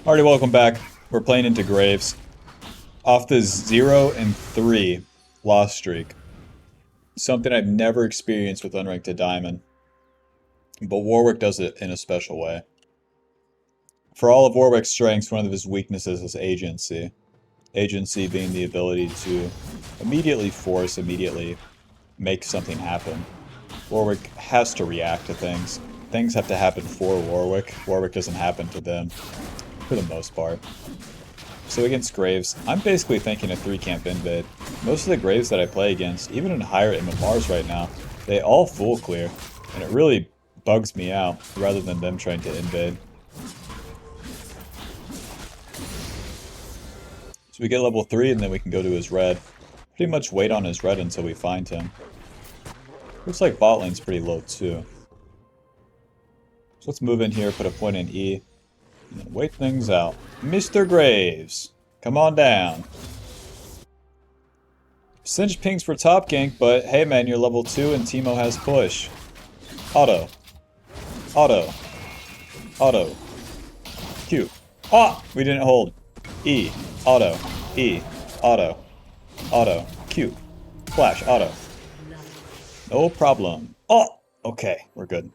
Alrighty, welcome back. We're playing into Graves. Off the 0-3 loss streak. Something I've never experienced with Unranked to Diamond. But Warwick does it in a special way. For all of Warwick's strengths, one of his weaknesses is agency. Agency being the ability to immediately make something happen. Warwick has to react to things. Things have to happen for Warwick. Warwick doesn't happen to them, for the most part. So against Graves, I'm basically thinking a 3-camp invade. Most of the Graves that I play against, even in higher MMRs right now, they all full clear. And it really bugs me out, rather than them trying to invade. So we get level 3 and then we can go to his red. Pretty much wait on his red until we find him. Looks like bot lane's pretty low too. So let's move in here, put a point in E, and then wait things out. Mr. Graves, come on down. Cinch pings for top gank, but hey man, you're level 2 and Teemo has push. Auto. Auto. Auto. Q. Ah! We didn't hold. E. Auto. E. Auto. Auto. Q. Flash. Auto. No problem. Oh! Okay, we're good.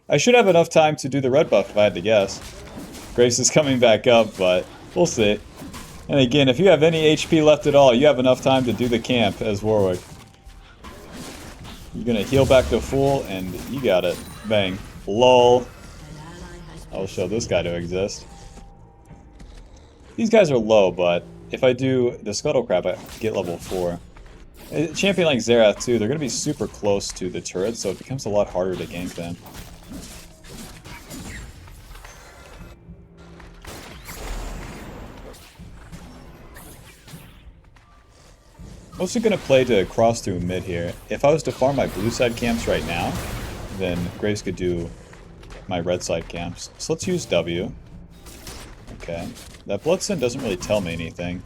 I should have enough time to do the red buff if I had to guess. Graves is coming back up, but we'll see. And again, if you have any HP left at all, you have enough time to do the camp as Warwick. You're gonna heal back to full, and you got it. Bang. LOL. I'll show this guy to exist. These guys are low, but if I do the Scuttle Crab, I get level 4. A champion like Xerath too, they're gonna be super close to the turret, so it becomes a lot harder to gank them. Mostly going to play to cross through mid here. If I was to farm my blue side camps right now, then Graves could do my red side camps. So let's use W. Okay. That Bloodstone doesn't really tell me anything.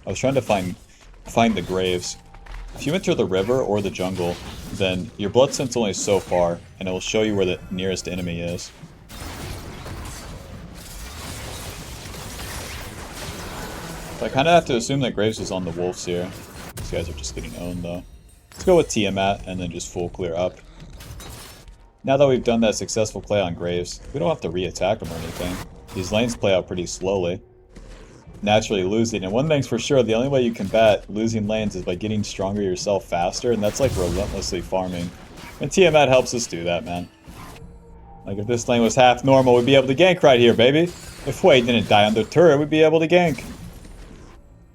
I was trying to find the Graves. If you enter the river or the jungle, then your Bloodstone's only so far, and it will show you where the nearest enemy is. So I kind of have to assume that Graves is on the wolves here. These guys are just getting owned though. Let's go with Tiamat and then just full clear up. Now that we've done that successful play on Graves, we don't have to re-attack them or anything. These lanes play out pretty slowly. Naturally losing, and one thing's for sure, the only way you combat losing lanes is by getting stronger yourself faster, and that's like relentlessly farming. And Tiamat helps us do that, man. Like if this lane was half normal, we'd be able to gank right here, baby. If Wade didn't die on the turret, we'd be able to gank.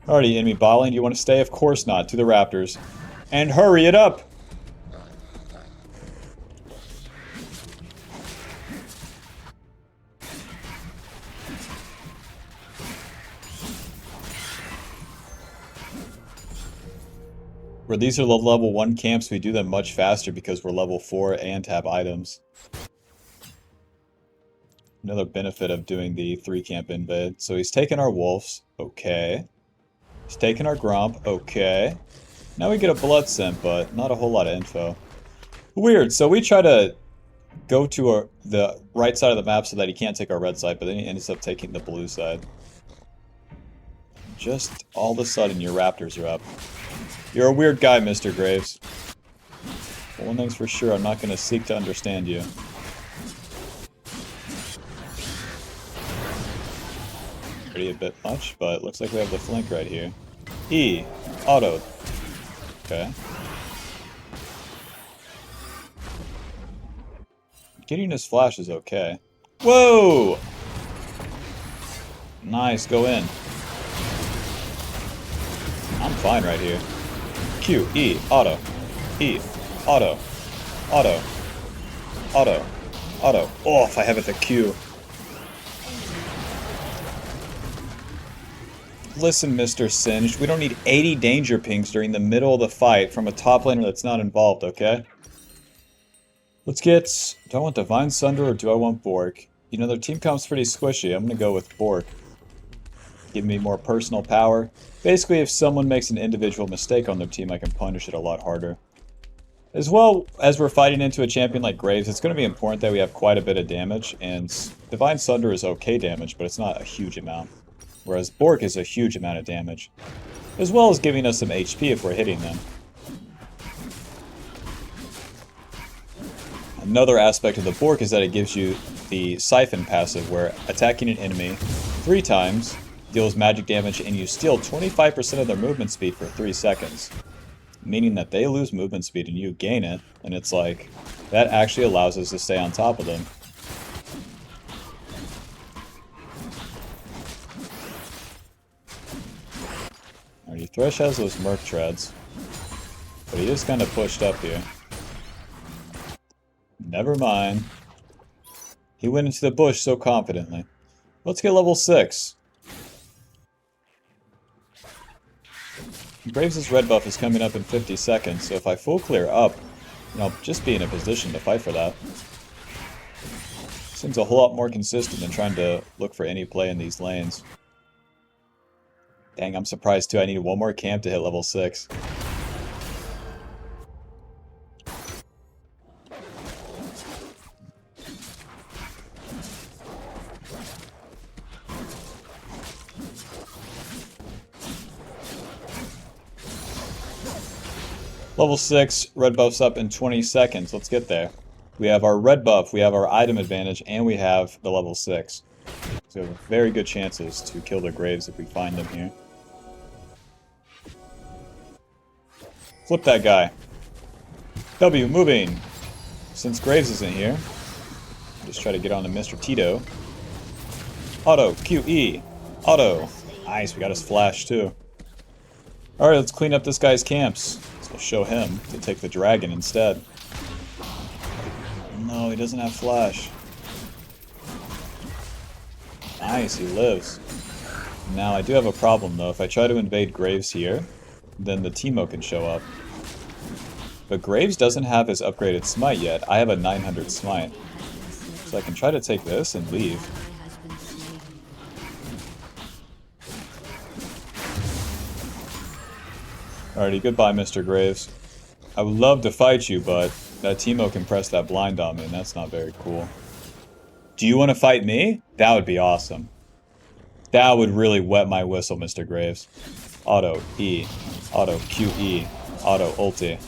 Alrighty, enemy bot lane, do you want to stay? Of course not, to the Raptors. And hurry it up! Where these are the level 1 camps, we do them much faster because we're level 4 and have items. Another benefit of doing the 3-camp invade. So he's taken our wolves. Okay. He's taking our Gromp, okay. Now we get a Blood Scent, but not a whole lot of info. Weird, so we try to go to the right side of the map so that he can't take our red side, but then he ends up taking the blue side. Just all of a sudden, your Raptors are up. You're a weird guy, Mr. Graves. But one thing's for sure, I'm not going to seek to understand you. A bit much, but looks like we have the flank right here. E. Auto. Okay. Getting his flash is okay. Whoa! Nice, go in. I'm fine right here. Q. E. Auto. E. Auto. Auto. Auto. Auto. Oh, if I have it the Q. Listen, Mr. Singed, we don't need 80 danger pings during the middle of the fight from a top laner that's not involved, okay? Let's get... Do I want Divine Sunder or do I want Bork? You know, their team comp's pretty squishy. I'm gonna go with Bork. Give me more personal power. Basically, if someone makes an individual mistake on their team, I can punish it a lot harder. As well as we're fighting into a champion like Graves, it's going to be important that we have quite a bit of damage, and Divine Sunder is okay damage, but it's not a huge amount. Whereas Bork is a huge amount of damage, as well as giving us some HP if we're hitting them. Another aspect of the Bork is that it gives you the Siphon passive, where attacking an enemy 3 times deals magic damage and you steal 25% of their movement speed for 3 seconds. Meaning that they lose movement speed and you gain it, and it's like, that actually allows us to stay on top of them. Alrighty, Thresh has those Merc Treads, but he is kind of pushed up here. Never mind. He went into the bush so confidently. Let's get level 6. Graves' red buff is coming up in 50 seconds, so if I full clear up, I'll just be in a position to fight for that. Seems a whole lot more consistent than trying to look for any play in these lanes. Dang, I'm surprised too. I need one more camp to hit level 6. Level 6, red buff's up in 20 seconds. Let's get there. We have our red buff, we have our item advantage, and we have the level 6. So we have very good chances to kill the Graves if we find them here. Flip that guy. W, moving. Since Graves isn't here, just try to get on to Mr. Tito. Auto, QE. Auto. Nice, we got his flash too. Alright, let's clean up this guy's camps. We'll show him to take the dragon instead. No, he doesn't have flash. Nice, he lives. Now, I do have a problem though. If I try to invade Graves here, then the Teemo can show up. But Graves doesn't have his upgraded smite yet. I have a 900 smite. So I can try to take this and leave. Alrighty, goodbye, Mr. Graves. I would love to fight you, but that Teemo can press that blind on me, and that's not very cool. Do you want to fight me? That would be awesome. That would really wet my whistle, Mr. Graves. Auto, E. Auto, QE. Auto, ulti.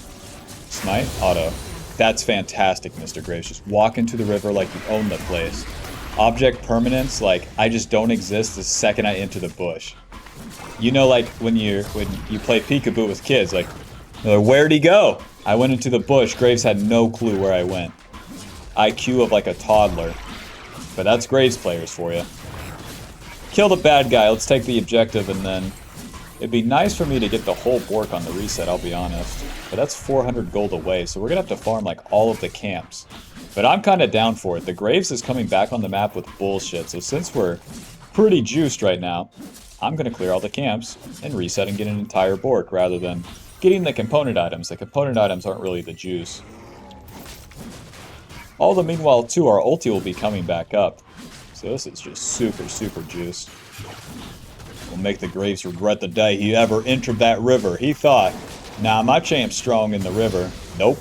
Smite, auto. That's fantastic, Mr. Graves. Just walk into the river like you own the place. Object permanence, like, I just don't exist the second I enter the bush. You know, like, when you play peekaboo with kids, like, where'd he go? I went into the bush. Graves had no clue where I went. IQ of, like, a toddler. But that's Graves players for you. Kill the bad guy. Let's take the objective, and then... It'd be nice for me to get the whole Bork on the reset, I'll be honest. But that's 400 gold away, so we're gonna have to farm, like, all of the camps. But I'm kind of down for it. The Graves is coming back on the map with bullshit, so since we're pretty juiced right now... I'm going to clear all the camps and reset and get an entire Bork rather than getting the component items. The component items aren't really the juice. Although meanwhile too, our ulti will be coming back up. So this is just super, super juiced. We'll make the Graves regret the day he ever entered that river. He thought, nah, my champ's strong in the river. Nope.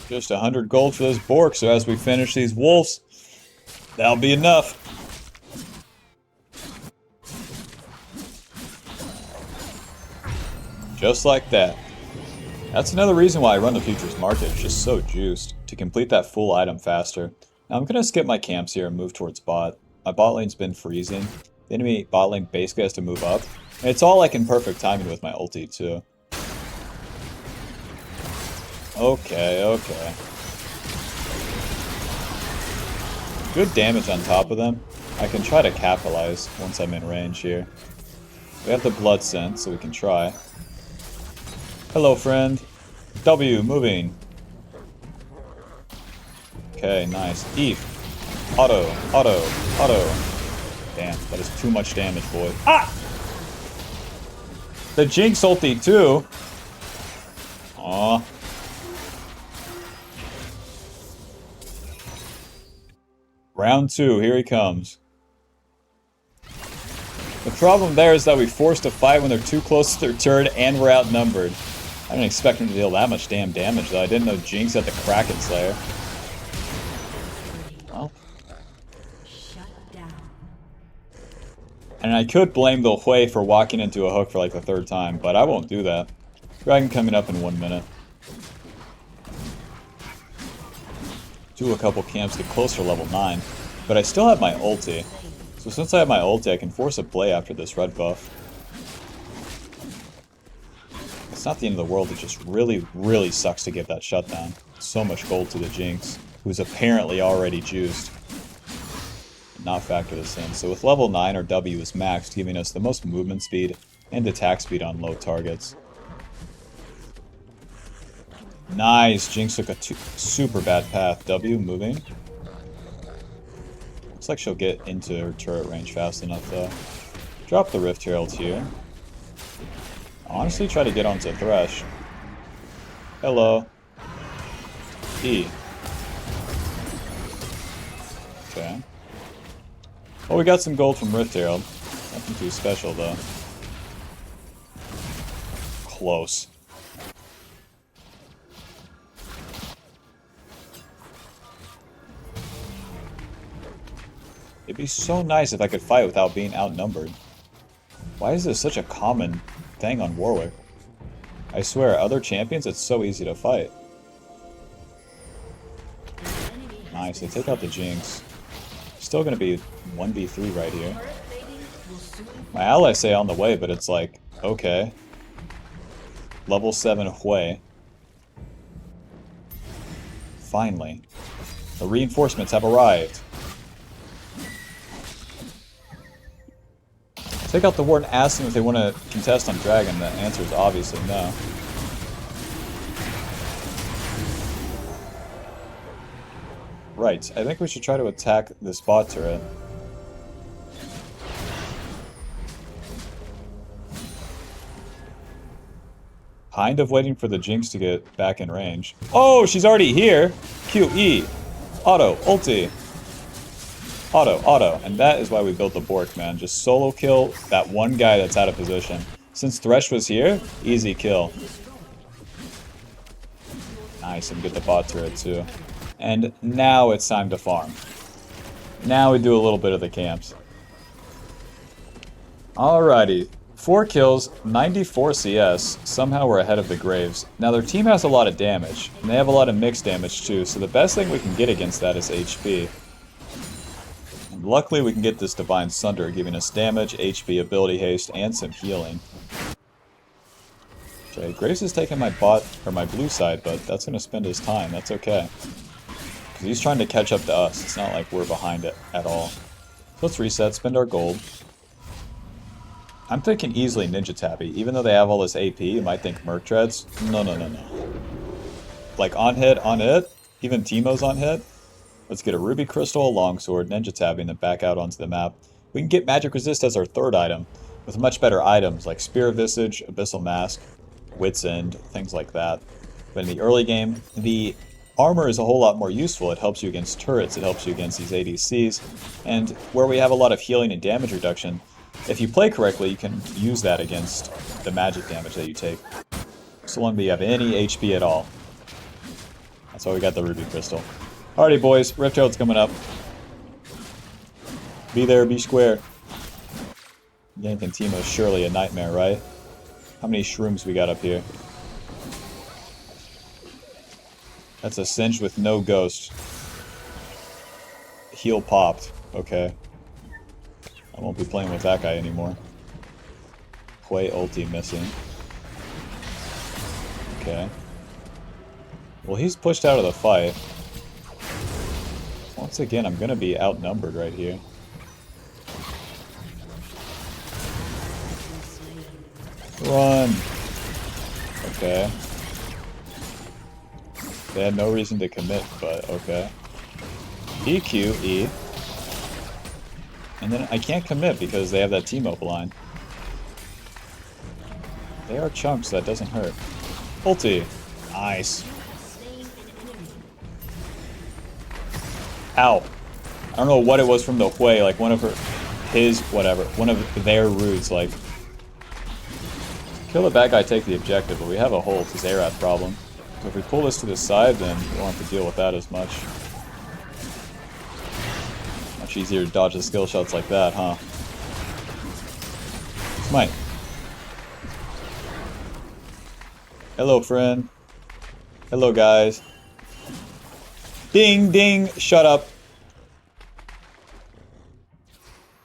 Just 100 gold for this Bork, so as we finish these wolves, that'll be enough. Just like that. That's another reason why I run the futures market. It's just so juiced to complete that full item faster. Now I'm going to skip my camps here and move towards bot. My bot lane's been freezing. The enemy bot lane basically has to move up. And it's all like in perfect timing with my ulti too. Okay, okay. Good damage on top of them. I can try to capitalize once I'm in range here. We have the blood scent, so we can try. Hello, friend. W, moving. Okay, nice. Eve. Auto, auto, auto. Damn, that is too much damage, boy. Ah! The Jinx ulti, too. Aw. Round 2, here he comes. The problem there is that we forced a fight when they're too close to their turn and we're outnumbered. I didn't expect him to deal that much damn damage, though. I didn't know Jinx had the Kraken Slayer. Well. And I could blame the Hui for walking into a hook for like the 3rd time, but I won't do that. Dragon coming up in 1 minute. Do a couple camps, get closer to level 9. But I still have my ulti. So since I have my ulti, I can force a play after this red buff. It's not the end of the world, it just really, really sucks to get that shutdown. So much gold to the Jinx, who's apparently already juiced. Not factor this in. So with level 9, our W is maxed, giving us the most movement speed and attack speed on low targets. Nice! Jinx took a super bad path. W moving. Looks like she'll get into her turret range fast enough though. Drop the Rift Herald here. Honestly, try to get onto Thresh. Hello. E. Okay. Well, we got some gold from Rift Herald. Nothing too special though. Close. It'd be so nice if I could fight without being outnumbered. Why is this such a common thing on Warwick? I swear, other champions, it's so easy to fight. Nice, they take out the Jinx. Still gonna be 1v3 right here. My allies say on the way, but it's like, okay. Level 7 Hui. Finally. The reinforcements have arrived. Take out the ward and ask them if they want to contest on Dragon. The answer is obviously no. Right, I think we should try to attack this bot turret. Kind of waiting for the Jinx to get back in range. Oh, she's already here! QE! Auto, ulti! Auto, and that is why we built the Bork, man. Just solo kill that one guy that's out of position. Since Thresh was here, easy kill. Nice, and get the bot turret too. And now it's time to farm. Now we do a little bit of the camps. Alrighty. 4 kills, 94 CS. Somehow we're ahead of the Graves. Now their team has a lot of damage, and they have a lot of mixed damage too, so the best thing we can get against that is HP. Luckily, we can get this Divine Sunder, giving us damage, HP, ability haste, and some healing. Okay, Graves is taking my bot, or my blue side, but that's going to spend his time. That's okay. Because he's trying to catch up to us. It's not like we're behind it at all. So let's reset, spend our gold. I'm thinking easily Ninja Tabby. Even though they have all this AP, you might think Merc Treads. No. Like on hit, even Teemo's on hit. Let's get a Ruby Crystal, a Longsword, Ninja Tabby, and then back out onto the map. We can get Magic Resist as our 3rd item, with much better items like Spear of Visage, Abyssal Mask, Wit's End, things like that. But in the early game, the armor is a whole lot more useful. It helps you against turrets, it helps you against these ADCs, and where we have a lot of healing and damage reduction, if you play correctly, you can use that against the magic damage that you take. So long as you have any HP at all. That's why we got the Ruby Crystal. Alrighty, boys. Rift Herald's coming up. Be there, be square. Yanking Teemo's surely a nightmare, right? How many shrooms we got up here? That's a Singe with no ghost. Heal popped. Okay. I won't be playing with that guy anymore. Hui ulti missing. Okay. Well, he's pushed out of the fight. Once again, I'm gonna be outnumbered right here. Run! Okay. They had no reason to commit, but okay. EQ, E. And then I can't commit because they have that Teemo line. They are chunks, that doesn't hurt. Ulti! Nice. Ow. I don't know what it was from the Hui, like one of their roots, like. Kill the bad guy, take the objective, but we have a whole Xerath problem. So if we pull this to the side, then we won't have to deal with that as much. Much easier to dodge the skill shots like that, huh? Smite. Hello, friend. Hello, guys. Ding, ding, shut up.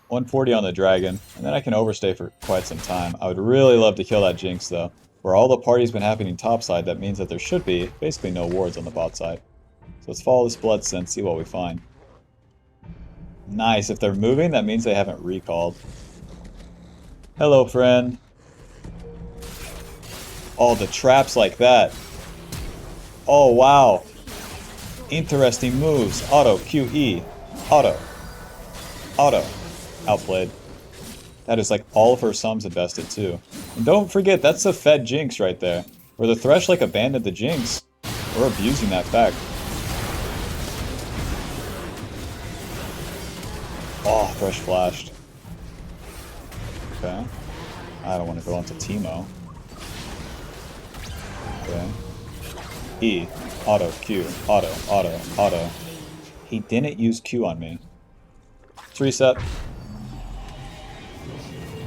140 on the dragon, and then I can overstay for quite some time. I would really love to kill that Jinx, though. Where all the party's been happening topside, that means that there should be basically no wards on the bot side. So let's follow this blood sense, see what we find. Nice, if they're moving, that means they haven't recalled. Hello, friend. Oh, the traps like that. Oh, wow. Interesting moves. Auto, QE. Auto. Auto. Outplayed. That is like all of her sums invested too. And don't forget, that's the fed Jinx right there. Where the Thresh like abandoned the Jinx. We're abusing that fact. Oh, Thresh flashed. Okay. I don't want to go onto Teemo. Okay. E. Auto, Q. Auto, auto, auto. He didn't use Q on me. Let's reset.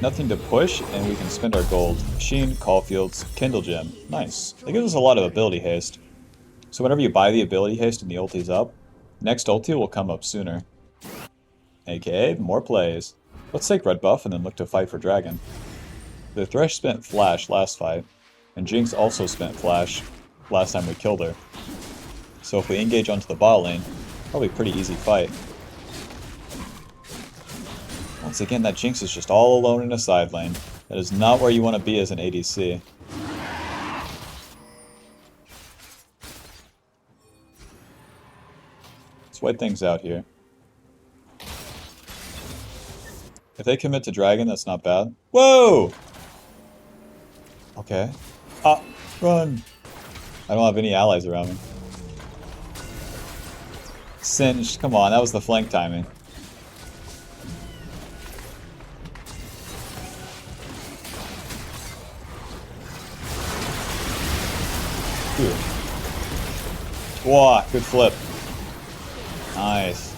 Nothing to push, and we can spend our gold. Machine, Caulfield's, Kindle Gem. Nice. That gives us a lot of ability haste. So whenever you buy the ability haste and the ulti's up, next ulti will come up sooner. AKA, more plays. Let's take red buff and then look to fight for dragon. The Thresh spent flash last fight, and Jinx also spent flash last time we killed her. So if we engage onto the bot lane, probably a pretty easy fight. Once again, that Jinx is just all alone in a side lane. That is not where you want to be as an ADC. Let's wait things out here. If they commit to dragon, that's not bad. Whoa! Okay. Ah, run! I don't have any allies around me. Singed, come on, that was the flank timing. Ooh. Wow, good flip. Nice.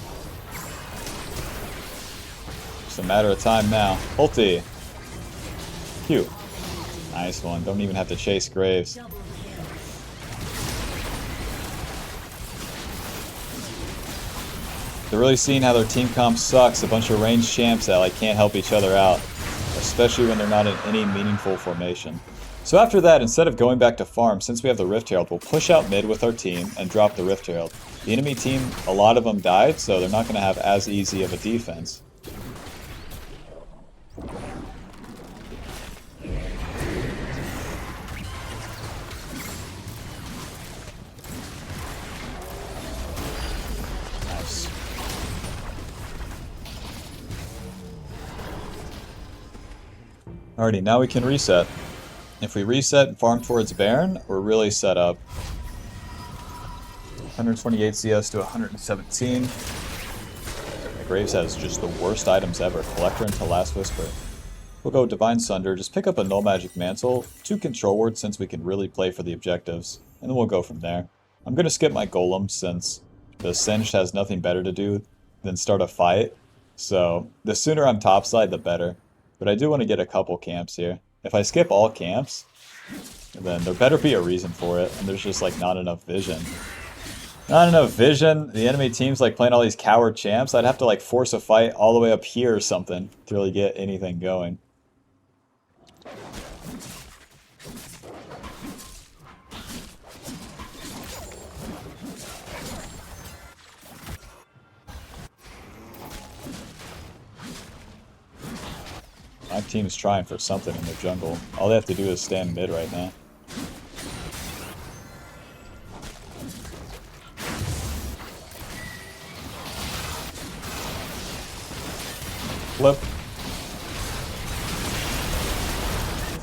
Just a matter of time now. Ulti. Q. Nice one. Don't even have to chase Graves. They're really seeing how their team comp sucks. A bunch of ranged champs that like can't help each other out. Especially when they're not in any meaningful formation. So after that, instead of going back to farm, since we have the Rift Herald, we'll push out mid with our team and drop the Rift Herald. The enemy team, a lot of them died, so they're not going to have as easy of a defense. Nice. Alrighty, now we can reset. If we reset and farm towards Baron, we're really set up. 128 CS to 117. Graves has just the worst items ever. Collector into Last Whisper. We'll go Divine Sunder, just pick up a Null Magic Mantle, 2 Control Wards since we can really play for the objectives, and then we'll go from there. I'm going to skip my Golem since the Singed has nothing better to do than start a fight, so the sooner I'm topside, the better. But I do want to get a couple camps here. If I skip all camps, then there better be a reason for it, and there's just like not enough vision. Not enough vision, the enemy team's like playing all these coward champs, I'd have to like force a fight all the way up here or something to really get anything going. My team's trying for something in the jungle. All they have to do is stand mid right now. Flip.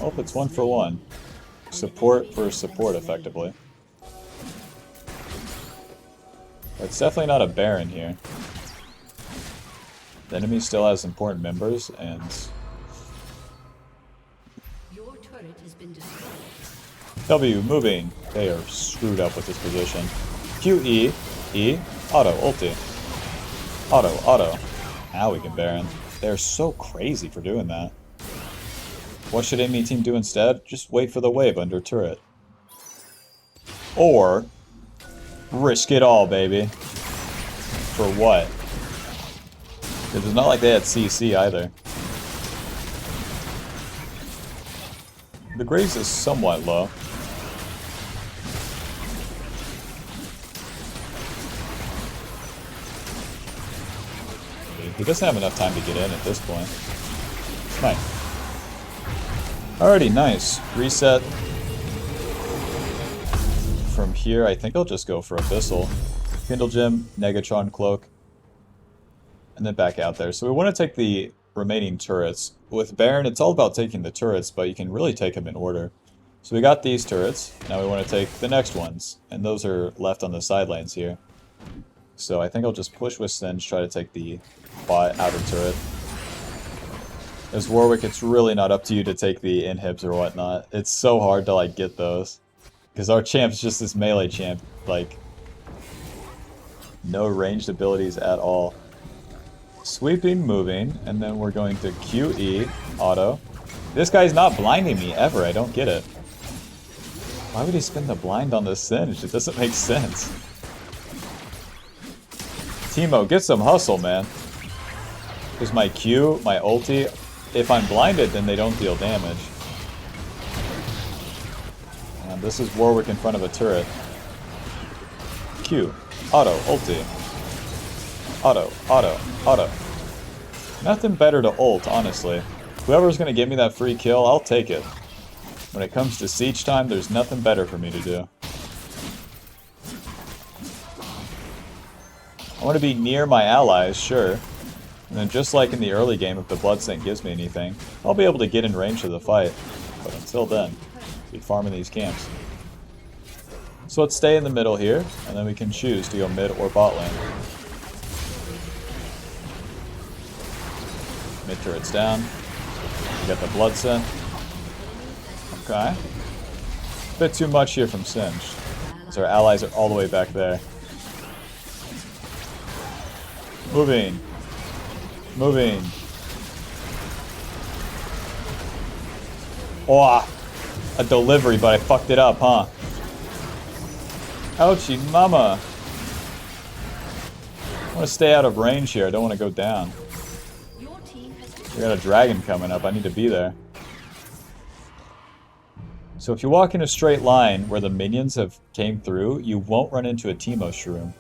Oh, it's 1 for 1. Support for support, effectively. It's definitely not a Baron here. The enemy still has important members, and Your turret has been destroyed. W moving. They are screwed up with this position. Q, E, E, auto, ulti. Auto, auto. Now we can Baron. They're so crazy for doing that. What should enemy team do instead? Just wait for the wave under turret. Or risk it all, baby. For what? Because it's not like they had CC either. The Graves is somewhat low. He doesn't have enough time to get in at this point. Nice. Alrighty, nice. Reset. From here, I think I'll just go for Abyssal. Kindle Gem, Negatron Cloak, and then back out there. So we want to take the remaining turrets. With Baron, it's all about taking the turrets, but you can really take them in order. So we got these turrets. Now we want to take the next ones, and those are left on the side lanes here. So I think I'll just push with Singe, try to take the outer turret. As Warwick, it's really not up to you to take the inhibs or whatnot. It's so hard to like get those. Because our champ's just this melee champ, like, no ranged abilities at all. Sweeping, moving, and then we're going to QE, auto. This guy's not blinding me ever, I don't get it. Why would he spin the blind on the Singe? It doesn't make sense. Teemo, get some hustle, man. Because my Q, my ulti, if I'm blinded, then they don't deal damage. And this is Warwick in front of a turret. Q, auto, ulti. Auto, auto, auto. Nothing better to ult, honestly. Whoever's going to give me that free kill, I'll take it. When it comes to siege time, there's nothing better for me to do. I want to be near my allies, sure. And then just like in the early game, if the Bloodsaint gives me anything, I'll be able to get in range of the fight. But until then, be farming these camps. So let's stay in the middle here, and then we can choose to go mid or bot lane. Mid turret's down. We got the Bloodsaint. Okay. A bit too much here from Singe. So our allies are all the way back there. Moving. Moving. Oh, a delivery, but I fucked it up, huh? Ouchie mama. I want to stay out of range here. I don't want to go down. We got a dragon coming up. I need to be there. So if you walk in a straight line where the minions have came through, you won't run into a Teemo shroom.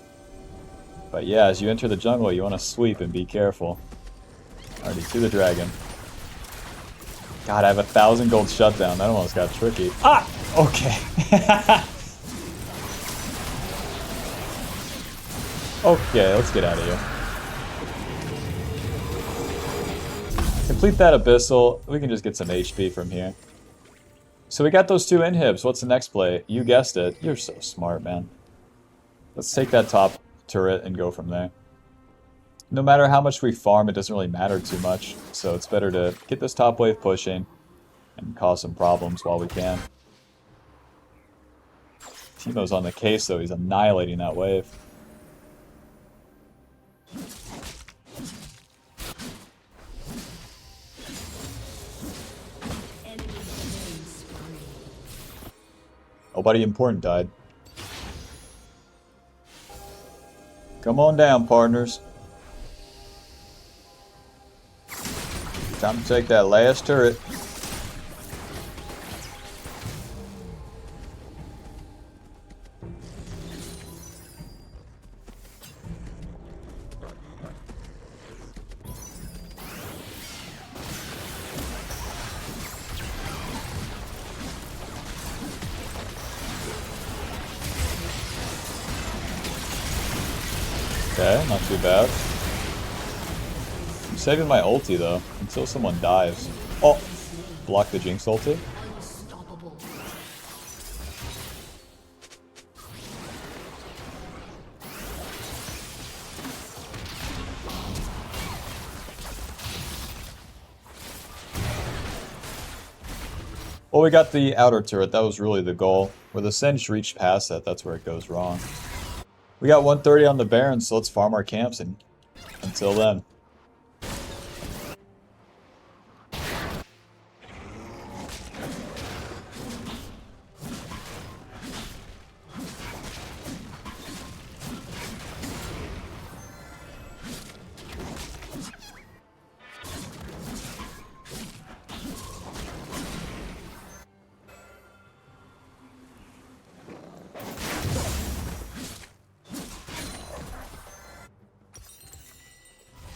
But yeah, as you enter the jungle, you want to sweep and be careful. Already to the dragon. God, I have 1,000 gold shutdown. That almost got tricky. Ah! Okay. Okay, let's get out of here. Complete that Abyssal. We can just get some HP from here. So we got those 2 inhibs. What's the next play? You guessed it. You're so smart, man. Let's take that top turret and go from there. No matter how much we farm, it doesn't really matter too much. So it's better to get this top wave pushing and cause some problems while we can. Teemo's on the case, though. He's annihilating that wave. Nobody important died. Come on down, partners. Time to take that last turret. Okay, not too bad. I'm saving my ulti though, until someone dives. Oh! Block the Jinx ulti. Well, we got the outer turret. That was really the goal. Where the Singe reached past that, that's where it goes wrong. We got 130 on the Baron, so let's farm our camps until then.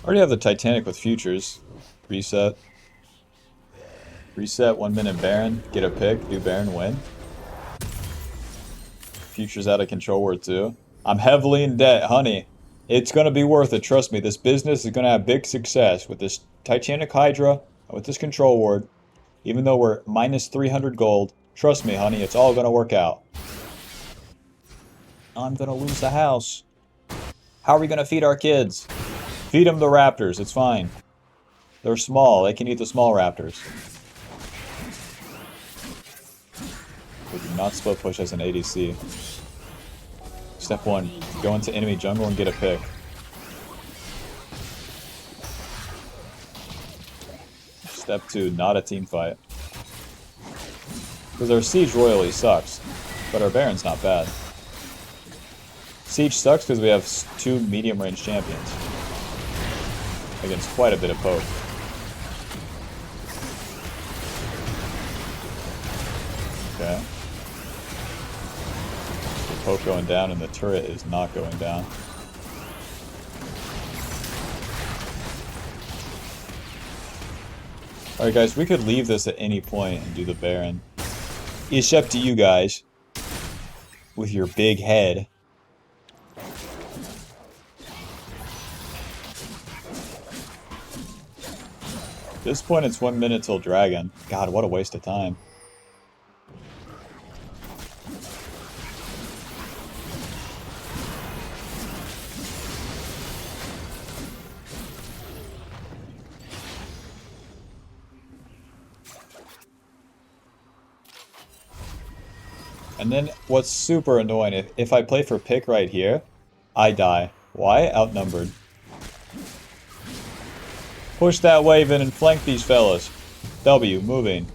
Already have the Titanic with futures. Reset. Reset, 1 minute Baron, get a pick, do Baron, win. Futures out of control word 2. I'm heavily in debt, honey. It's gonna be worth it, trust me. This business is gonna have big success with this Titanic Hydra, with this control ward. Even though we're minus 300 gold, trust me, honey, it's all gonna work out. I'm gonna lose the house. How are we gonna feed our kids? Feed them the raptors, it's fine. They're small, they can eat the small raptors. We do not split push as an ADC. Step 1, go into enemy jungle and get a pick. Step 2, not a team fight. Because our Siege royally sucks, but our Baron's not bad. Siege sucks because we have 2 medium range champions. Against quite a bit of poke. Okay. The poke going down and the turret is not going down. Alright guys, we could leave this at any point and do the Baron. It's up to you guys. With your big head. At this point it's 1 minute till dragon. God, what a waste of time. And then what's super annoying, if I play for pick right here, I die. Why? Outnumbered. Push that wave in and flank these fellas. W, moving.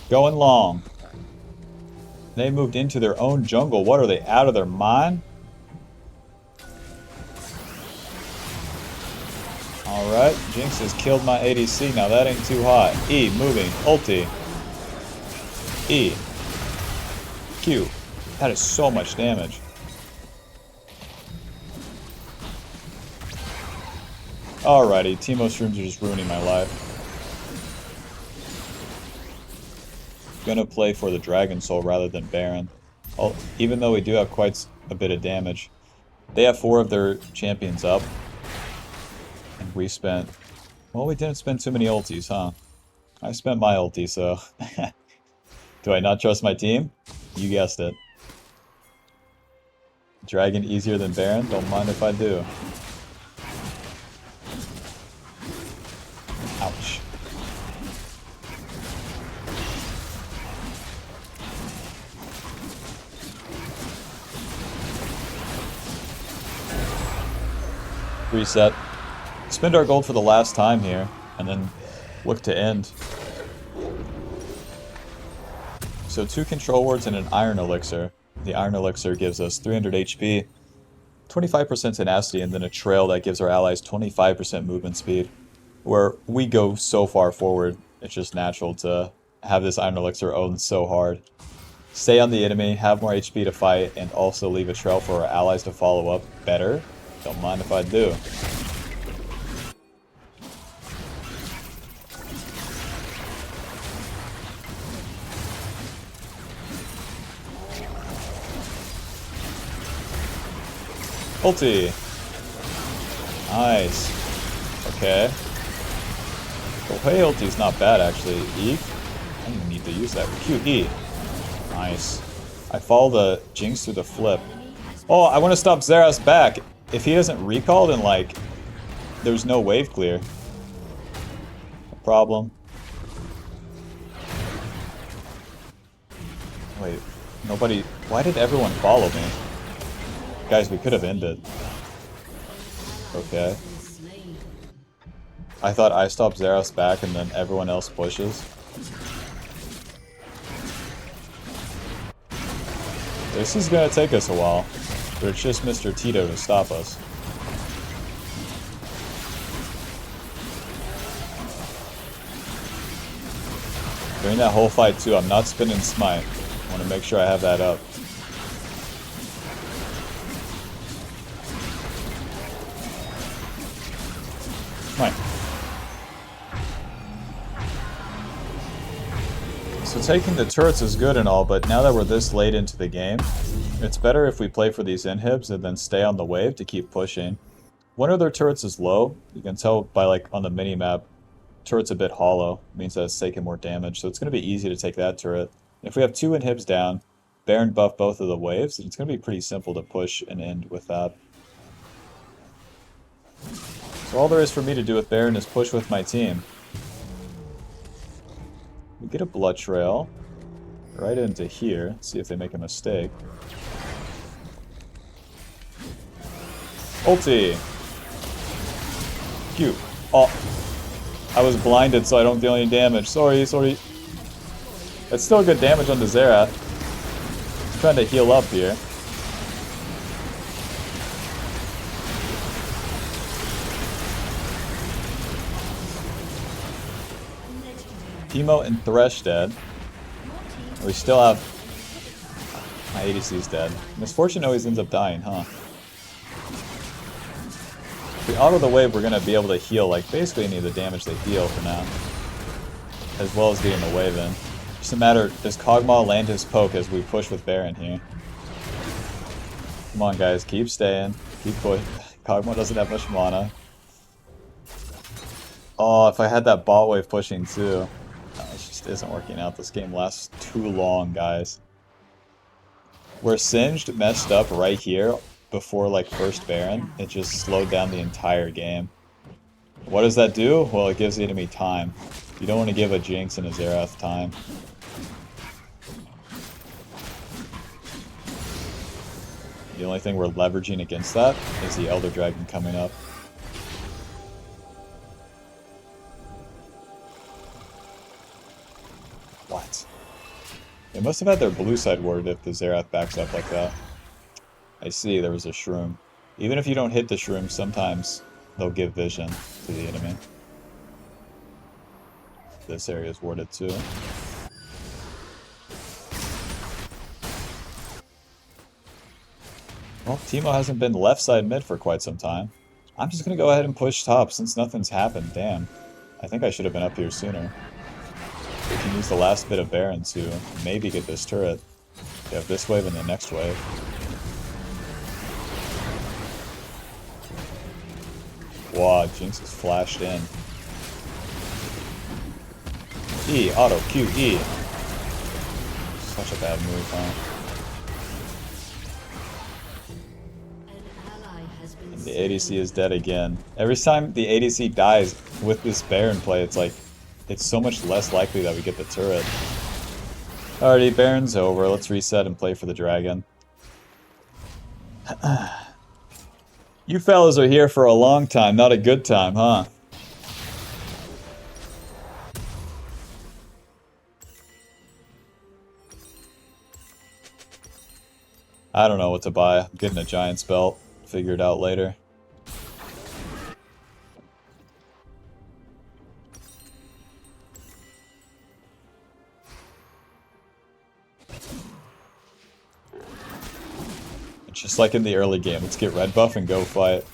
Going long. They moved into their own jungle. What are they, out of their mind? Alright, Jinx has killed my ADC. Now that ain't too hot. E, moving. Ulti. E. Q. That is so much damage. Alrighty, Teemo shrooms are just ruining my life. Gonna play for the Dragon Soul rather than Baron. Even though we do have quite a bit of damage. They have 4 of their champions up. And we spent... Well, we didn't spend too many ultis, huh? I spent my ulti, so... Do I not trust my team? You guessed it. Dragon easier than Baron? Don't mind if I do. Ouch. Reset. Spend our gold for the last time here, and then look to end. So 2 control wards and an iron elixir. The iron elixir gives us 300 HP, 25% tenacity, and then a trail that gives our allies 25% movement speed. Where we go so far forward, it's just natural to have this iron elixir owned so hard. Stay on the enemy, have more HP to fight, and also leave a trail for our allies to follow up better. Don't mind if I do. Ulti. Nice. Okay. The Hui ulti's not bad actually. E? I don't even need to use that. QE. Nice. I follow the Jinx through the flip. Oh, I want to stop Xerath's back. If he doesn't recall, then like, there's no wave clear. No problem. Wait, nobody... Why did everyone follow me? Guys, we could have ended. Okay. I thought I stopped Xerath's back and then everyone else pushes. This is gonna take us a while, but it's just Mr. Tito to stop us. During that whole fight too, I'm not spinning Smite. I want to make sure I have that up. Smite. So taking the turrets is good and all, but now that we're this late into the game, it's better if we play for these inhibs and then stay on the wave to keep pushing. One of their turrets is low. You can tell by like on the mini-map, turret's a bit hollow. It means that it's taking more damage, so it's going to be easy to take that turret. If we have 2 inhibs down, Baron buff both of the waves, it's going to be pretty simple to push and end with that. So all there is for me to do with Baron is push with my team. We get a blood trail right into here. See if they make a mistake. Ulti! Q. Oh. I was blinded so I don't deal any damage. Sorry. That's still good damage on the Xerath. I'm trying to heal up here. Teemo and Thresh dead. We still have... My ADC's dead. Misfortune always ends up dying, huh? If we auto the wave, we're going to be able to heal, like, basically any of the damage they deal for now. As well as getting the wave in. Just a matter, does Kog'Maw land his poke as we push with Baron here? Come on, guys, keep staying. Keep pushing. Kog'Maw doesn't have much mana. Oh, if I had that bot wave pushing too. No, it just isn't working out. This game lasts too long, guys. Where Singed messed up right here before like first Baron, it just slowed down the entire game. What does that do? Well, it gives the enemy time. You don't want to give a Jinx and a Xerath time. The only thing we're leveraging against that is the Elder Dragon coming up. What? They must have had their blue side warded if the Xerath backs up like that. I see, there was a shroom. Even if you don't hit the shroom, sometimes they'll give vision to the enemy. This area is warded too. Well, Teemo hasn't been left side mid for quite some time. I'm just gonna go ahead and push top since nothing's happened. Damn. I think I should have been up here sooner. We can use the last bit of Baron to maybe get this turret. We have this wave and the next wave. Wow, Jinx is flashed in. E, auto, Q, E. Such a bad move, huh? And the ADC is dead again. Every time the ADC dies with this Baron play, it's like, it's so much less likely that we get the turret. Alrighty, Baron's over. Let's reset and play for the dragon. You fellas are here for a long time, not a good time, huh? I don't know what to buy. I'm getting a Giant's belt. Figure it out later. Just like in the early game, let's get red buff and go fight.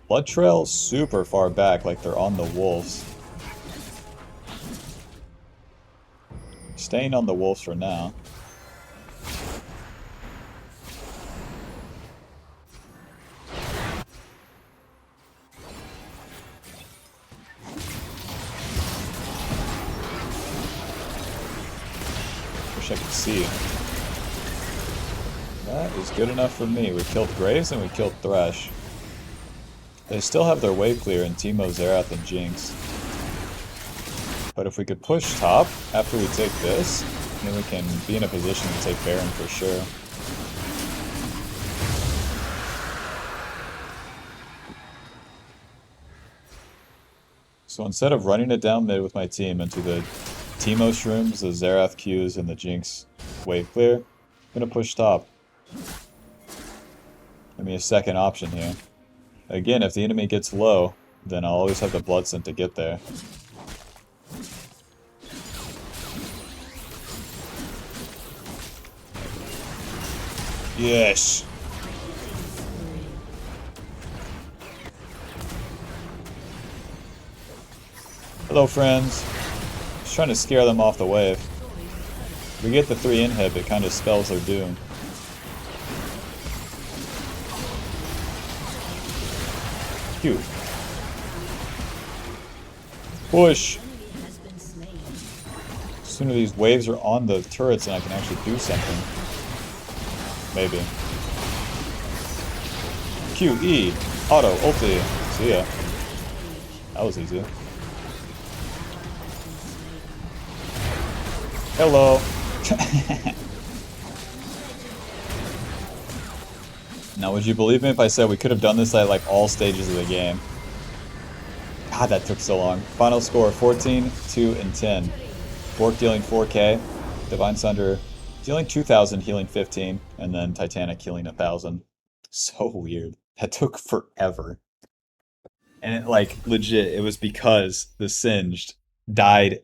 Blood Trail super far back, like they're on the wolves. Staying on the wolves for now. I can see. That is good enough for me. We killed Graves and we killed Thresh. They still have their wave clear in Teemo, Xerath, and Jinx. But if we could push top after we take this, then we can be in a position to take Baron for sure. So instead of running it down mid with my team into the Teemo Shrooms, the Xerath Qs, and the Jinx wave clear, I'm gonna push top. Give me a second option here. Again, if the enemy gets low, then I'll always have the Blood Scent to get there. Yes! Hello, friends. Just trying to scare them off the wave. If we get the 3 inhib, it kind of spells their doom. Q. Push! Sooner these waves are on the turrets and I can actually do something. Maybe. Q, E, auto, ulti. See ya. That was easy. Hello. Now, would you believe me if I said we could have done this at like all stages of the game? God, that took so long. Final score 14, 2, and 10. Bork dealing 4k, Divine Sunder dealing 2,000, healing 15, and then Titanic healing 1,000. So weird. That took forever. And it, like, legit, it was because the Singed died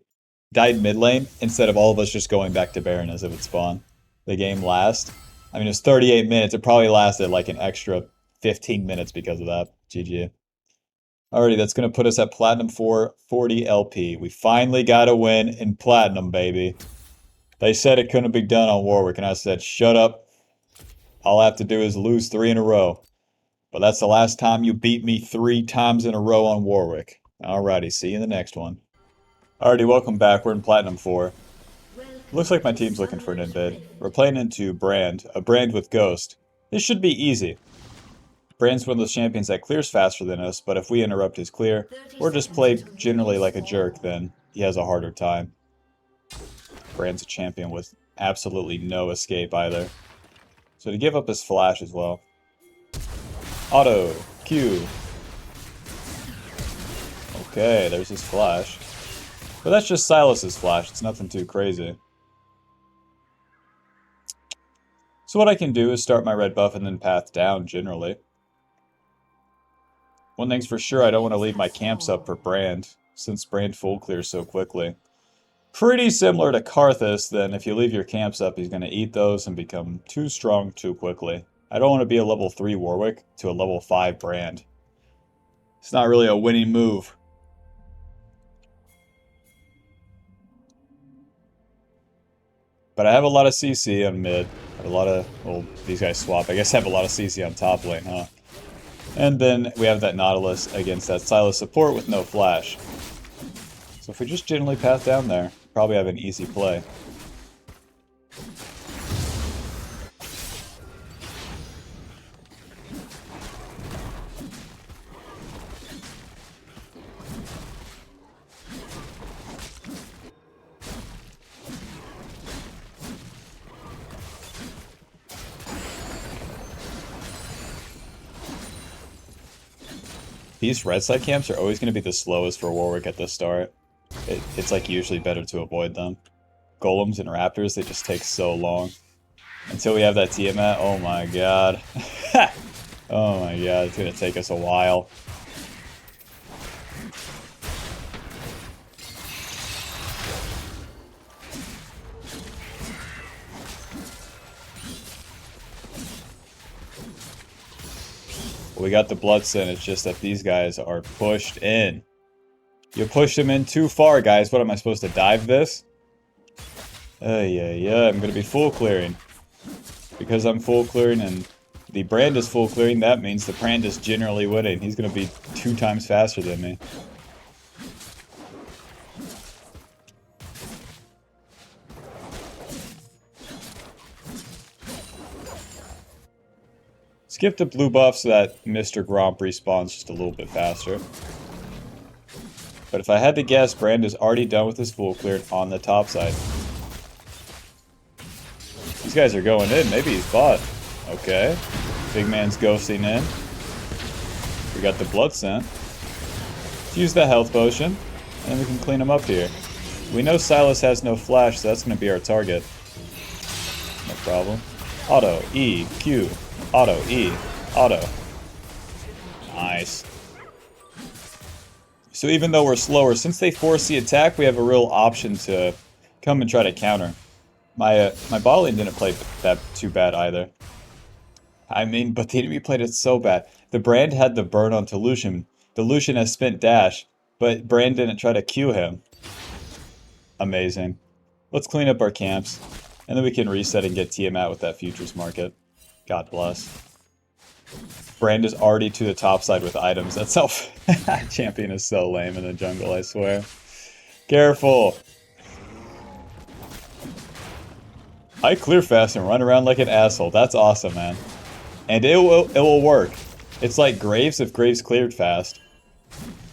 mid lane instead of all of us just going back to Baron as it would spawn. The game last. I mean, it was 38 minutes. It probably lasted like an extra 15 minutes because of that. GG. Alrighty, that's going to put us at Platinum 4, 40 LP. We finally got a win in Platinum, baby. They said it couldn't be done on Warwick, and I said, shut up. All I have to do is lose 3 in a row. But that's the last time you beat me 3 times in a row on Warwick. Alrighty, see you in the next one. Alrighty, welcome back. We're in Platinum 4. Looks like my team's looking for an invade. We're playing into Brand, a Brand with Ghost. This should be easy. Brand's one of those champions that clears faster than us, but if we interrupt his clear, or just play generally like a jerk, then he has a harder time. Brand's a champion with absolutely no escape either. So to give up his flash as well. Auto, Q. Okay, there's his flash. But that's just Silas's flash, it's nothing too crazy. So what I can do is start my red buff and then path down, generally. One thing's for sure, I don't want to leave my camps up for Brand, since Brand full clears so quickly. Pretty similar to Karthus, then if you leave your camps up, he's going to eat those and become too strong too quickly. I don't want to be a level 3 Warwick to a level 5 Brand. It's not really a winning move. But I have a lot of CC on mid. A lot of, well, these guys swap. I guess I have a lot of CC on top lane, huh? And then we have that Nautilus against that Sylas support with no flash. So if we just generally path down there, probably have an easy play. These red side camps are always going to be the slowest for Warwick at the start. It's like usually better to avoid them. Golems and Raptors, they just take so long. Until we have that Tiamat, oh my god. Oh my god, it's going to take us a while. We got the Blood Scent, it's just that these guys are pushed in. You pushed them in too far, guys. What am I supposed to dive this? Yeah, I'm gonna be full clearing. Because I'm full clearing and the Brand is full clearing, that means the Brand is generally winning. He's gonna be 2 times faster than me. Skip the blue buff so that Mr. Gromp respawns just a little bit faster. But if I had to guess, Brand is already done with his full cleared on the top side. These guys are going in. Maybe he's bot. Okay. Big man's ghosting in. We got the blood scent. Let's use the health potion, and we can clean him up here. We know Silas has no flash, so that's going to be our target. No problem. Auto, E, Q. Auto, E, auto. Nice. So even though we're slower, since they force the attack, we have a real option to come and try to counter. My bot lane didn't play that too bad either. I mean, but the enemy played it so bad. The Brand had the burn onto Lucian. The Lucian has spent dash, but Brand didn't try to Q him. Amazing. Let's clean up our camps, and then we can reset and get Tiamat with that futures market. God bless. Brand is already to the top side with items. That's how champion is so lame in the jungle, I swear. Careful. I clear fast and run around like an asshole. That's awesome, man. And it will work. It's like Graves if Graves cleared fast.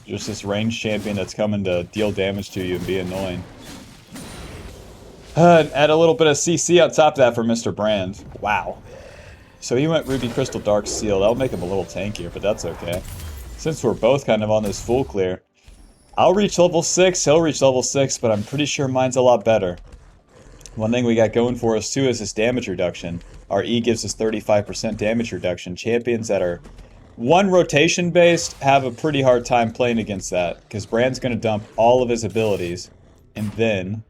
Just this ranged champion that's coming to deal damage to you and be annoying. Add a little bit of CC on top of that for Mr. Brand. Wow. So he went Ruby Crystal Dark Seal. That'll make him a little tankier, but that's okay. Since we're both kind of on this full clear, I'll reach level 6, he'll reach level 6, but I'm pretty sure mine's a lot better. One thing we got going for us too is this damage reduction. Our E gives us 35% damage reduction. Champions that are one rotation based have a pretty hard time playing against that, because Brand's going to dump all of his abilities, and then...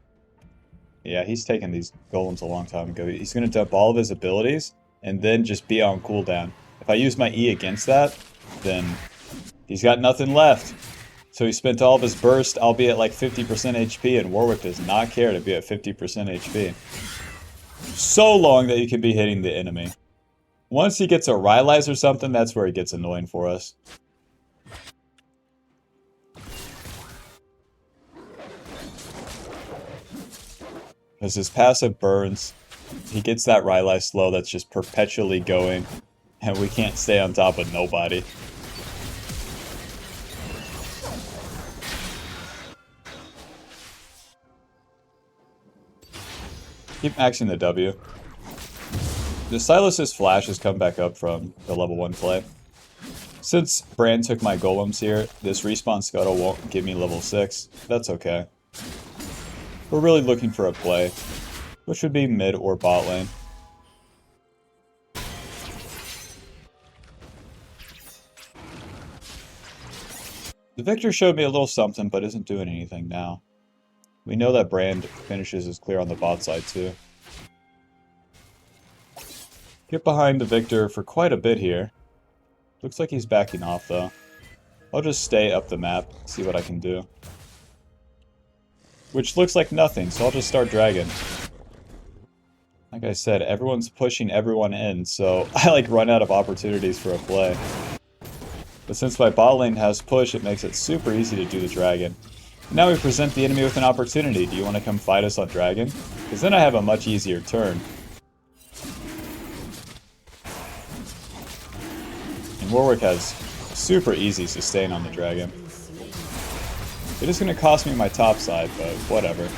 yeah, he's taken these golems a long time ago. He's going to dump all of his abilities, and then just be on cooldown. If I use my E against that, then he's got nothing left. So he spent all of his burst, I'll be at like 50% HP, and Warwick does not care to be at 50% HP. So long that you can be hitting the enemy. Once he gets a Rylai's or something, that's where he gets annoying for us. Because his passive burns, he gets that Rylai slow that's just perpetually going, and we can't stay on top of nobody. Keep maxing the W. The Silas's flash has come back up from the level 1 play. Since Brand took my golems here, this respawn scuttle won't give me level 6. That's okay. We're really looking for a play, which would be mid or bot lane. The Victor showed me a little something, but isn't doing anything now. We know that Brand finishes his clear on the bot side too. Get behind the Victor for quite a bit here. Looks like he's backing off though. I'll just stay up the map, see what I can do. Which looks like nothing, so I'll just start dragging. Like I said, everyone's pushing everyone in, so I like run out of opportunities for a play. But since my bot lane has push, it makes it super easy to do the dragon. Now we present the enemy with an opportunity. Do you want to come fight us on dragon? Because then I have a much easier turn. And Warwick has super easy sustain on the dragon. It is going to cost me my top side, but whatever.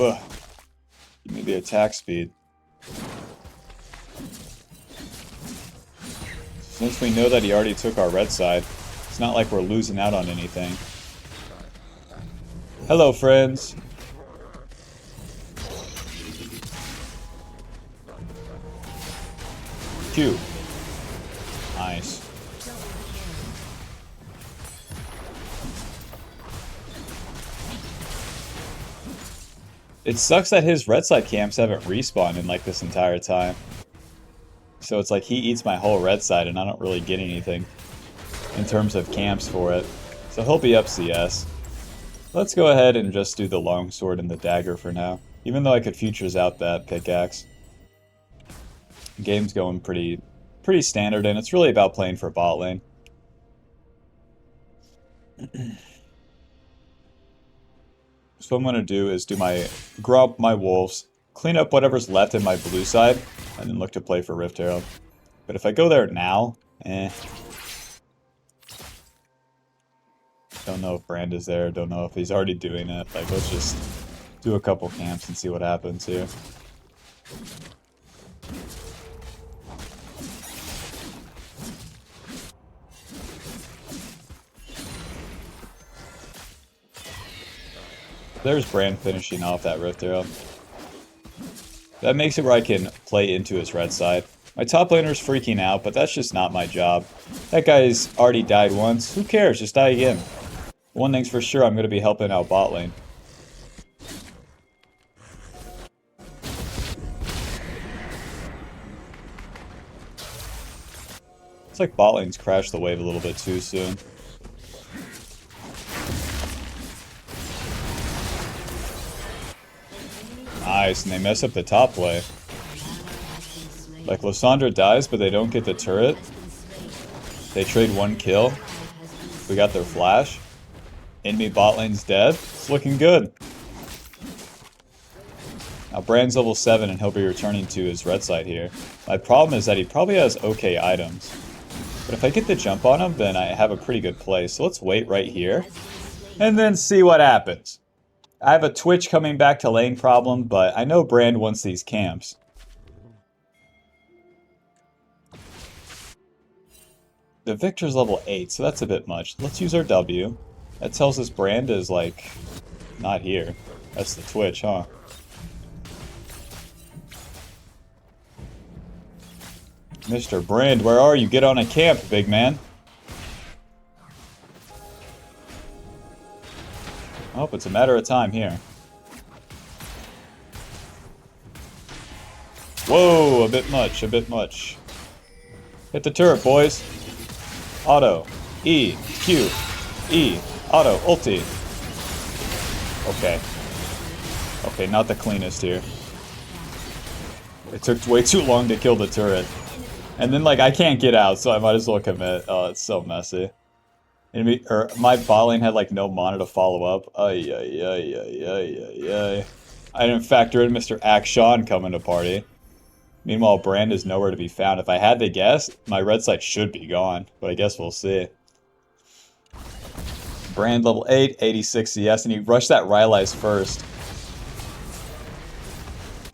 Ugh. Give me the attack speed. Since we know that he already took our red side, it's not like we're losing out on anything. Hello, friends. Q. Nice. It sucks that his red side camps haven't respawned in like this entire time. So it's like he eats my whole red side and I don't really get anything in terms of camps for it. So he'll be up CS. Let's go ahead and just do the longsword and the dagger for now. Even though I could futures out that pickaxe. The game's going pretty standard, and it's really about playing for bot lane. So what I'm going to do is grow up my wolves, clean up whatever's left in my blue side, and then look to play for Rift Herald. But if I go there now, don't know if Brand is there, don't know if he's already doing it. Like, let's just do a couple camps and see what happens here. There's Brand finishing off that Rift Herald. That makes it where I can play into his red side. My top laner's freaking out, but that's just not my job. That guy's already died once. Who cares? Just die again. One thing's for sure, I'm going to be helping out bot lane. It's like bot lane's crashed the wave a little bit too soon. Nice, and they mess up the top play. Like, Lysandra dies, but they don't get the turret. They trade one kill. We got their flash. Enemy bot lane's dead. It's looking good. Now, Brand's level 7, and he'll be returning to his red side here. My problem is that he probably has okay items. But if I get the jump on him, then I have a pretty good play. So let's wait right here, and then see what happens. I have a Twitch coming back to lane problem, but I know Brand wants these camps. The Victor's level 8, so that's a bit much. Let's use our W. That tells us Brand is, like, not here. That's the Twitch, huh? Mr. Brand, where are you? Get on a camp, big man. Oh, it's a matter of time here. Whoa, a bit much, a bit much. Hit the turret, boys. Auto. E. Q. E. Auto. Ulti. Okay. Okay, not the cleanest here. It took way too long to kill the turret. And then, like, I can't get out, so I might as well commit. Oh, it's so messy. My bot lane had, like, no mana to follow up. Ay. I didn't factor in Mr. Akshan coming to party. Meanwhile, Brand is nowhere to be found. If I had to guess, my red side should be gone. But I guess we'll see. Brand level 8, 86 CS, and he rushed that Rylai's first.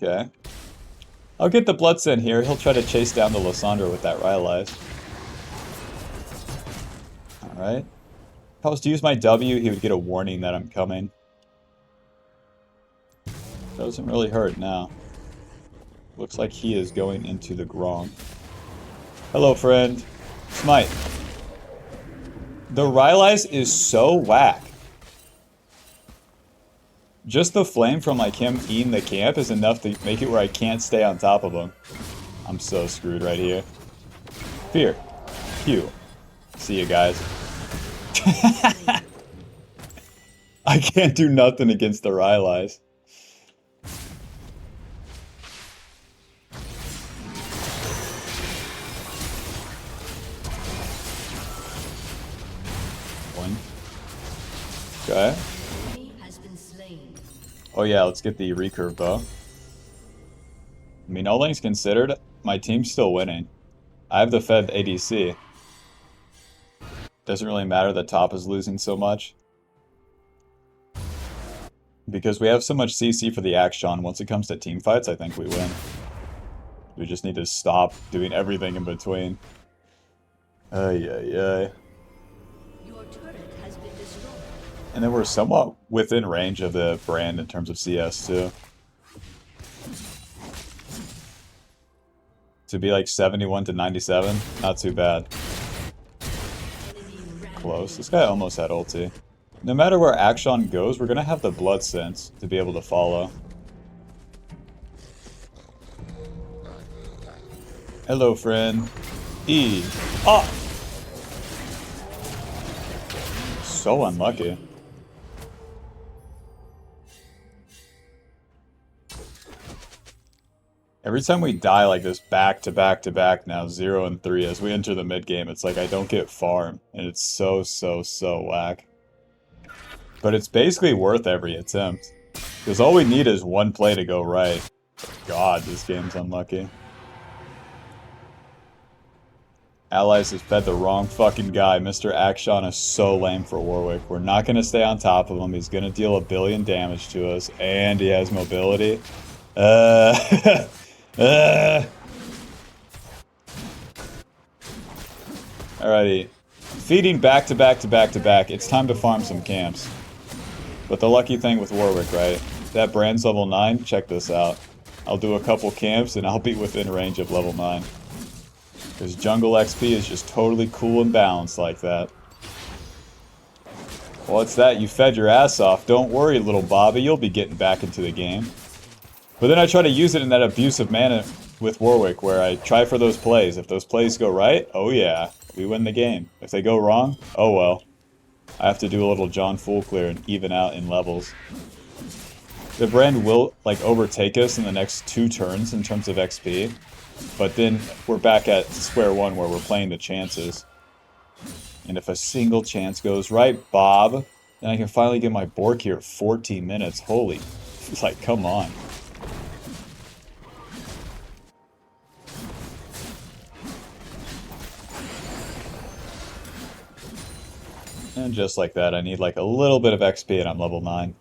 Okay. I'll get the Bloodsend here. He'll try to chase down the Lysandra with that Rylai's. Alright. If I was to use my W, he would get a warning that I'm coming. Doesn't really hurt now. Looks like he is going into the Grong. Hello, friend. Smite. The Rylai's is so whack. Just the flame from, like, him eating the camp is enough to make it where I can't stay on top of him. I'm so screwed right here. Fear. Q. See you guys. I can't do nothing against the Rylai's. One. Okay. Oh yeah, let's get the recurve though. I mean, all things considered, my team's still winning. I have the Fed ADC. Doesn't really matter that top is losing so much. Because we have so much CC for the Akshan, once it comes to team fights, I think we win. We just need to stop doing everything in between. Ay. Your turret has been destroyed. And then we're somewhat within range of the Brand in terms of CS too. To be like 71 to 97, not too bad. Close. This guy almost had ulti. No matter where Akshan goes, we're gonna have the blood sense to be able to follow. Hello, friend. E. Ah! So unlucky. Every time we die like this back to back to back now, 0 and 3, as we enter the mid game, it's like I don't get farm. And it's so whack. But it's basically worth every attempt. Because all we need is one play to go right. God, this game's unlucky. Allies has fed the wrong fucking guy. Mr. Akshan is so lame for Warwick. We're not going to stay on top of him. He's going to deal 1 billion damage to us. And he has mobility. Alrighty. Feeding back to back to back to back. It's time to farm some camps. But the lucky thing with Warwick, right? That brand's level 9, check this out. I'll do a couple camps and I'll be within range of level 9. Because jungle XP is just totally cool and balanced like that. Well, it's that. You fed your ass off. Don't worry, little Bobby. You'll be getting back into the game. But then I try to use it in that abusive manner with Warwick, where I try for those plays. If those plays go right, oh yeah, we win the game. If they go wrong, oh well. I have to do a little John Fool clear and even out in levels. The brand will, like, overtake us in the next 2 turns in terms of XP. But then we're back at square one where we're playing the chances. And if a single chance goes right, Bob, then I can finally get my Bork here at 14 minutes. Holy, like, come on. And just like that, I need like a little bit of XP and I'm level 9.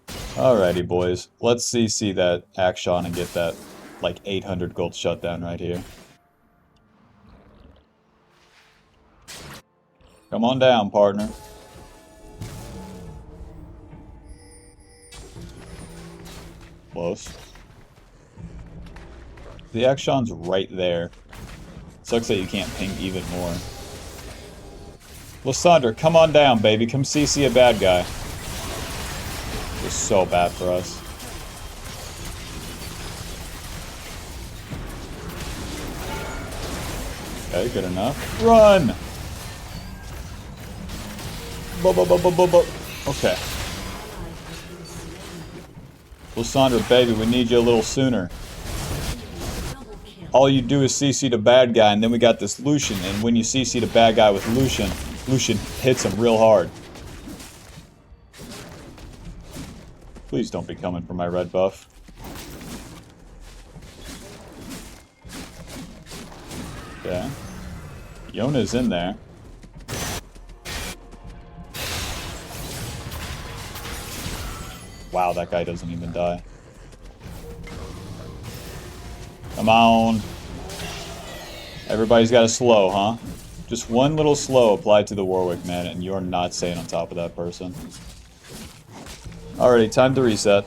Alrighty, boys. Let's CC that Akshan and get that like 800 gold shutdown right here. Come on down, partner. Close. The Akshan's right there. Sucks that you can't ping even more. Lysandra, come on down, baby. Come CC a bad guy. It's so bad for us. Okay, good enough. Run! Okay. Lysandra, baby, we need you a little sooner. All you do is CC the bad guy, and then we got this Lucian, and when you CC the bad guy with Lucian, Lucian hits him real hard. Please don't be coming for my red buff. Okay. Yona's in there. Wow, that guy doesn't even die. Come on. Everybody's got a slow, huh? Just one little slow applied to the Warwick, man, and you're not staying on top of that person. Alrighty, time to reset.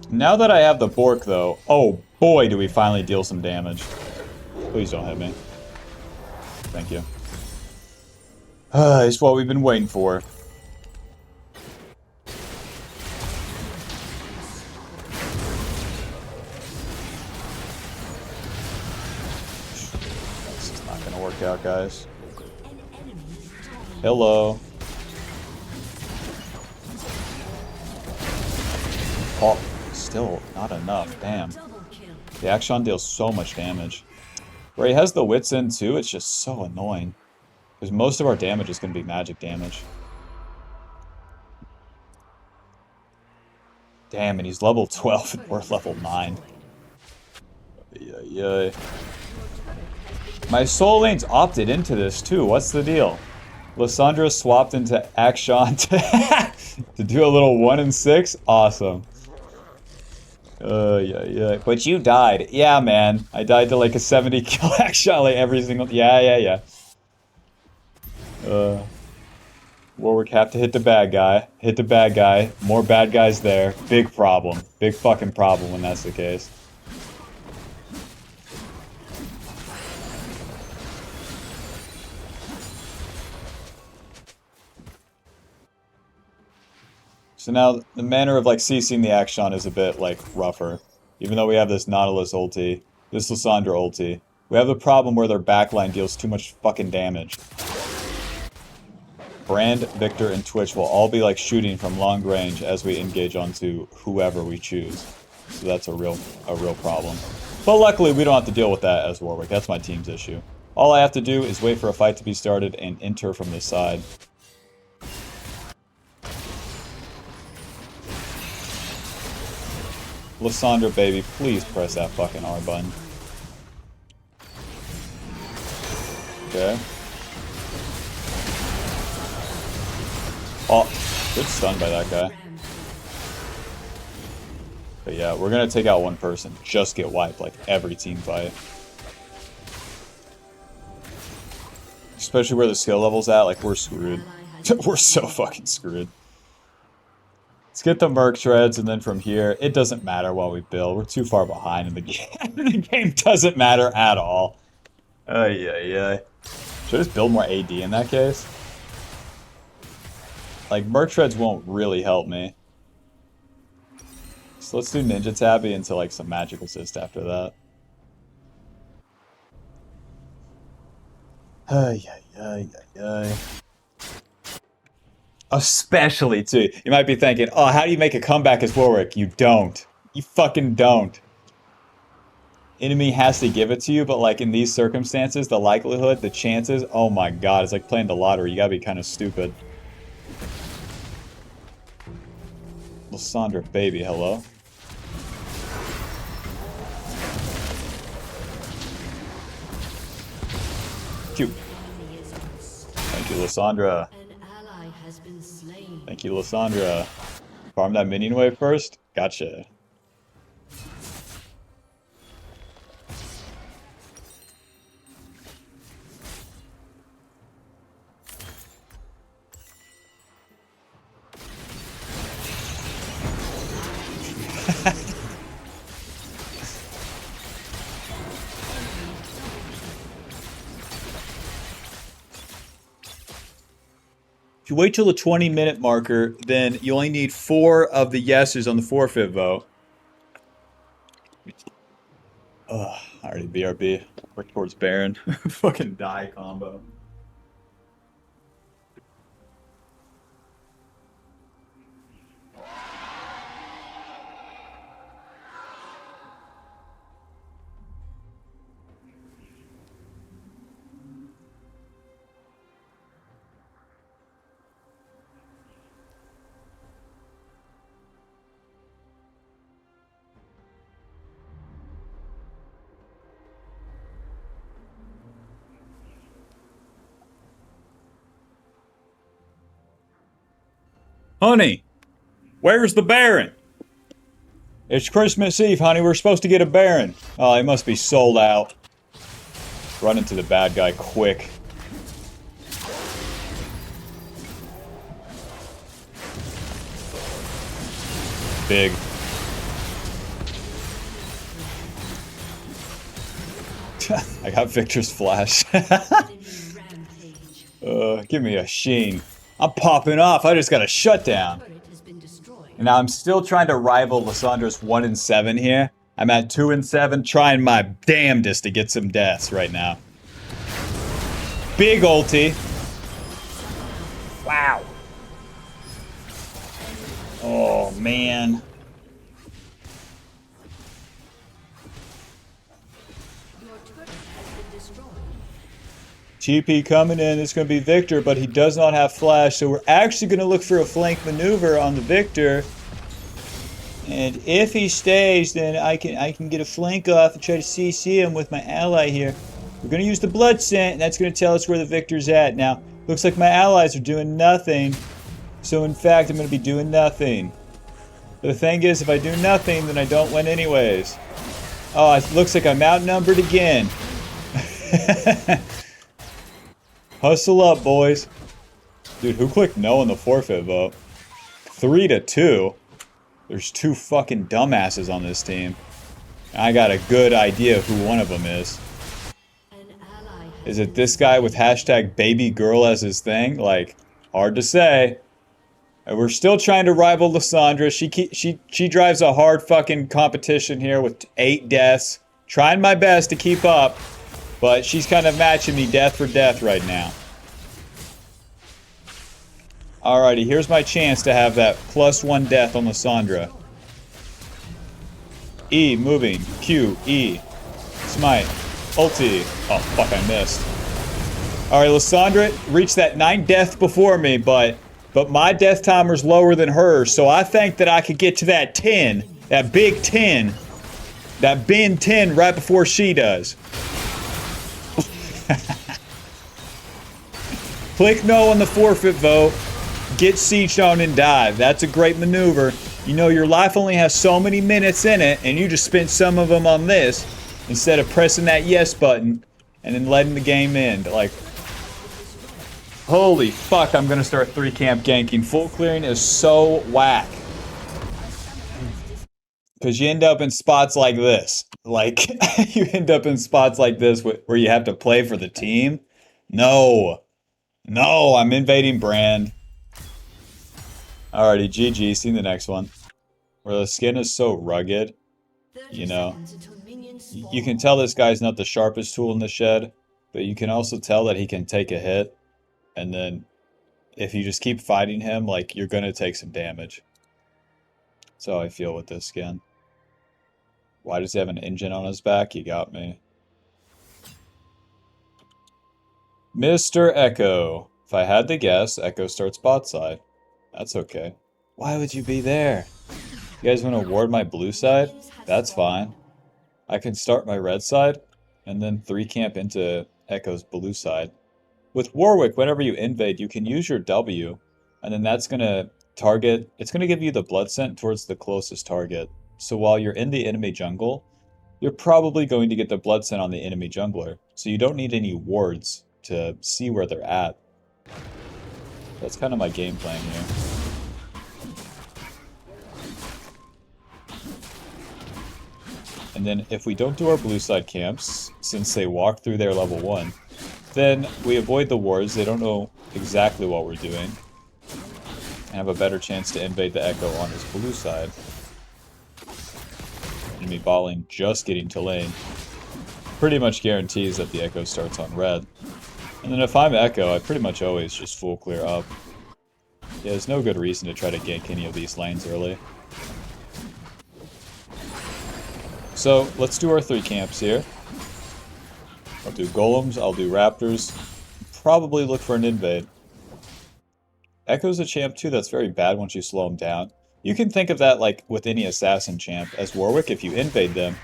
Now that I have the Bork, though, oh boy, do we finally deal some damage. Please don't hit me. Thank you. It's what we've been waiting for. This is not gonna work out, guys. Hello. Oh, still not enough. Damn. The Akshan deals so much damage. Where he has the wits in too, it's just so annoying. Because most of our damage is going to be magic damage. Damn, and he's level 12 and we're level 9. Yeah. My soul lane's opted into this too. What's the deal? Lysandra swapped into Akshan to do a little 1 in 6? Awesome. Yeah. But you died. Yeah, man. I died to like a 70 kill Akshan like every single... Yeah. Warwick have to hit the bad guy. Hit the bad guy. More bad guys there. Big problem. Big fucking problem when that's the case. So now, the manner of, like, CCing the Akshan is a bit, like, rougher. Even though we have this Nautilus ulti, this Lysandra ulti. We have the problem where their backline deals too much fucking damage. Brand, Victor, and Twitch will all be, like, shooting from long range as we engage onto whoever we choose. So that's a real problem. But luckily, we don't have to deal with that as Warwick. That's my team's issue. All I have to do is wait for a fight to be started and enter from this side. Lissandra, baby, please press that fucking R button. Okay. Oh, good stun by that guy. But yeah, we're gonna take out one person. Just get wiped, like every team fight. Especially where the skill level's at, like we're screwed. We're so fucking screwed. Let's get the Merc Treads, and then from here, it doesn't matter while we build. We're too far behind in the game. The game doesn't matter at all. Yeah. Should I just build more AD in that case? Like, Merc Treads won't really help me. So let's do Ninja Tabby into like some magic assist after that. Especially too. You might be thinking, oh, how do you make a comeback as Warwick? You don't. You fucking don't. Enemy has to give it to you, but like in these circumstances, the likelihood, the chances, oh my god, it's like playing the lottery. You gotta be kind of stupid. Lissandra, baby, hello? Cute. Thank you, Lissandra. Thank you, Lissandra. Farm that minion wave first? Gotcha. If you wait till the 20-minute marker, then you only need 4 of the yeses on the forfeit vote. Ugh, already BRB. Work towards Baron. Fucking die combo. Honey, where's the Baron? It's Christmas Eve, honey. We're supposed to get a Baron. Oh, he must be sold out. Run into the bad guy quick. Big. I got Victor's flash. Give me a sheen. I'm popping off. I just got a shutdown. And now I'm still trying to rival Lissandra's 1-7 here. I'm at 2-7, trying my damnedest to get some deaths right now. Big ulti. Wow. Oh, man. TP coming in, it's going to be Victor, but he does not have flash, so we're actually going to look for a flank maneuver on the Victor. And if he stays, then I can get a flank off and try to CC him with my ally here. We're going to use the blood scent, and that's going to tell us where the Victor's at. Now, looks like my allies are doing nothing, so in fact, I'm going to be doing nothing. But the thing is, if I do nothing, then I don't win anyways. Oh, it looks like I'm outnumbered again. Hustle up, boys. Dude, who clicked no on the forfeit vote? 3-2. There's 2 fucking dumbasses on this team. I got a good idea of who one of them is. Is it this guy with hashtag baby girl as his thing? Like, hard to say. And we're still trying to rival Lissandra. She drives a hard fucking competition here with 8 deaths. Trying my best to keep up. But she's kind of matching me death for death right now. Alrighty, here's my chance to have that +1 death on Lissandra. E, moving. Q, E. Smite. Ulti. Oh, fuck, I missed. Alright, Lissandra reached that 9 death before me, but my death timer's lower than hers, so I think that I could get to that 10 That big 10. That bin 10 right before she does. Click no on the forfeit vote. Get sieged on and dive. That's a great maneuver. You know your life only has so many minutes in it, and you just spent some of them on this instead of pressing that yes button and then letting the game end. Like, holy fuck, I'm gonna start 3-camp ganking. Full clearing is so whack. Because you end up in spots like this. Like, you end up in spots like this where you have to play for the team. No. No, I'm invading Brand. Alrighty, GG. See the next one. Where the skin is so rugged, you know. You can tell this guy's not the sharpest tool in the shed, but you can also tell that he can take a hit. And then, if you just keep fighting him, like, you're gonna take some damage. That's how I feel with this skin. Why does he have an engine on his back? You got me. Mr. Echo. If I had to guess, Echo starts bot side. That's okay. Why would you be there? You guys want to ward my blue side? That's fine. I can start my red side, and then 3-camp into Echo's blue side. With Warwick, whenever you invade, you can use your W, and then that's going to target... It's going to give you the blood scent towards the closest target. So while you're in the enemy jungle, you're probably going to get the blood scent on the enemy jungler. So you don't need any wards to see where they're at. That's kind of my game plan here. And then if we don't do our blue side camps, since they walk through their level 1, then we avoid the wards. They don't know exactly what we're doing. And have a better chance to invade the Echo on his blue side. Enemy bot lane just getting to lane pretty much guarantees that the Echo starts on red. And then if I'm Echo, I pretty much always just full clear up. Yeah, there's no good reason to try to gank any of these lanes early. So, let's do our 3 camps here. I'll do golems, I'll do raptors. Probably look for an invade. Echo's a champ too that's very bad once you slow him down. You can think of that like with any assassin champ. As Warwick, if you invade them,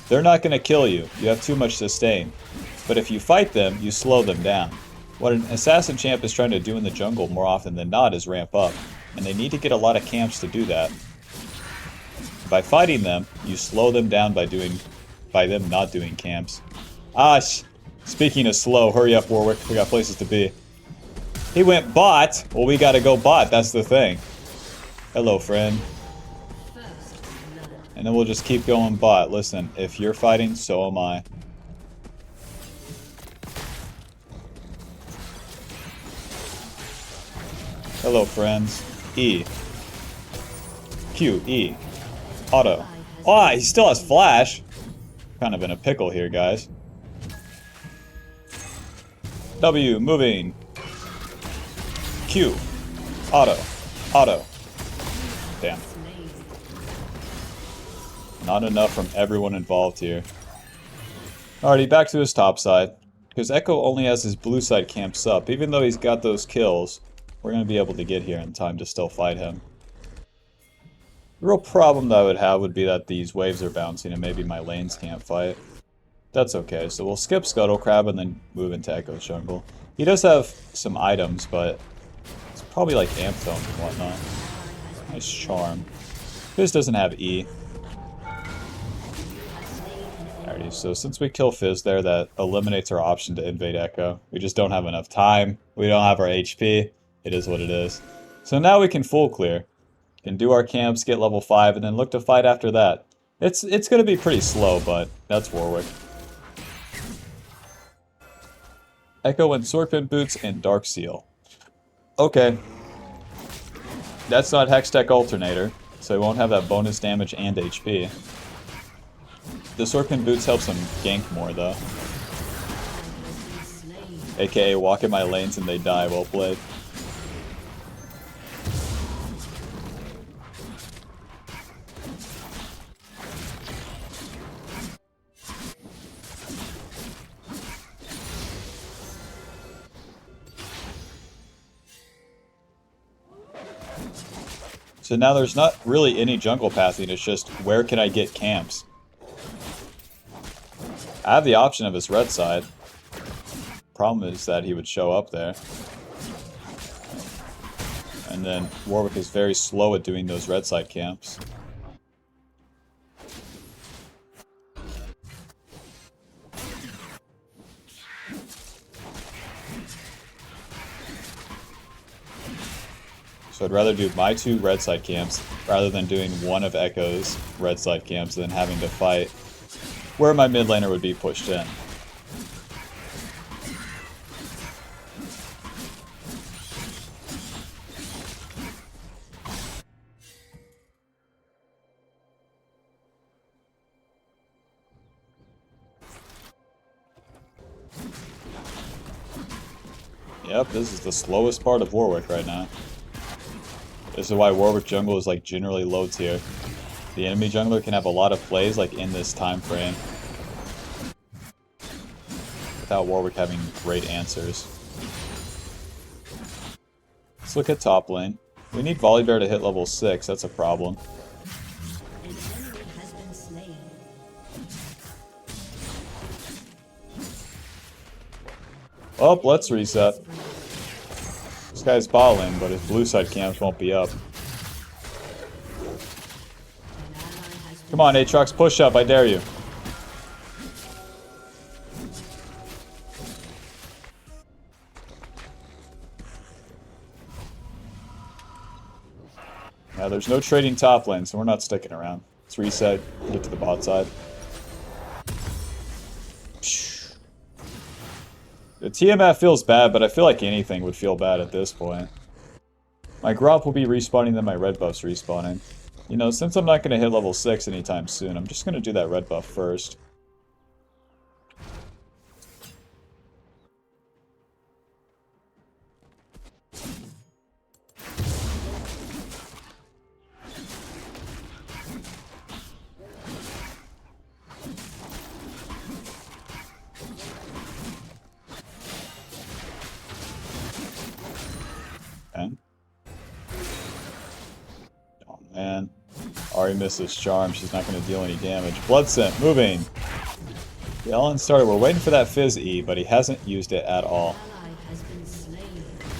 they're not going to kill you. You have too much sustain. But if you fight them, you slow them down. What an assassin champ is trying to do in the jungle more often than not is ramp up. And they need to get a lot of camps to do that. By fighting them, you slow them down by them not doing camps. Speaking of slow, hurry up Warwick, we got places to be. He went bot, well we gotta go bot, that's the thing. Hello friend. And then we'll just keep going bot. Listen, if you're fighting, so am I. Hello friends. E. Q, E. Auto. Oh, he still has flash. Kind of in a pickle here, guys. W, moving. Q. Auto. Auto. Damn. Not enough from everyone involved here. Alrighty, back to his top side. Because Echo only has his blue side camps up. Even though he's got those kills, we're going to be able to get here in time to still fight him. The real problem that I would have would be that these waves are bouncing and maybe my lanes can't fight. That's okay, so we'll skip Scuttle Crab and then move into Echo's jungle. He does have some items, but it's probably like Amp Tome and whatnot. Nice charm. Fizz doesn't have E. Alrighty, so since we kill Fizz there, that eliminates our option to invade Echo. We just don't have enough time. We don't have our HP. It is what it is. So now we can full clear. Can do our camps, get level 5, and then look to fight after that. It's going to be pretty slow, but that's Warwick. Echo and Swordpin Boots and Dark Seal. Okay. That's not Hextech Alternator, so he won't have that bonus damage and HP. The Swordpin Boots helps him gank more, though. AKA walk in my lanes and they die. Well played. So now there's not really any jungle pathing, it's just where can I get camps? I have the option of his red side. Problem is that he would show up there. And then Warwick is very slow at doing those red side camps. So I'd rather do my 2 red side camps rather than doing one of Echo's red side camps than having to fight where my mid laner would be pushed in. Yep, this is the slowest part of Warwick right now. This is why Warwick jungle is like generally low tier. The enemy jungler can have a lot of plays like in this time frame without Warwick having great answers. Let's look at top lane. We need Volibear to hit level 6, that's a problem. An enemy has been slain. Oh, let's reset. This guy's balling, but his blue side camps won't be up. Come on, Aatrox, push up, I dare you. Now, there's no trading top lane, so we're not sticking around. Let's reset, get to the bot side. The TMF feels bad, but I feel like anything would feel bad at this point. My Gromp will be respawning, then my red buff's respawning. You know, since I'm not going to hit level 6 anytime soon, I'm just going to do that red buff first. Okay. Oh man. Ahri misses charm. She's not going to deal any damage. Blood Scent, moving. The Ellen started. We're waiting for that Fizz E, but he hasn't used it at all.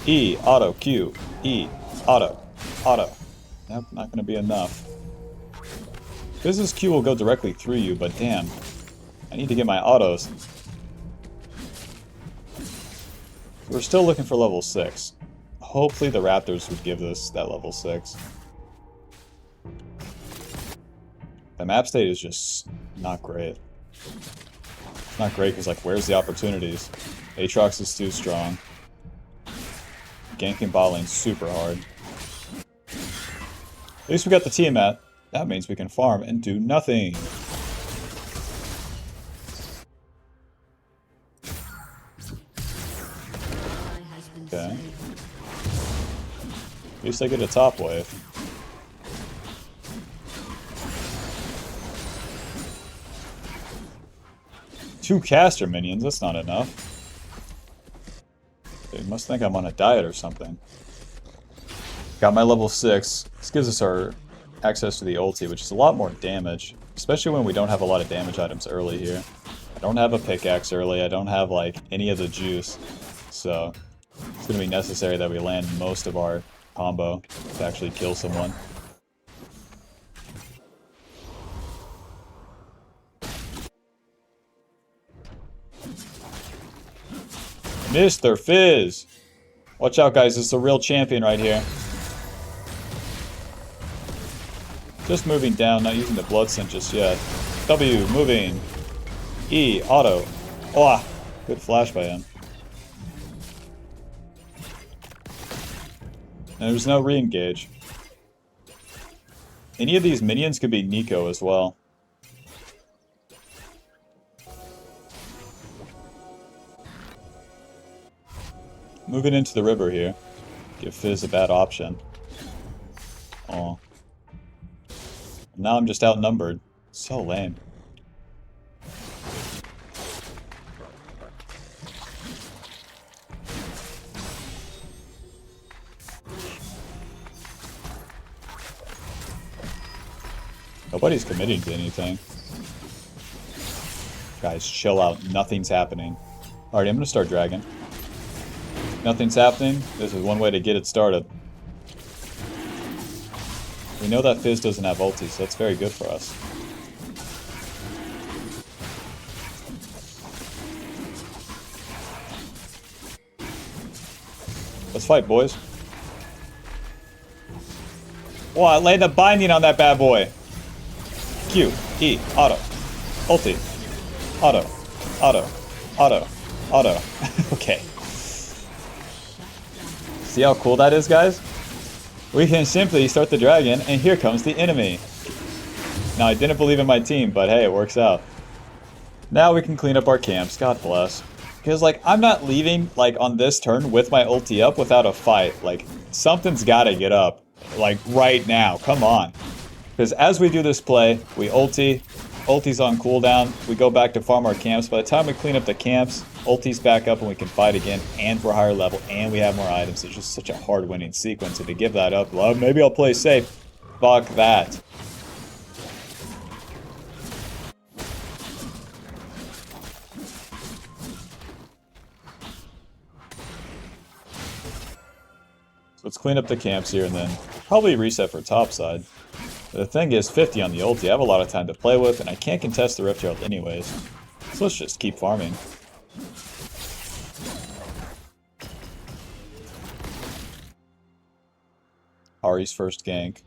E, auto, Q, E, auto, auto. Nope, not going to be enough. Fizz's Q will go directly through you, but damn. I need to get my autos. We're still looking for level 6. Hopefully the Raptors would give us that level 6. The map state is just not great. It's not great because, like, where's the opportunities? Aatrox is too strong. Ganking bot lane's super hard. At least we got the Tiamat. That means we can farm and do nothing. Okay. At least I get a top wave. Two caster minions, that's not enough. They must think I'm on a diet or something. Got my level 6. This gives us our access to the ulti, which is a lot more damage. Especially when we don't have a lot of damage items early here. I don't have a pickaxe early, I don't have like any of the juice. So it's going to be necessary that we land most of our combo to actually kill someone. Mr. Fizz! Watch out, guys, this is a real champion right here. Just moving down, not using the blood scent just yet. W, moving. E, auto. Oh, good flash by him. And there's no re-engage. Any of these minions could be Nico as well. Moving into the river here. Give Fizz a bad option. Oh. Now I'm just outnumbered. So lame. Nobody's committing to anything. Guys, chill out. Nothing's happening. Alright, I'm gonna start dragging. Nothing's happening. This is one way to get it started. We know that Fizz doesn't have ulti, so that's very good for us. Let's fight, boys. Oh, I laid the binding on that bad boy. Q, E, auto, ulti, auto, auto, auto, auto. Okay. See how cool that is, guys? We can simply start the dragon, and here comes the enemy. Now, I didn't believe in my team, but hey, it works out. Now we can clean up our camps. God bless. Because, like, I'm not leaving, like, on this turn with my ulti up without a fight. Like, something's gotta get up. Like, right now. Come on. Because as we do this play, we ulti's on cooldown, we go back to farm our camps. By the time we clean up the camps, ulti's back up and we can fight again, and we're higher level, and we have more items. It's just such a hard winning sequence, and to give that up, well, maybe I'll play safe. Fuck that. Let's clean up the camps here and then probably reset for topside. The thing is, 50 on the ulti, I have a lot of time to play with, and I can't contest the Rift Herald anyways. So let's just keep farming. Ahri's first gank.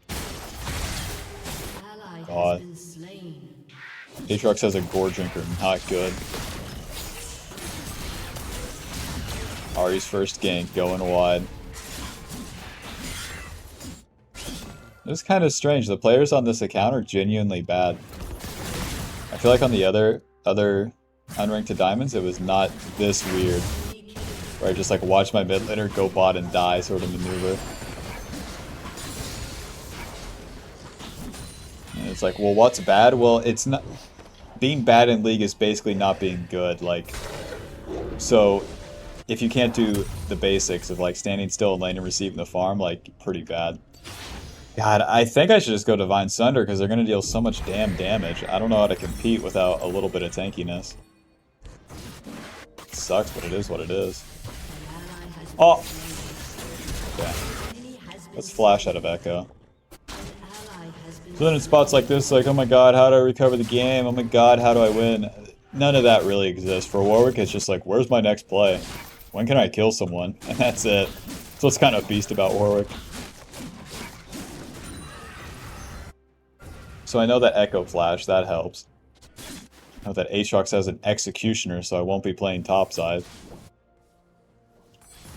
God. Aatrox has a gore drinker, not good. Ahri's first gank, going wide. It's kind of strange. The players on this account are genuinely bad. I feel like on the other unranked to diamonds, it was not this weird. Where I just like watch my mid laner go bot and die sort of maneuver. And it's like, well, what's bad? Well, it's not... Being bad in League is basically not being good. Like, so if you can't do the basics of like standing still in lane and receiving the farm, like, pretty bad. God, I think I should just go Divine Sunder because they're going to deal so much damn damage. I don't know how to compete without a little bit of tankiness. It sucks, but it is what it is. Oh! Okay. Let's flash out of Echo. So then in spots like this, like, oh my god, how do I recover the game? Oh my god, how do I win? None of that really exists. For Warwick, it's just like, where's my next play? When can I kill someone? And that's it. So it's kind of beast about Warwick. So I know that Echo Flash, that helps. I know that Aatrox has an Executioner, so I won't be playing topside.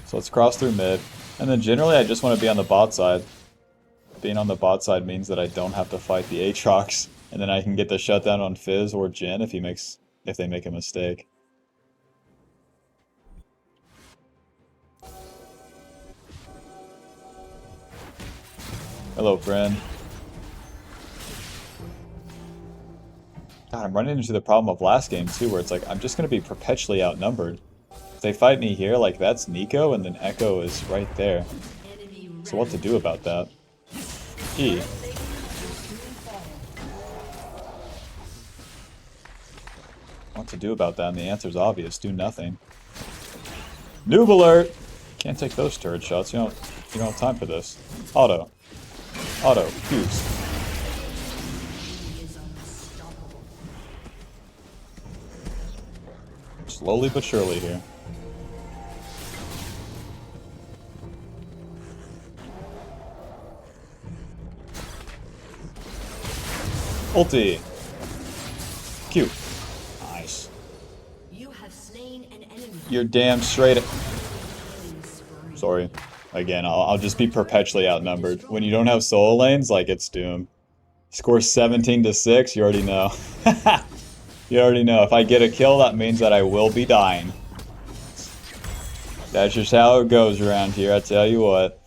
So let's cross through mid. And then generally I just want to be on the bot side. Being on the bot side means that I don't have to fight the Aatrox. And then I can get the shutdown on Fizz or Jhin if they make a mistake. Hello, friend. God, I'm running into the problem of last game, too, where it's like, I'm just going to be perpetually outnumbered. If they fight me here, like, that's Nico, and then Echo is right there. So what to do about that? E. What to do about that, and the answer's obvious. Do nothing. Noob alert! Can't take those turret shots. You don't have time for this. Auto. Auto. Fuse. Slowly but surely here. Ulti. Q. Nice. You have slain an enemy. You're damn straight. Sorry. Again, I'll just be perpetually outnumbered. When you don't have solo lanes, like, it's doom. Score 17-6, you already know. You already know. If I get a kill, that means that I will be dying. That's just how it goes around here, I tell you what.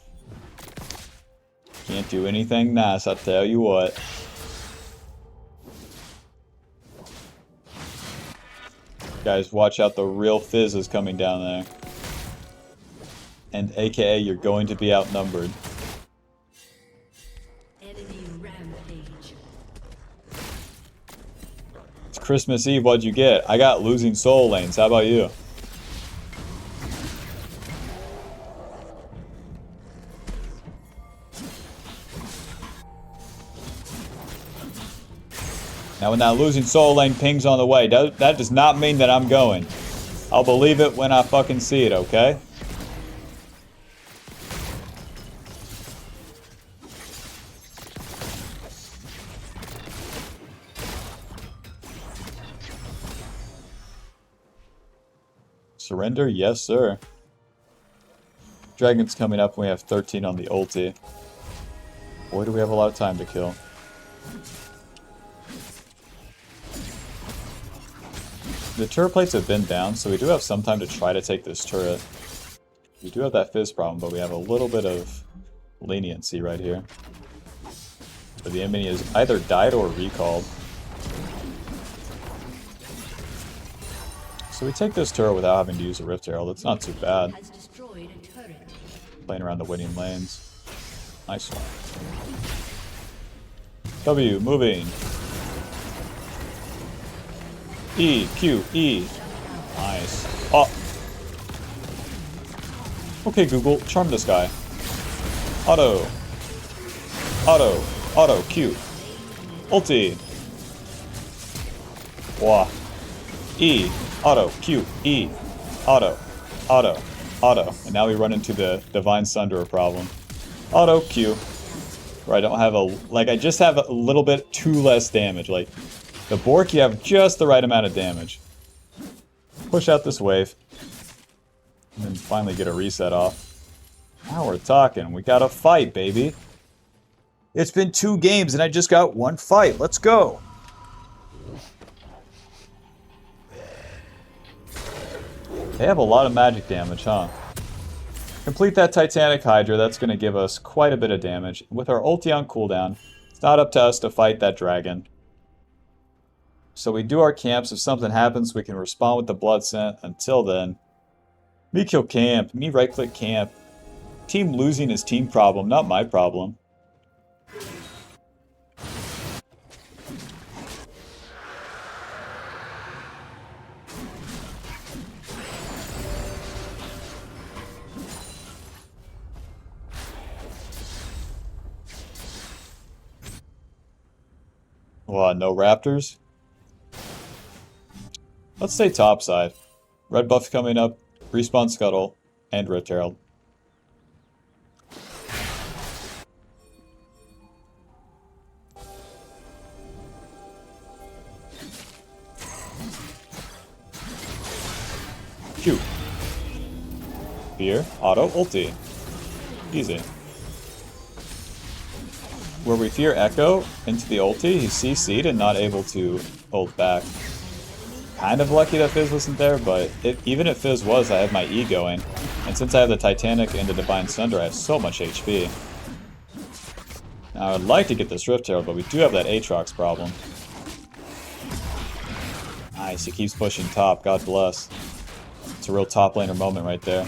Can't do anything nice, I tell you what. Guys, watch out, the real Fizz is coming down there. And aka, you're going to be outnumbered. Enemy rampage. Christmas Eve, what'd you get? I got losing soul lanes. How about you? Now when that losing soul lane pings on the way, that does not mean that I'm going. I'll believe it when I fucking see it, okay? Surrender? Yes, sir. Dragon's coming up and we have 13 on the ulti. Boy, do we have a lot of time to kill. The turret plates have been down, so we do have some time to try to take this turret. We do have that fizz problem, but we have a little bit of leniency right here. But the enemy is either died or recalled. So we take this turret without having to use a Rift Herald. It's not too bad. Playing around the winning lanes. Nice one. W, moving. E, Q, E. Nice. Oh. Okay, Google, charm this guy. Auto. Auto. Auto, Q. Ulti. Wah. E. Auto. Q. E. Auto. Auto. Auto. And now we run into the Divine Sunderer problem. Auto. Q. Where I don't have a... Like, I just have a little bit too less damage. Like, the Bork, you have just the right amount of damage. Push out this wave. And then finally get a reset off. Now we're talking. We got a fight, baby. It's been 2 games and I just got 1 fight. Let's go. They have a lot of magic damage, huh? Complete that Titanic Hydra. That's going to give us quite a bit of damage. With our ulti on cooldown, it's not up to us to fight that dragon. So we do our camps. If something happens, we can respond with the Blood Scent. Until then, me kill camp, me right-click camp. Team losing is team problem, not my problem. What, no Raptors? Let's stay topside. Red buff coming up, respawn Scuttle, and Rift Herald. Q. Fear, auto, ulti. Easy. Where we fear Echo into the ulti, he's CC'd and not able to ult back. Kind of lucky that Fizz wasn't there, but even if Fizz was, I have my E going. And since I have the Titanic and the Divine Sunder, I have so much HP. Now, I would like to get this Rift Herald, but we do have that Aatrox problem. Nice, he keeps pushing top, God bless. It's a real top laner moment right there.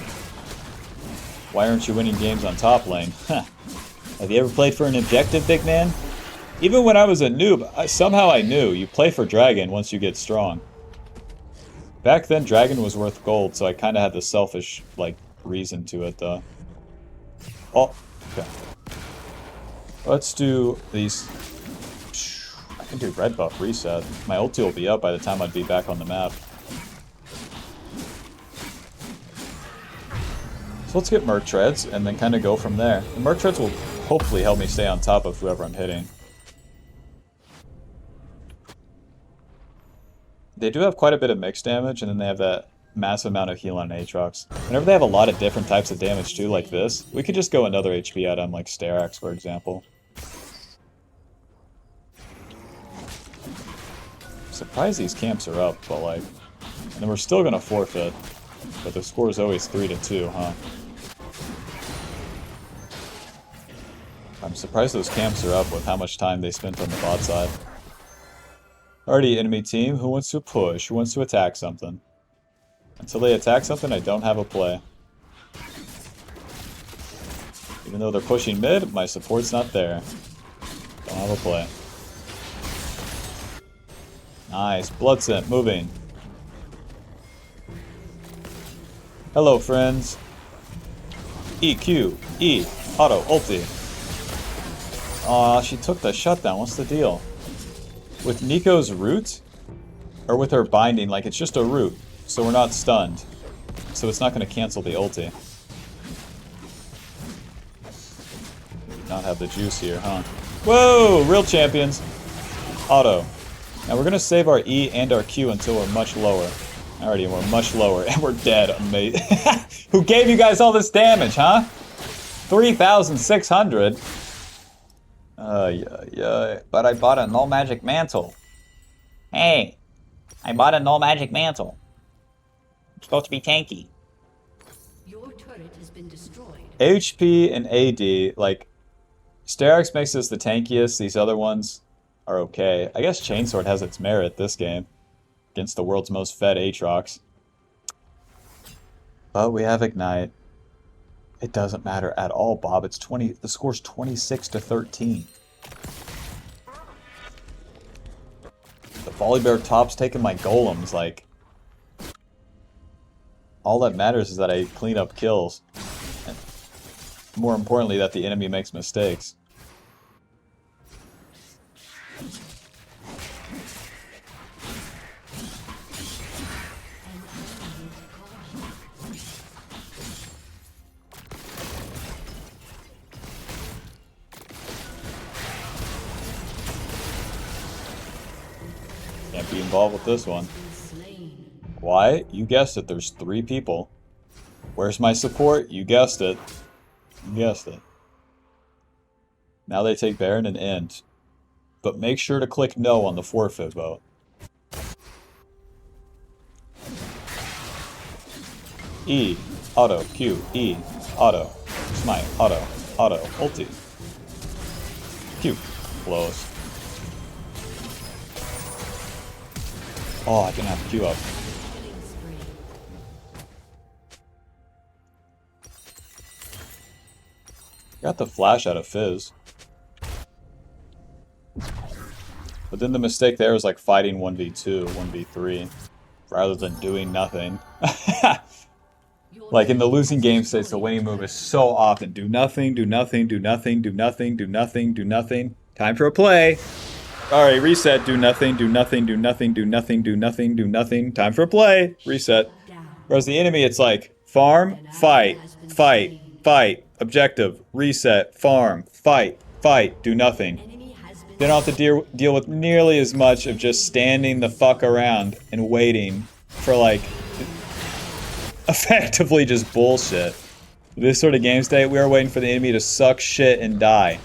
Why aren't you winning games on top lane? Huh. Have you ever played for an objective, big man? Even when I was a noob, somehow I knew you play for Dragon once you get strong. Back then, Dragon was worth gold, so I kind of had the selfish, like, reason to it, though. Oh, okay. Let's do these. I can do red buff reset. My ulti will be up by the time I'd be back on the map. So let's get Merc Treads, and then kind of go from there. The Merc Treads will hopefully help me stay on top of whoever I'm hitting. They do have quite a bit of mixed damage, and then they have that massive amount of heal on Aatrox. Whenever they have a lot of different types of damage too, like this, we could just go another HP at them, like Sterax, for example. Surprised these camps are up, but like... And then we're still gonna forfeit. But the score is always 3-2, huh? I'm surprised those camps are up with how much time they spent on the bot side. Alrighty, enemy team, who wants to push? Who wants to attack something? Until they attack something, I don't have a play. Even though they're pushing mid, my support's not there. Don't have a play. Nice. Blood scent moving. Hello, friends. EQ. E. Auto. Ulti. Aw, she took the shutdown. What's the deal? With Nico's root? Or with her binding, like it's just a root. So we're not stunned. So it's not going to cancel the ulti. Not have the juice here, huh? Whoa! Real champions. Auto. Now we're going to save our E and our Q until we're much lower. Alrighty, we're much lower. And we're dead. Amazing. Who gave you guys all this damage, huh? 3,600? Yeah. But I bought a null magic mantle. Hey, I bought a null magic mantle. It's supposed to be tanky. Your turret has been destroyed. HP and AD, like, Sterak's makes us the tankiest. These other ones are okay. I guess Chainsword has its merit this game against the world's most fed Aatrox. But we have Ignite. It doesn't matter at all, Bob. It's 20. The score's 26-13. The Volibear top's taking my golems. Like, all that matters is that I clean up kills. And more importantly, that the enemy makes mistakes. Can't be involved with this one. Why? You guessed it, there's 3 people. Where's my support? You guessed it. You guessed it. Now they take Baron and end. But make sure to click no on the forfeit vote. E. Auto. Q. E. Auto. Smite. Auto. Auto. Ulti. Q. Close. Oh, I didn't have Q up. Got the flash out of Fizz. But then the mistake there was like fighting 1v2, 1v3, rather than doing nothing. Like in the losing game states, the winning move is so often do nothing, do nothing, do nothing, do nothing, do nothing, do nothing. Time for a play. Alright, reset, do nothing, do nothing, do nothing, do nothing, do nothing, do nothing. Time for a play. Reset. Whereas the enemy, it's like farm, fight, fight, fight, objective, reset, farm, fight, fight, do nothing. They don't have to deal with nearly as much of just standing the fuck around and waiting for like effectively just bullshit. This sort of game state, we are waiting for the enemy to suck shit and die.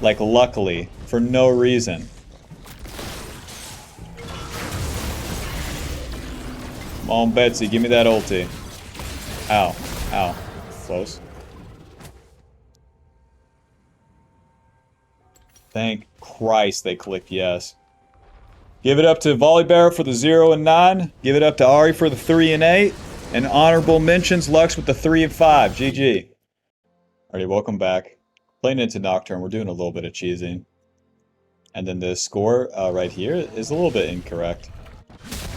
Like luckily, for no reason. Come on, Betsy, give me that ulti. Ow, ow, close. Thank Christ they clicked yes. Give it up to Volibear for the 0 and 9. Give it up to Ari for the 3 and 8. And honorable mentions Lux with the 3 and 5. GG. Alrighty, welcome back. Playing into Nocturne, we're doing a little bit of cheesing. And then the score right here is a little bit incorrect.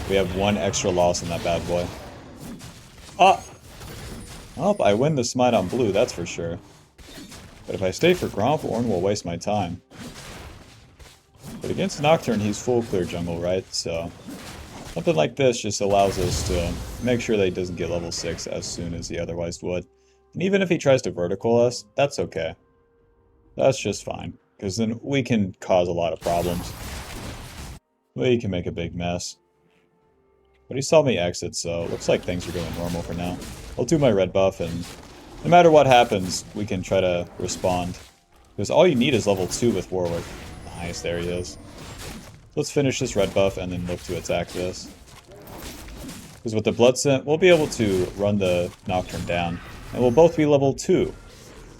We have 1 extra loss in that bad boy. Oh! Well, I win the smite on blue, that's for sure. But if I stay for Gromp, Ornn will waste my time. But against Nocturne, he's full clear jungle, right? So something like this just allows us to make sure that he doesn't get level 6 as soon as he otherwise would. And even if he tries to vertical us, that's okay. That's just fine. Because then we can cause a lot of problems. We can make a big mess. But he saw me exit, so looks like things are going normal for now. I'll do my red buff, and no matter what happens, we can try to respond. Because all you need is level 2 with Warwick. Nice, there he is. Let's finish this red buff and then look to attack this. Because with the Blood Scent, we'll be able to run the Nocturne down. And we'll both be level 2.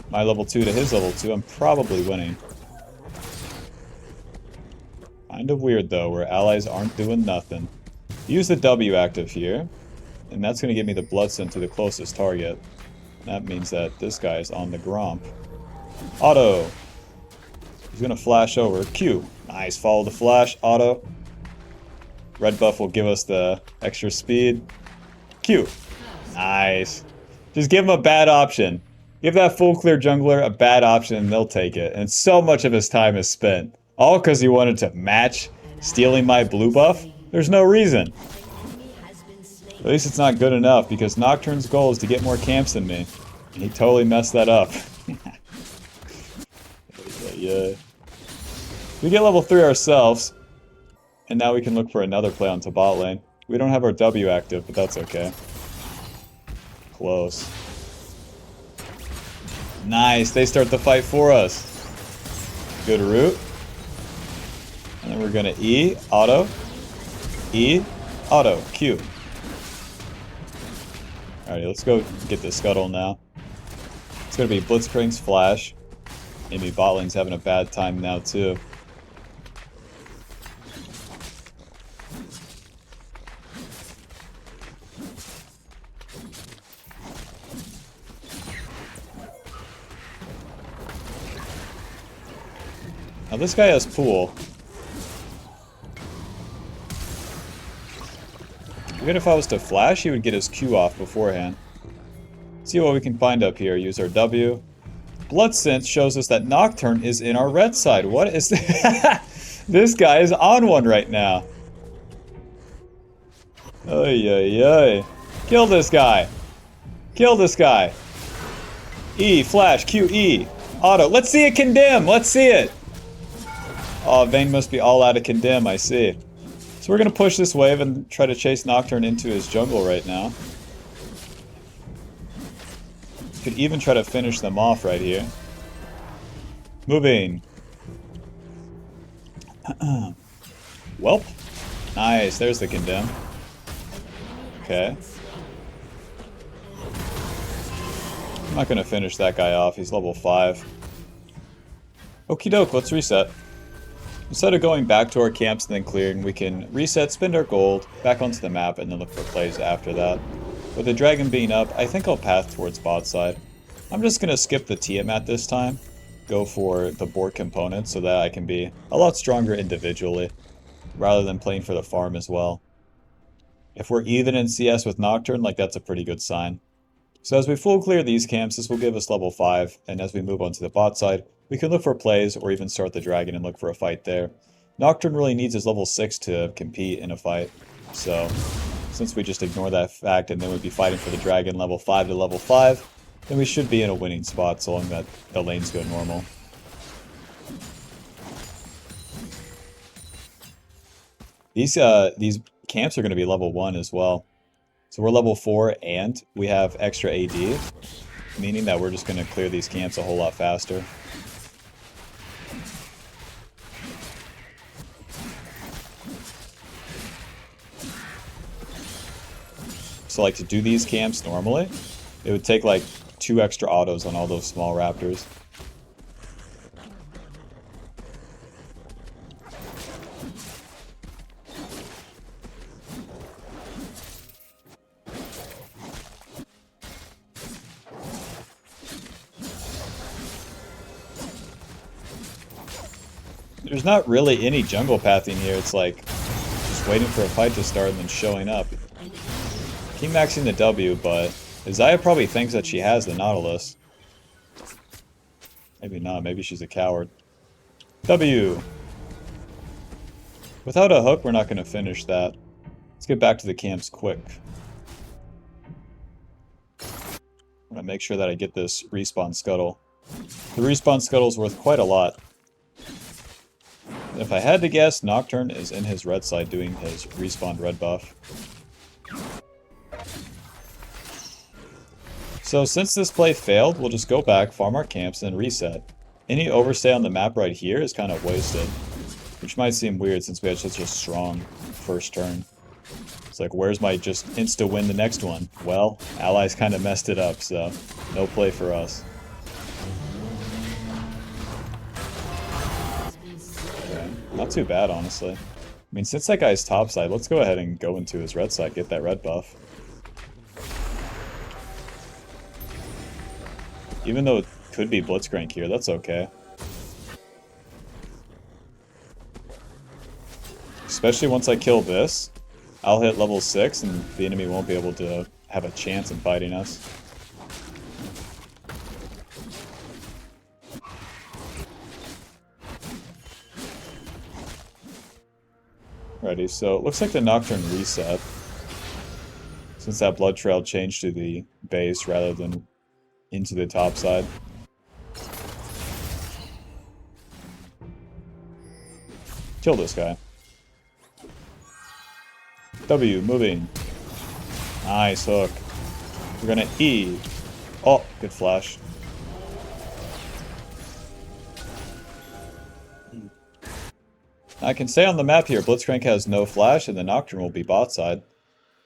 My level 2 to his level 2, I'm probably winning. Kind of weird though, where allies aren't doing nothing. Use the W active here, and that's going to give me the Blood Scent to the closest target. That means that this guy is on the Gromp. Auto! He's going to flash over. Q. Nice, follow the flash. Auto. Red buff will give us the extra speed. Q. Nice. Just give him a bad option. Give that full clear jungler a bad option and they'll take it. And so much of his time is spent. All because he wanted to match stealing my blue buff? There's no reason. At least it's not good enough because Nocturne's goal is to get more camps than me. And he totally messed that up. Yeah. We get level 3 ourselves. And now we can look for another play onto bot lane. We don't have our W active, but that's okay. Close. Nice, they start the fight for us. Good route. And then we're gonna E, auto. E, auto, Q. Alright, let's go get the scuttle now. It's gonna be Blitzcrank's flash. Maybe bot lane's having a bad time now too. Now this guy has pool. Even if I was to flash, he would get his Q off beforehand. See what we can find up here. Use our W. Blood Sense shows us that Nocturne is in our red side. What is this? This guy is on one right now. Ay, ay, ay. Kill this guy. Kill this guy. E, flash, Q, E. Auto. Let's see it condemn. Let's see it. Oh, Vayne must be all out of condemn, I see. So we're going to push this wave and try to chase Nocturne into his jungle right now. Could even try to finish them off right here. Moving. Welp. Nice, there's the condemn. Okay. I'm not going to finish that guy off, he's level 5. Okie doke, let's reset. Instead of going back to our camps and then clearing, we can reset, spend our gold, back onto the map, and then look for plays after that. With the dragon being up, I think I'll path towards bot side. I'm just going to skip the Tiamat this time, go for the board component so that I can be a lot stronger individually, rather than playing for the farm as well. If we're even in CS with Nocturne, like that's a pretty good sign. So as we full clear these camps, this will give us level 5, and as we move on to the bot side, we can look for plays or even start the dragon and look for a fight there. Nocturne really needs his level 6 to compete in a fight, so since we just ignore that fact and then we'd be fighting for the dragon level 5 to level 5, then we should be in a winning spot so long that the lanes go normal. These camps are going to be level 1 as well. So we're level 4 and we have extra AD, meaning that we're just going to clear these camps a whole lot faster. So like to do these camps normally, it would take like 2 extra autos on all those small raptors. There's not really any jungle pathing here, it's like just waiting for a fight to start and then showing up. Keep maxing the W, but Isaiah probably thinks that she has the Nautilus. Maybe not, maybe she's a coward. W! Without a hook, we're not going to finish that. Let's get back to the camps quick. I'm going to make sure that I get this respawn scuttle. The respawn scuttle is worth quite a lot. If I had to guess, Nocturne is in his red side doing his respawn red buff. So since this play failed, we'll just go back, farm our camps, and reset. Any overstay on the map right here is kind of wasted, which might seem weird since we had such a strong first turn. It's like, where's my just insta-win the next one? Well, allies kind of messed it up, so no play for us. Okay. Not too bad, honestly. I mean, since that guy's topside, let's go ahead and go into his red side, get that red buff. Even though it could be Blitzcrank here, that's okay. Especially once I kill this, I'll hit level 6 and the enemy won't be able to have a chance in fighting us. Alrighty, so it looks like the Nocturne reset. Since that blood trail changed to the base rather than into the top side. Kill this guy. W, moving. Nice hook. We're gonna E. Oh, good flash. I can stay on the map here. Blitzcrank has no flash, and the Nocturne will be bot side.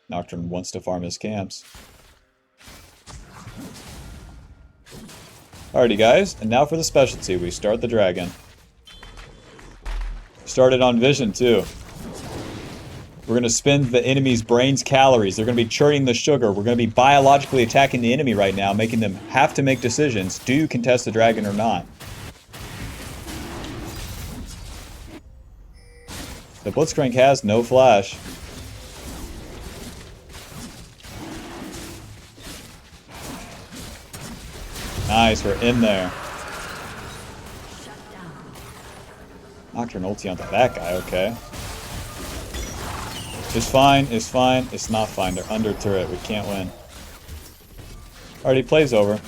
Nocturne wants to farm his camps. Alrighty guys, and now for the specialty. We start the dragon. Started on vision too. We're going to spend the enemy's brain's calories. They're going to be churning the sugar. We're going to be biologically attacking the enemy right now, making them have to make decisions. Do you contest the dragon or not? The Blitzcrank has no flash. Nice, we're in there. Nocturne ulti onto that guy, okay. It's fine, it's fine, it's not fine. They're under turret, we can't win. Already plays over.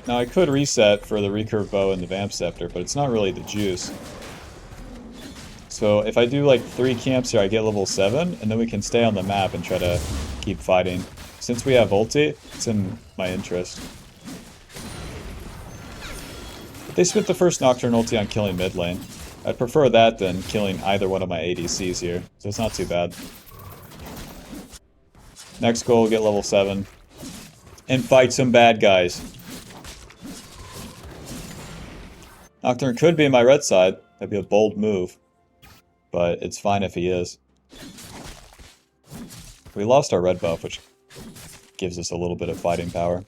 Now I could reset for the recurve bow and the vamp scepter, but it's not really the juice. So if I do like 3 camps here, I get level 7, and then we can stay on the map and try to keep fighting. Since we have ulti, it's in my interest. But they spent the first Nocturne ulti on killing mid lane. I'd prefer that than killing either one of my ADCs here, so it's not too bad. Next goal, get level 7. And fight some bad guys. Nocturne could be in my red side. That'd be a bold move. But it's fine if he is. We lost our red buff, which gives us a little bit of fighting power.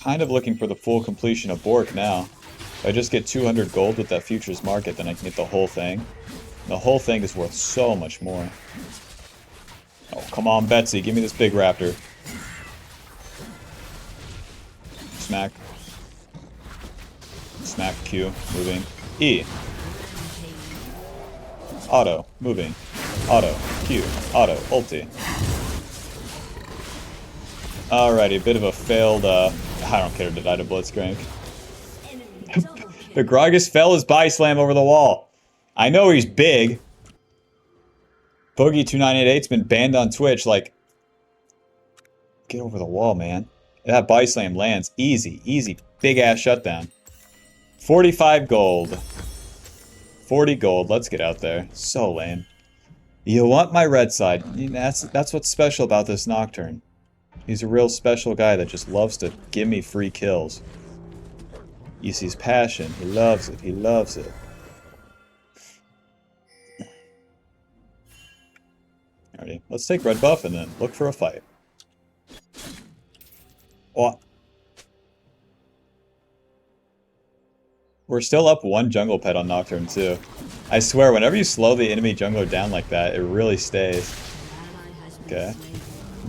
Kind of looking for the full completion of Bork now. If I just get 200 gold with that futures market, then I can get the whole thing. The whole thing is worth so much more. Oh, come on, Betsy, give me this big raptor. Smack. Smack, Q, moving. E. Auto, moving. Auto, Q, auto, ulti. Alrighty, a bit of a failed, I don't care to die to Blitzcrank. The Gragas fell his body slam over the wall. I know he's big. Boogie2988's been banned on Twitch, like... Get over the wall, man. That body slam lands. Easy, easy, big-ass shutdown. 45 gold. 40 gold, let's get out there. So lame. You want my red side. That's what's special about this Nocturne. He's a real special guy that just loves to give me free kills. You see his passion. He loves it. He loves it. Alrighty, let's take red buff and then look for a fight. Oh. We're still up 1 jungle pet on Nocturne too. I swear, whenever you slow the enemy jungler down like that, it really stays. Okay.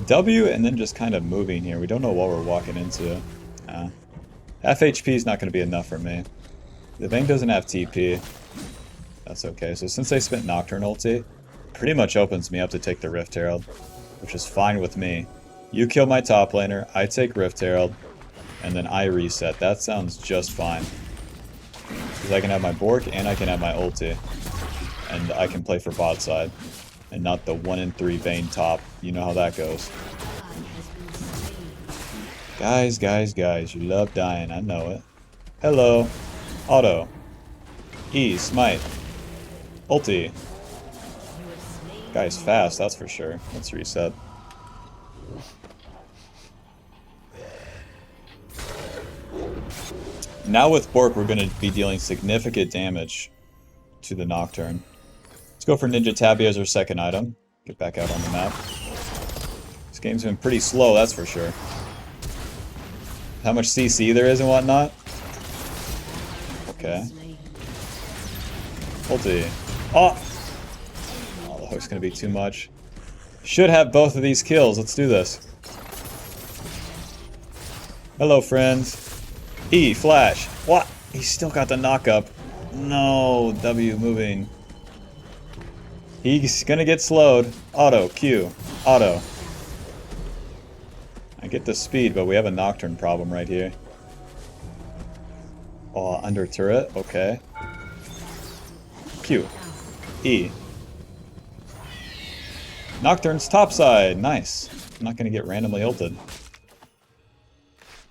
W and then just kind of moving here. We don't know what we're walking into. Half HP is not going to be enough for me. The Vayne doesn't have TP. That's okay. So since they spent Nocturne ulti, pretty much opens me up to take the Rift Herald, which is fine with me. You kill my top laner, I take Rift Herald, and then I reset. That sounds just fine. Because I can have my Bork and I can have my ulti. And I can play for bot side. And not the 1 in 3 Vayne top. You know how that goes. Guys, guys, guys, you love dying, I know it. Hello. Auto. E, smite. Ulti. Guy's fast, that's for sure. Let's reset. Now with Bork, we're going to be dealing significant damage to the Nocturne. Let's go for Ninja Tabby as our second item. Get back out on the map. game's been pretty slow, that's for sure. How much CC there is and whatnot. Okay. Ulti. Oh! Oh, the hook's gonna be too much. Should have both of these kills. Let's do this. Hello, friends. E, flash. What? He's still got the knock up. No, W moving. He's gonna get slowed. Auto, Q, auto. I get the speed, but we have a Nocturne problem right here. Oh, under turret, okay. Q, E. Nocturne's topside, nice. I'm not gonna get randomly ulted.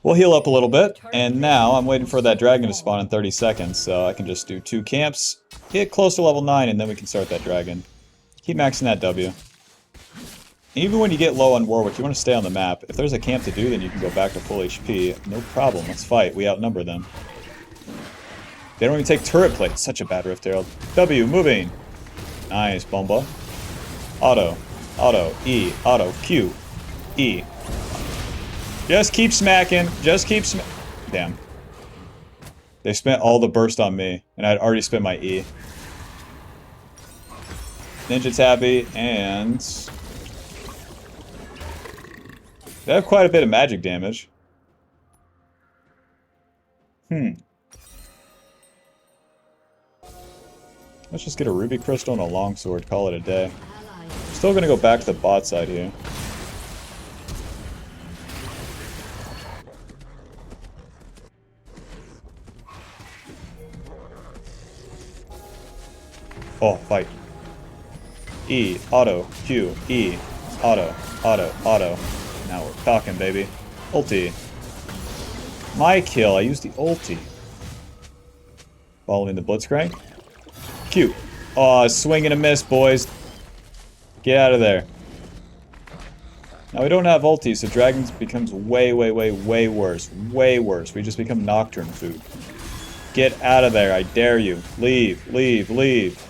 We'll heal up a little bit, and now I'm waiting for that dragon to spawn in 30 seconds, so I can just do 2 camps, get close to level 9, and then we can start that dragon. Keep maxing that W. Even when you get low on Warwick, you want to stay on the map. If there's a camp to do, then you can go back to full HP. No problem, let's fight. We outnumber them. They don't even take turret plate. Such a bad Rift Herald. W, moving. Nice, Bomba. Auto, auto, E, auto, Q, E. Just keep smacking. Just keep Damn. They spent all the burst on me, and I'd already spent my E. Ninja Tabby, and... they have quite a bit of magic damage. Let's just get a Ruby Crystal and a Longsword, call it a day. Still gonna go back to the bot side here. Oh, fight. E, auto, Q, E, auto, auto, auto. Now we're talking, baby. Ulti. My kill, I used the ulti. Following the Blitzcrank. Q. Oh, swing and a miss, boys. Get out of there. Now we don't have ulti, so Dragons becomes way worse. Way worse. We just become Nocturne food. Get out of there, I dare you. Leave, leave, leave.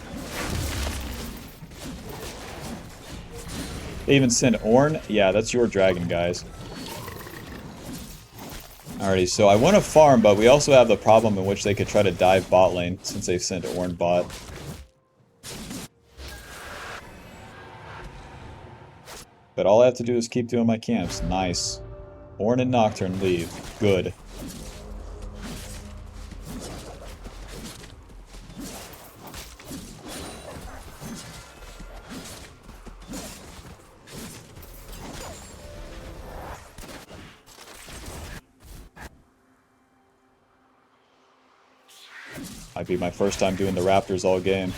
They even send Ornn? Yeah, that's your dragon, guys. Alrighty, so I want to farm, but we also have the problem in which they could try to dive bot lane, since they sent Ornn bot. But all I have to do is keep doing my camps. Nice. Ornn and Nocturne leave. Good. Might be my first time doing the Raptors all game.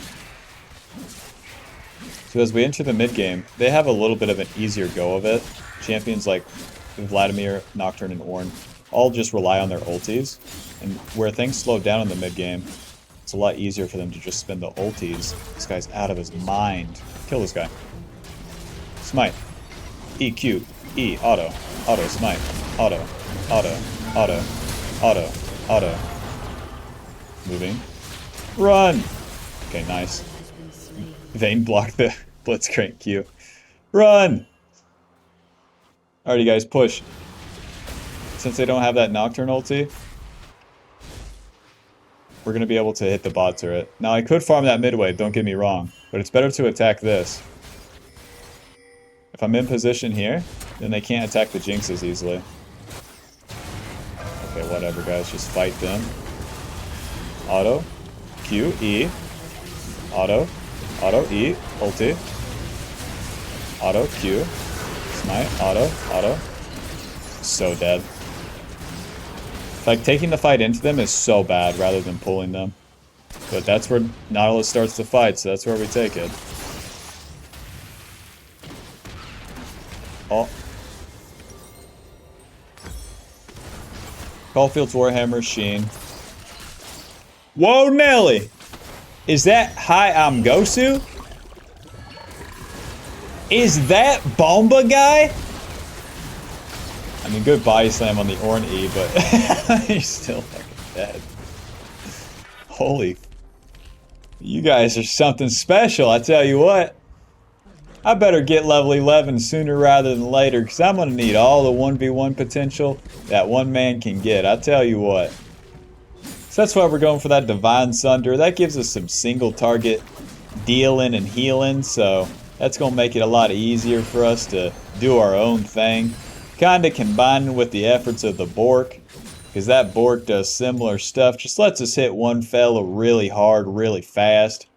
So as we enter the mid game, they have a little bit of an easier go of it. Champions like Vladimir, Nocturne, and Ornn all just rely on their ultis. And where things slow down in the mid game, it's a lot easier for them to just spin the ultis. This guy's out of his mind. Kill this guy. Smite. EQ. E. Auto. Auto. Smite. Auto. Auto. Auto. Auto. Auto. Moving. Run! Okay, nice. Vayne blocked the Blitzcrank Q. Run! Alrighty, guys, push. Since they don't have that Nocturne ulti, we're going to be able to hit the bot turret. Now, I could farm that mid wave, don't get me wrong, but it's better to attack this. If I'm in position here, then they can't attack the Jinx as easily. Okay, whatever, guys, just fight them. Auto, Q, E, auto, auto, E, ulti, auto, Q, smite, auto, auto. So dead. Like, taking the fight into them is so bad rather than pulling them. But that's where Nautilus starts to fight, so that's where we take it. Oh. Caulfield's Warhammer, Sheen. Whoa, Nelly! Is that Hi, I'm Gosu? Is that Bomba guy? I mean, good body slam on the Ornn E, but he's still fucking dead. Holy. You guys are something special, I tell you what. I better get level 11 sooner rather than later, because I'm going to need all the 1v1 potential that one man can get. I tell you what. So that's why we're going for that Divine Sunder. That gives us some single target dealing and healing, so that's going to make it a lot easier for us to do our own thing. Kind of combining with the efforts of the Bork, because that Bork does similar stuff. Just lets us hit one fella really hard, really fast.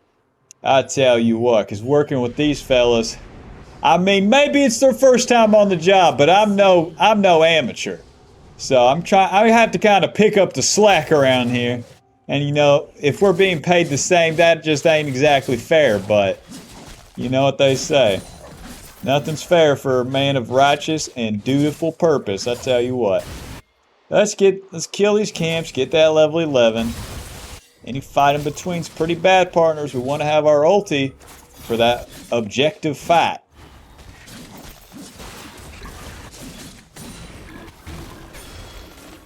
I tell you what, because working with these fellas, I mean, maybe it's their first time on the job, but I'm no amateur. So I have to kind of pick up the slack around here. And you know, if we're being paid the same, that just ain't exactly fair, but you know what they say. Nothing's fair for a man of righteous and dutiful purpose, I tell you what. Let's kill these camps, get that level 11. Any fight in between's pretty bad, partners. We want to have our ulti for that objective fight.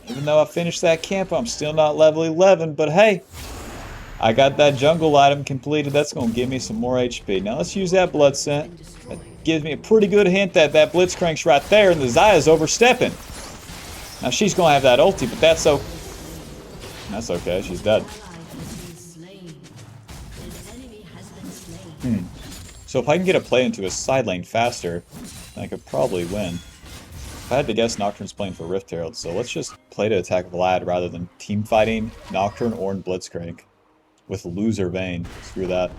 Even though I finished that camp, I'm still not level 11, but hey, I got that jungle item completed. That's going to give me some more HP. Now let's use that blood scent. That gives me a pretty good hint that that Blitzcrank's right there and the Xayah's overstepping. Now she's going to have that ulti, but that's okay. She's dead. So if I can get a play into his side lane faster, I could probably win. If I had to guess, Nocturne's playing for Rift Herald, so let's just play to attack Vlad rather than team fighting Nocturne or Blitzcrank with loser Vayne. Screw that.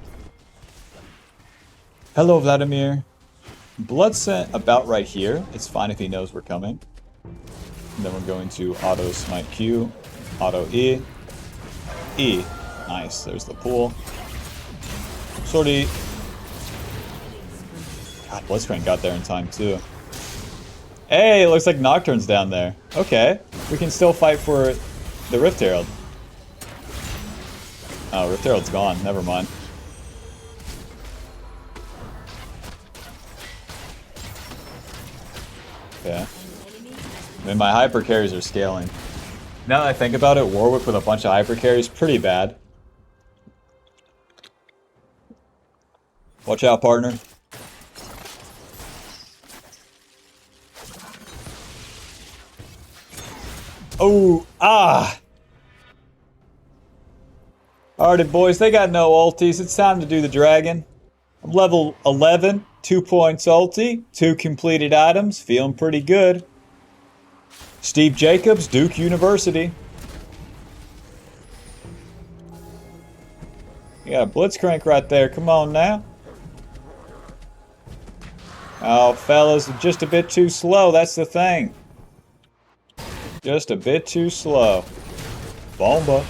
Hello, Vladimir. Blood scent about right here. It's fine if he knows we're coming. And then we're going to auto smite Q, auto E, E. Nice, there's the pool. Sortie. God, Blitzcrank got there in time too. Hey, it looks like Nocturne's down there. Okay, we can still fight for the Rift Herald. Oh, Rift Herald's gone. Never mind. Okay. I mean, my hyper carries are scaling. Now that I think about it, Warwick with a bunch of hyper carries, pretty bad. Watch out, partner. Oh, ah! Alrighty, boys, they got no ultis. It's time to do the dragon. I'm level 11, 2 points ulti, 2 completed items, feeling pretty good. Steve Jacobs, Duke University. You got a Blitzcrank right there, come on now. Oh, fellas, just a bit too slow, that's the thing. Just a bit too slow. Bomba.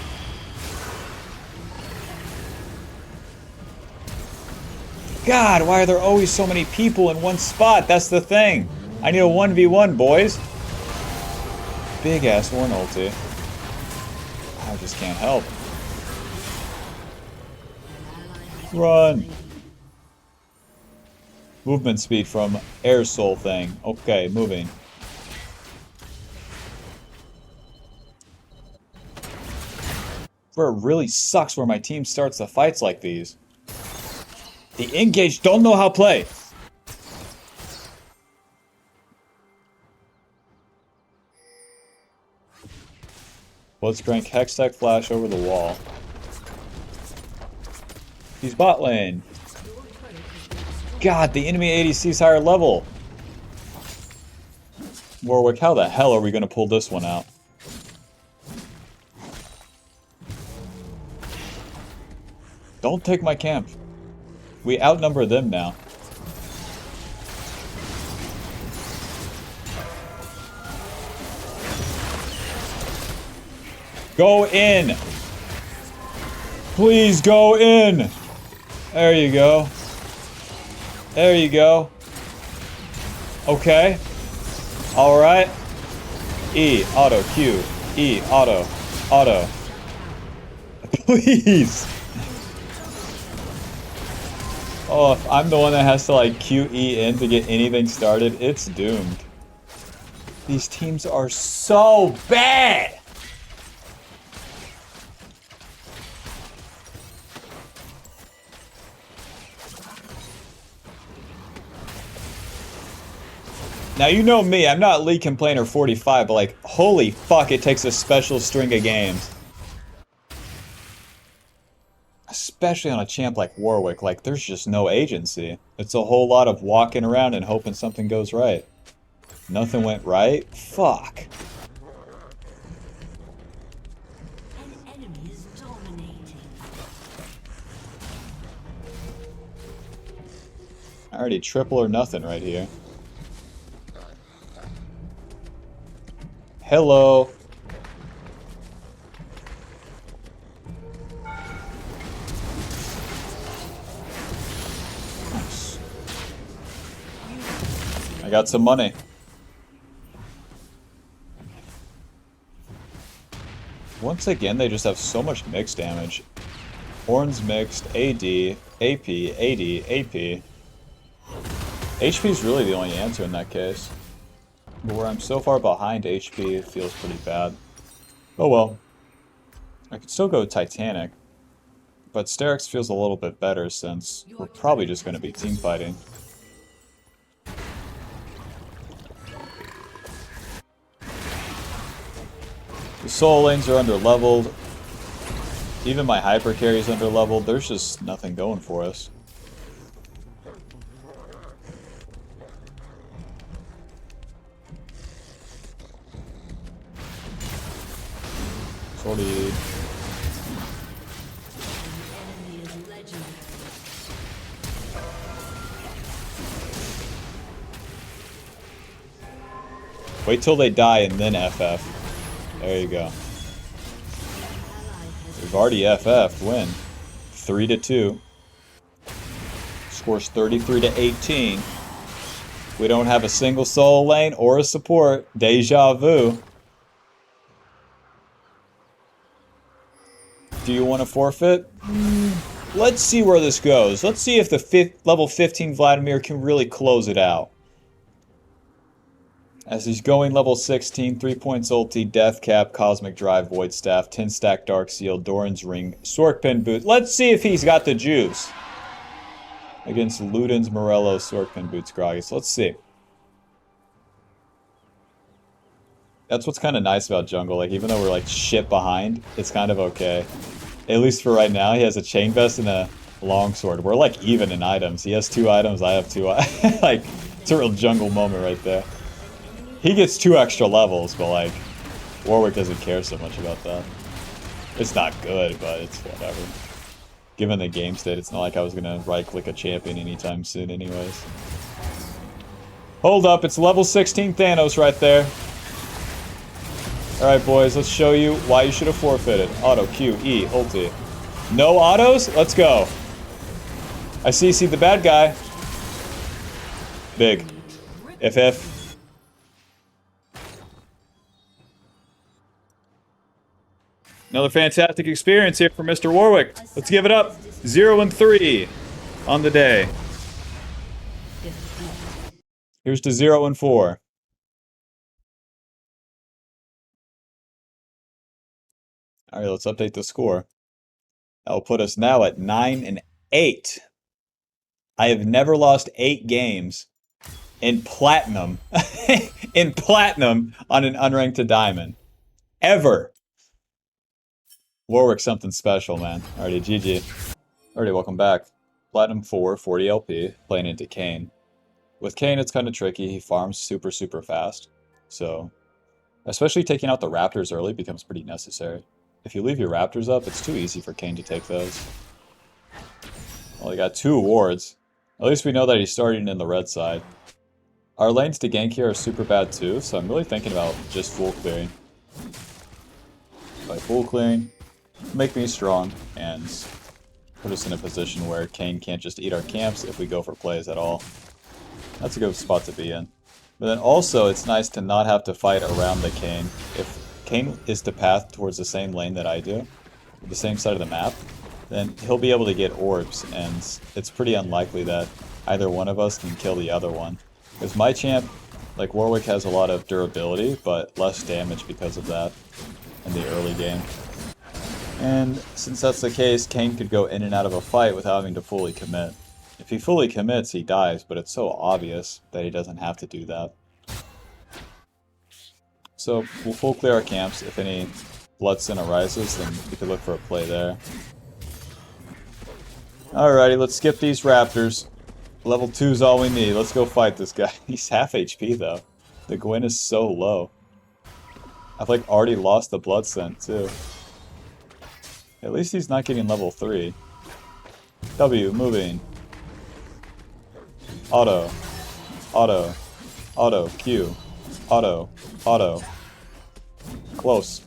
God, why are there always so many people in one spot? That's the thing. I need a 1v1, boys. Big ass one ulti. I just can't help. Run. Movement speed from Air Soul thing. Okay, moving. Where it really sucks where my team starts the fights like these. The engaged don't know how to play. Blitzcrank Hextech flash over the wall. He's bot lane. God, the enemy ADC's higher level. Warwick, how the hell are we gonna pull this one out? Don't take my camp. We outnumber them now. Go in! Please go in! There you go. There you go. Okay. Alright. E, auto, Q. E, auto. Auto. Please! Oh, if I'm the one that has to like QE in to get anything started, it's doomed. These teams are so bad! Now, you know me, I'm not League Complainer 45, but like, holy fuck, it takes a special string of games. Especially on a champ like Warwick, like, there's just no agency. It's a whole lot of walking around and hoping something goes right. Nothing went right? Fuck. An enemy is dominating. Already triple or nothing right here. Hello. Nice. I got some money. Once again, they just have so much mixed damage. Horns mixed, AD, AP, AD, AP. HP is really the only answer in that case. But where I'm so far behind HP, it feels pretty bad. Oh well. I could still go Titanic. But Sterix feels a little bit better since we're probably just going to be team fighting. The soul lanes are under leveled. Even my hyper carry is under leveled. There's just nothing going for us. Sorry. Wait till they die and then FF. There you go. We've already FF'd. Win. 3-2. Scores 33-18. We don't have a single soul lane or a support. Deja vu. Do you want to forfeit? Let's see where this goes. Let's see if the level 15 Vladimir can really close it out. As he's going level 16, 3 points ulti, Death Cap, Cosmic Drive, Void Staff, 10 stack Dark Seal, Doran's Ring, Sorkpin Boot. Let's see if he's got the juice. Against Luden's Morello, Sorkpin Boots, Gragas. Let's see. That's what's kind of nice about jungle. Like, even though we're like shit behind, it's kind of okay. At least for right now, he has a Chain Vest and a Longsword. We're like even in items. He has 2 items, I have 2 items. Like, it's a real jungle moment right there. He gets 2 extra levels, but like, Warwick doesn't care so much about that. It's not good, but it's whatever. Given the game state, it's not like I was gonna right-click a champion anytime soon anyways. Hold up, it's level 16 Thanos right there. Alright boys, let's show you why you should have forfeited. Auto, Q, E, ulti. No autos? Let's go. I CC'd the bad guy. Big. FF. Another fantastic experience here for Mr. Warwick. Let's give it up. 0-3 on the day. Here's to 0-4. Alright, let's update the score. That will put us now at 9-8. I have never lost 8 games in platinum. In platinum on an unranked to diamond. Ever. Warwick something special, man. Alrighty, GG. Alrighty, welcome back. Platinum 4, 40 LP, playing into Kayn. With Kayn, it's kind of tricky. He farms super, super fast. So, especially taking out the Raptors early becomes pretty necessary. If you leave your Raptors up, it's too easy for Kayn to take those. Well, he got 2 wards. At least we know that he's starting in the red side. Our lanes to gank here are super bad too, so I'm really thinking about just full clearing. By full clearing, make me strong, and put us in a position where Kayn can't just eat our camps if we go for plays at all. That's a good spot to be in. But then also, it's nice to not have to fight around the Kayn. If Kayn is to path towards the same lane that I do, the same side of the map, then he'll be able to get orbs, and it's pretty unlikely that either one of us can kill the other one. Because my champ, like Warwick, has a lot of durability, but less damage because of that in the early game. And since that's the case, Kayn could go in and out of a fight without having to fully commit. If he fully commits, he dies, but it's so obvious that he doesn't have to do that. So we'll full clear our camps. If any Bloodsin arises, then we could look for a play there. Alrighty, let's skip these raptors. Level 2 is all we need. Let's go fight this guy. He's half HP though. The Gwen is so low. I've like already lost the blood scent too. At least he's not getting level 3. W, moving. Auto. Auto. Auto. Q. Auto. Auto. Close.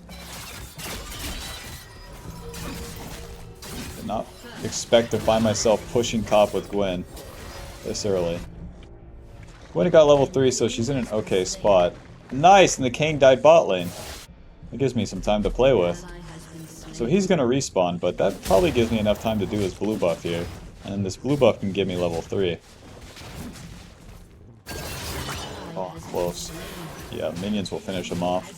Did not expect to find myself pushing top with Gwen this early. Gwen got level 3, so she's in an okay spot. Nice! And the King died bot lane. That gives me some time to play with. So he's gonna respawn, but that probably gives me enough time to do his blue buff here. And then this blue buff can give me level 3. Oh, close. Yeah, minions will finish him off.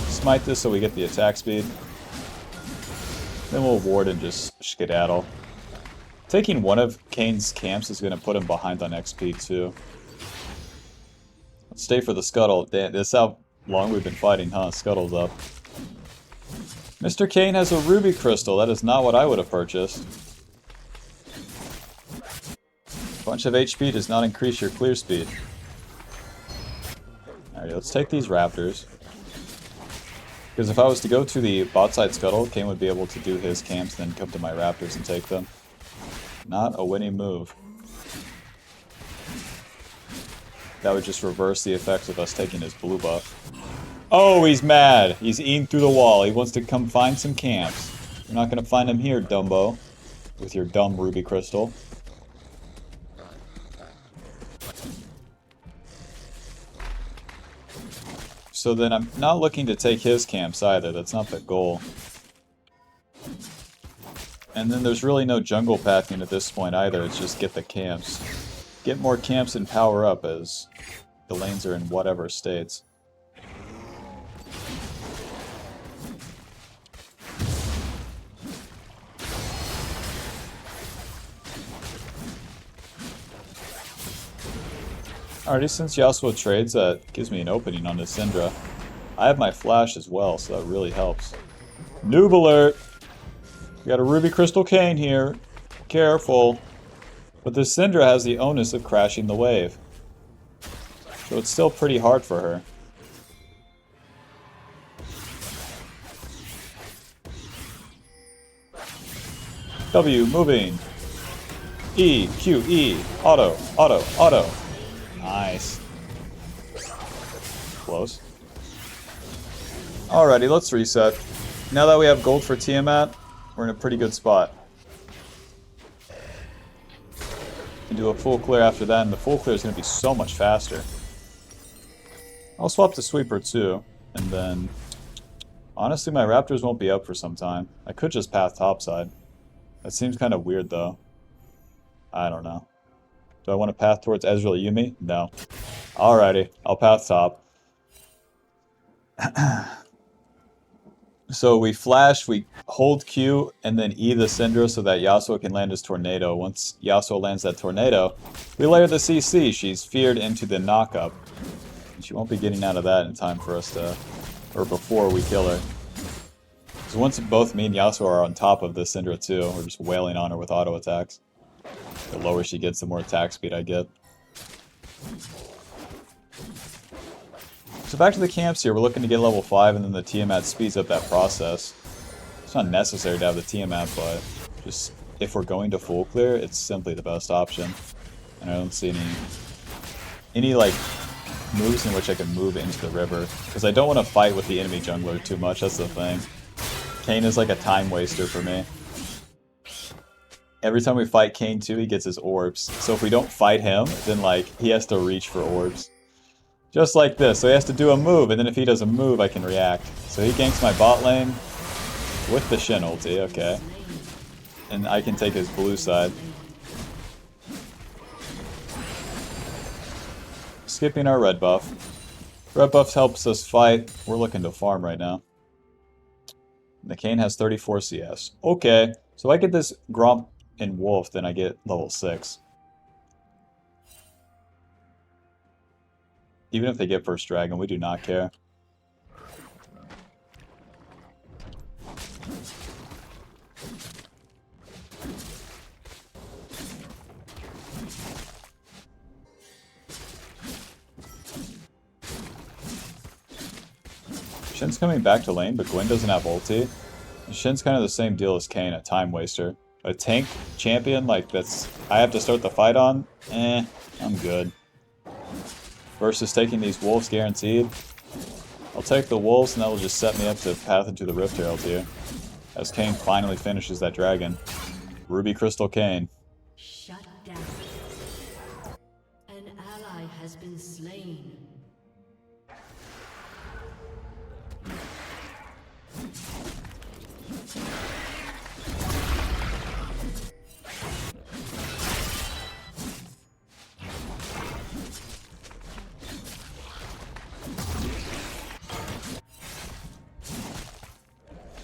Smite this so we get the attack speed. Then we'll ward and just skedaddle. Taking one of Kane's camps is going to put him behind on XP too. Let's stay for the scuttle. Damn, this is how long we've been fighting, huh? Scuttle's up. Mr. Kane has a ruby crystal. That is not what I would have purchased. A bunch of HP does not increase your clear speed. Alright, let's take these raptors. Because if I was to go to the bot side scuttle, Kane would be able to do his camps, then come to my raptors and take them. Not a winning move. That would just reverse the effects of us taking his blue buff. Oh, he's mad! He's eating through the wall. He wants to come find some camps. You're not going to find him here, Dumbo. With your dumb ruby crystal. So then I'm not looking to take his camps either. That's not the goal. And then there's really no jungle pathing at this point either. It's just get the camps. Get more camps and power up as the lanes are in whatever states. Alrighty, since Yasuo trades, that gives me an opening on this Syndra. I have my flash as well, so that really helps. Noob alert! We got a Ruby Crystal Cane here. Careful. But this Syndra has the onus of crashing the wave. So it's still pretty hard for her. W, moving. E, Q, E, auto, auto, auto. Nice. Close. Alrighty, let's reset. Now that we have gold for Tiamat, we're in a pretty good spot. Can do a full clear after that, and the full clear is going to be so much faster. I'll swap to Sweeper too, and then... Honestly, my Raptors won't be up for some time. I could just path topside. That seems kind of weird though. I don't know. Do I want to path towards Ezreal Yuumi? No. Alrighty, I'll path top. So we flash, we hold Q, and then E the Syndra so that Yasuo can land his Tornado. Once Yasuo lands that Tornado, we layer the CC. She's feared into the knockup. And she won't be getting out of that in time for us to... or before we kill her. So once both me and Yasuo are on top of the Syndra too, we're just wailing on her with auto attacks. The lower she gets, the more attack speed I get. So back to the camps here, we're looking to get level 5 and then the Tiamat speeds up that process. It's not necessary to have the Tiamat, but just if we're going to full clear, it's simply the best option. And I don't see any like moves in which I can move into the river. Because I don't want to fight with the enemy jungler too much, that's the thing. Kayn is like a time waster for me. Every time we fight Kayn too, he gets his orbs. So if we don't fight him, then like he has to reach for orbs. Just like this. So he has to do a move, and then if he does a move, I can react. So he ganks my bot lane with the Shin ulti, okay. And I can take his blue side. Skipping our red buff. Red buff helps us fight. We're looking to farm right now. The Kayn has 34 CS. Okay. So if I get this Gromp and Wolf, then I get level 6. Even if they get first dragon, we do not care. Shin's coming back to lane, but Gwen doesn't have ulti. And Shin's kind of the same deal as Kayn, a time waster. A tank champion, like, that's I have to start the fight on, I'm good. Versus taking these wolves guaranteed. I'll take the wolves, and that will just set me up to path into the Rift Herald here. As Kayn finally finishes that dragon. Ruby Crystal Kayn. Shut down. An ally has been slain.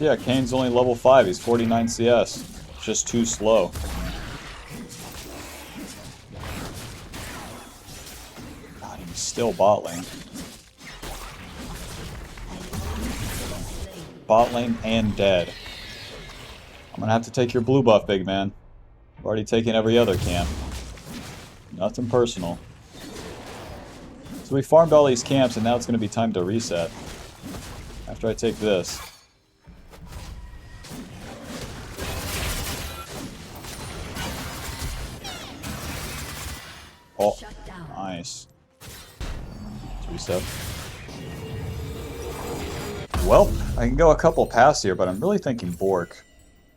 Yeah, Kayn's only level 5, he's 49 CS. Just too slow. God, he's still bot lane. Bot lane and dead. I'm gonna have to take your blue buff, big man. I've already taken every other camp. Nothing personal. So we farmed all these camps, and now it's gonna be time to reset. After I take this. Oh, nice. Let's reset. Well, I can go a couple paths here, but I'm really thinking Bork.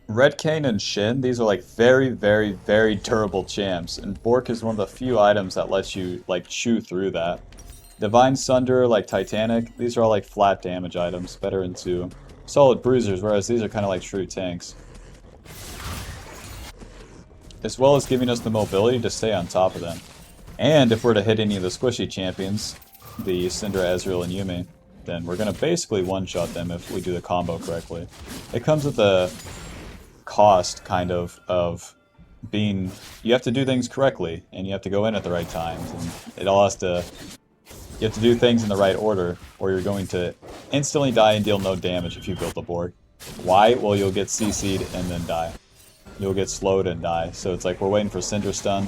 Red Kayn and Shin, these are like very, very, very durable champs, and Bork is one of the few items that lets you like chew through that. Divine Sunder, like Titanic, these are all like flat damage items, better into solid bruisers, whereas these are kind of like true tanks. As well as giving us the mobility to stay on top of them. And if we're to hit any of the squishy champions, the Syndra, Ezreal, and Yuumi, then we're going to basically one-shot them if we do the combo correctly. It comes with the cost, kind of being... You have to do things correctly, and you have to go in at the right times, and it all has to... You have to do things in the right order, or you're going to instantly die and deal no damage if you build the board. Why? Well, you'll get CC'd and then die. You'll get slowed and die. So it's like we're waiting for Syndra stun,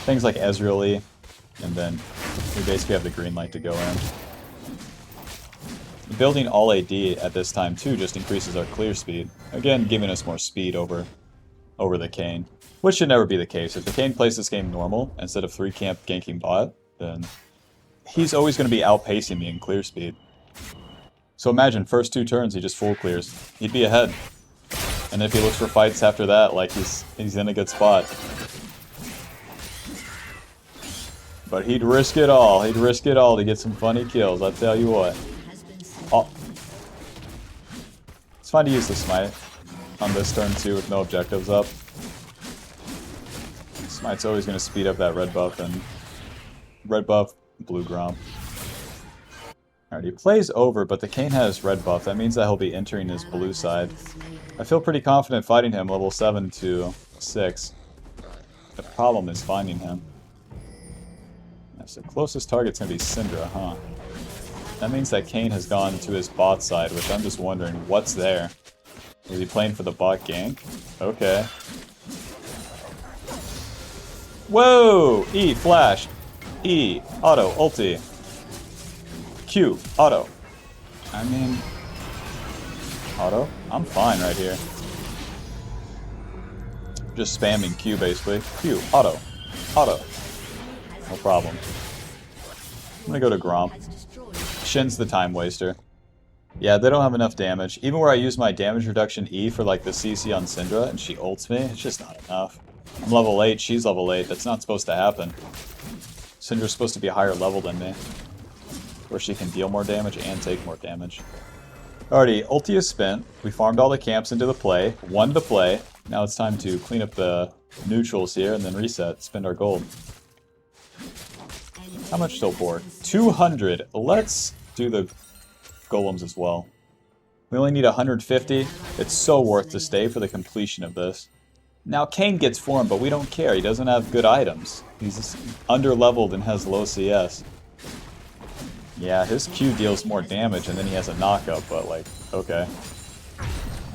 things like Ezreal, and then we basically have the green light to go in. Building all AD at this time too just increases our clear speed. Again, giving us more speed over the Kayn. Which should never be the case. If the Kayn plays this game normal, instead of 3 camp ganking bot, then he's always going to be outpacing me in clear speed. So imagine, first 2 turns he just full clears. He'd be ahead. And if he looks for fights after that, like he's in a good spot. But he'd risk it all. He'd risk it all to get some funny kills, I'll tell you what. Oh. It's fine to use the smite on this turn too with no objectives up. Smite's always going to speed up that red buff and red buff, blue Grom. Alright, he plays over, but the Kayn has red buff. That means that he'll be entering his blue side. I feel pretty confident fighting him level 7 to 6. The problem is finding him. So closest target's going to be Syndra, huh? That means that Kayn has gone to his bot side, which I'm just wondering, what's there? Is he playing for the bot gank? Okay. Whoa! E, flash. E, auto, ulti. Q, auto. I mean... Auto? I'm fine right here. Just spamming Q, basically. Q, auto. Auto. No problem. I'm gonna go to Grom. Shin's the time waster. Yeah, they don't have enough damage. Even where I use my damage reduction E for like the CC on Syndra and she ults me, it's just not enough. I'm level 8, she's level 8. That's not supposed to happen. Syndra's supposed to be a higher level than me, where she can deal more damage and take more damage. Alrighty, ulti is spent. We farmed all the camps into the play. Won the play. Now it's time to clean up the neutrals here and then reset. Spend our gold. How much till for? 200. Let's do the golems as well. We only need 150. It's so worth to stay for the completion of this. Now Kayn gets formed, but we don't care. He doesn't have good items. He's under-leveled and has low CS. Yeah, his Q deals more damage and then he has a knockup, but like, okay.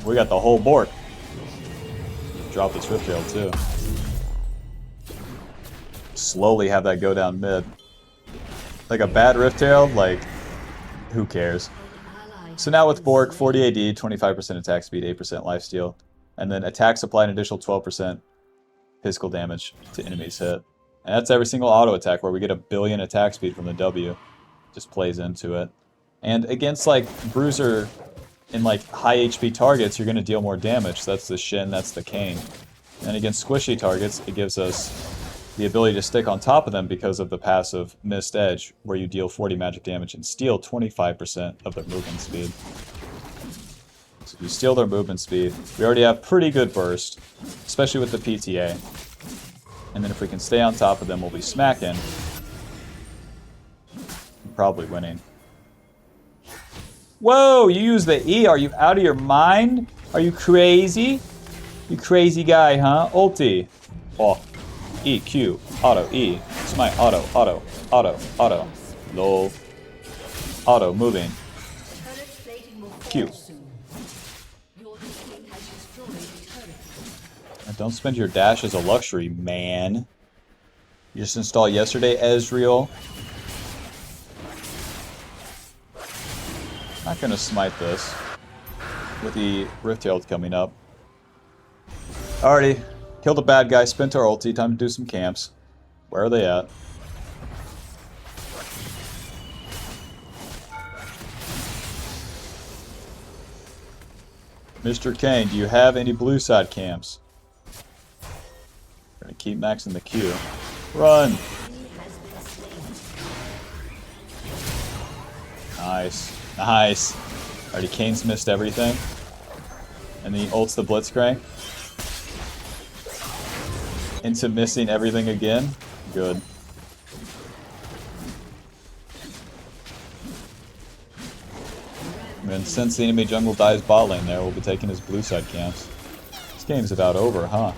We got the whole board. Drop this Rift Trail too. Slowly have that go down mid. Like a bad Rift Herald, like, who cares? So now with Bork, 40 AD, 25% attack speed, 8% lifesteal, and then attacks apply an additional 12% physical damage to enemies hit. And that's every single auto attack where we get a billion attack speed from the W. Just plays into it. And against like Bruiser in like high HP targets, you're going to deal more damage. So that's the Shin, that's the Kayn. And against squishy targets, it gives us the ability to stick on top of them because of the passive Mist Edge, where you deal 40 magic damage and steal 25% of their movement speed. So if you steal their movement speed, we already have pretty good burst, especially with the PTA. And then if we can stay on top of them, we'll be smacking. Probably winning. Whoa, you use the E. Are you out of your mind? Are you crazy? You crazy guy, huh? Ulti. Oh. E, Q, auto, E. Smite, auto, auto, auto, auto. Lol. Auto, moving. Q. Don't spend your dash as a luxury, man. You just installed yesterday, Ezreal. Not gonna smite this. With the Rift Herald coming up. Alrighty. Killed a bad guy, spent our ulti, time to do some camps. Where are they at? Mr. Kayn, do you have any blue side camps? We're gonna keep maxing the Q. Run! Nice. Nice. Alrighty, Kayn's missed everything. And then he ults the Blitzcrank. Into missing everything again. Good. And then since the enemy jungle dies bot lane there, we'll be taking his blue side camps. This game's about over, huh?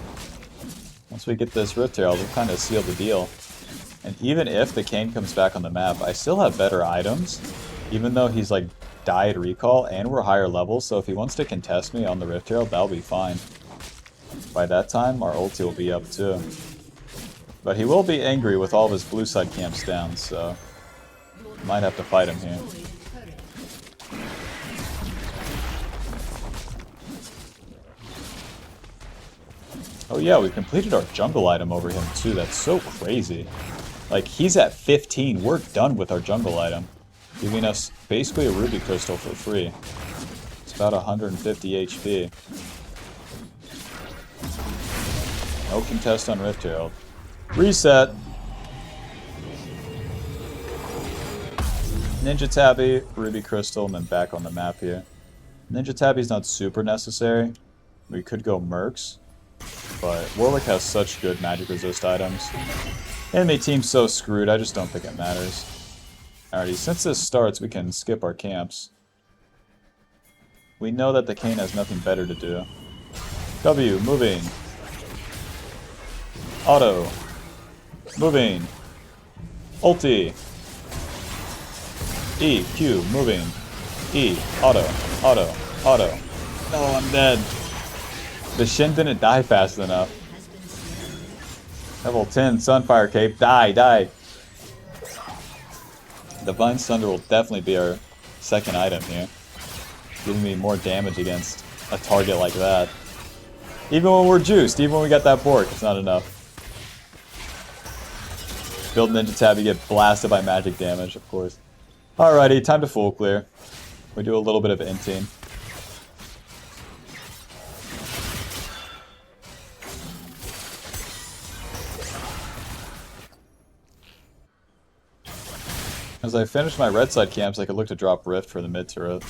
Once we get this Rift Herald, we'll kind of seal the deal. And even if the Kayn comes back on the map, I still have better items. Even though he's like died recall and we're higher level, so if he wants to contest me on the Rift Herald, that'll be fine. By that time, our ulti will be up too. But he will be angry with all of his blue side camps down, so might have to fight him here. Oh yeah, we completed our jungle item over him too. That's so crazy. Like, he's at 15. We're done with our jungle item. Giving us basically a ruby crystal for free. It's about 150 HP. No contest on Rift Herald. Reset! Ninja Tabby, Ruby Crystal, and then back on the map here. Ninja Tabby's not super necessary. We could go Mercs. But Warwick has such good magic resist items. Enemy team's so screwed, I just don't think it matters. Alrighty, since this starts, we can skip our camps. We know that the Kayn has nothing better to do. W, moving. Auto. Moving. Ulti. E, Q, moving. E, auto, auto, auto. No, I'm dead. The Shin didn't die fast enough. Level 10, Sunfire Cape. Die, die. Divine Thunder will definitely be our second item here. Giving me more damage against a target like that. Even when we're juiced, even when we got that Bork, it's not enough. Build Ninja Tab, you get blasted by magic damage, of course. Alrighty, time to full clear. We do a little bit of inting. As I finish my red side camps, I could look to drop Rift for the mid turret.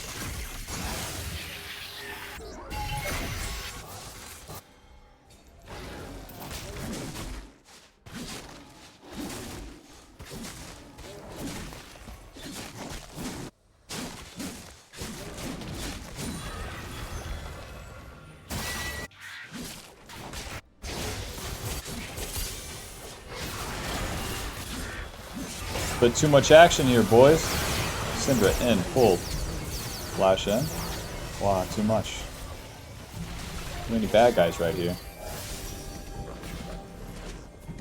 But too much action here, boys. Syndra in, full. Flash in. Wow, too much. Too many bad guys right here.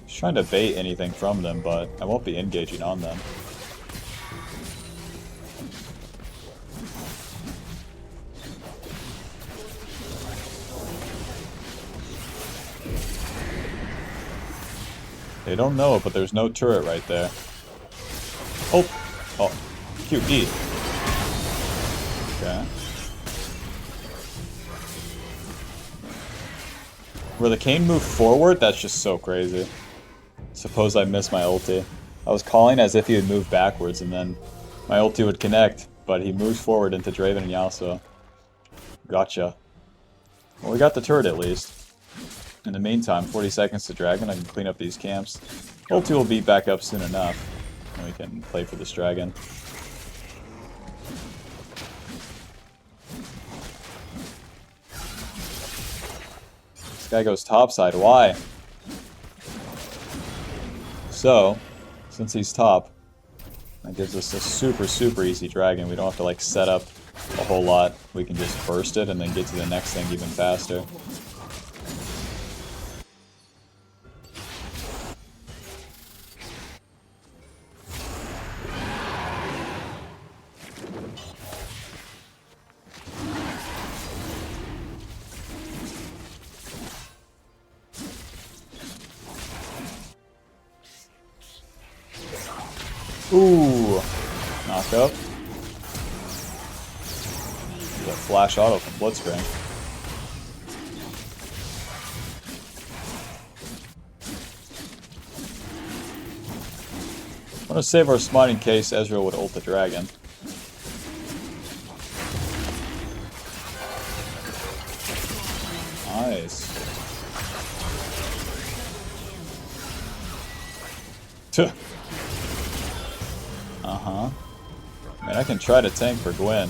Just trying to bait anything from them, but I won't be engaging on them. They don't know it, but there's no turret right there. Oh! Oh. QE. Okay. Where the Kayn moved forward? That's just so crazy. Suppose I missed my ulti. I was calling as if he would move backwards and then my ulti would connect, but he moves forward into Draven and Yasuo. Gotcha. Well, we got the turret at least. In the meantime, 40 seconds to dragon, I can clean up these camps. Ulti will be back up soon enough, and we can play for this dragon. This guy goes topside, why? So, since he's top, that gives us a super easy dragon. We don't have to like set up a whole lot. We can just burst it and then get to the next thing even faster. Ooh, knock up. Get a flash auto from Bloodspring. I want to save our smite in case Ezra would ult the dragon. Nice. Tuh. Uh-huh. Man, I can try to tank for Gwen.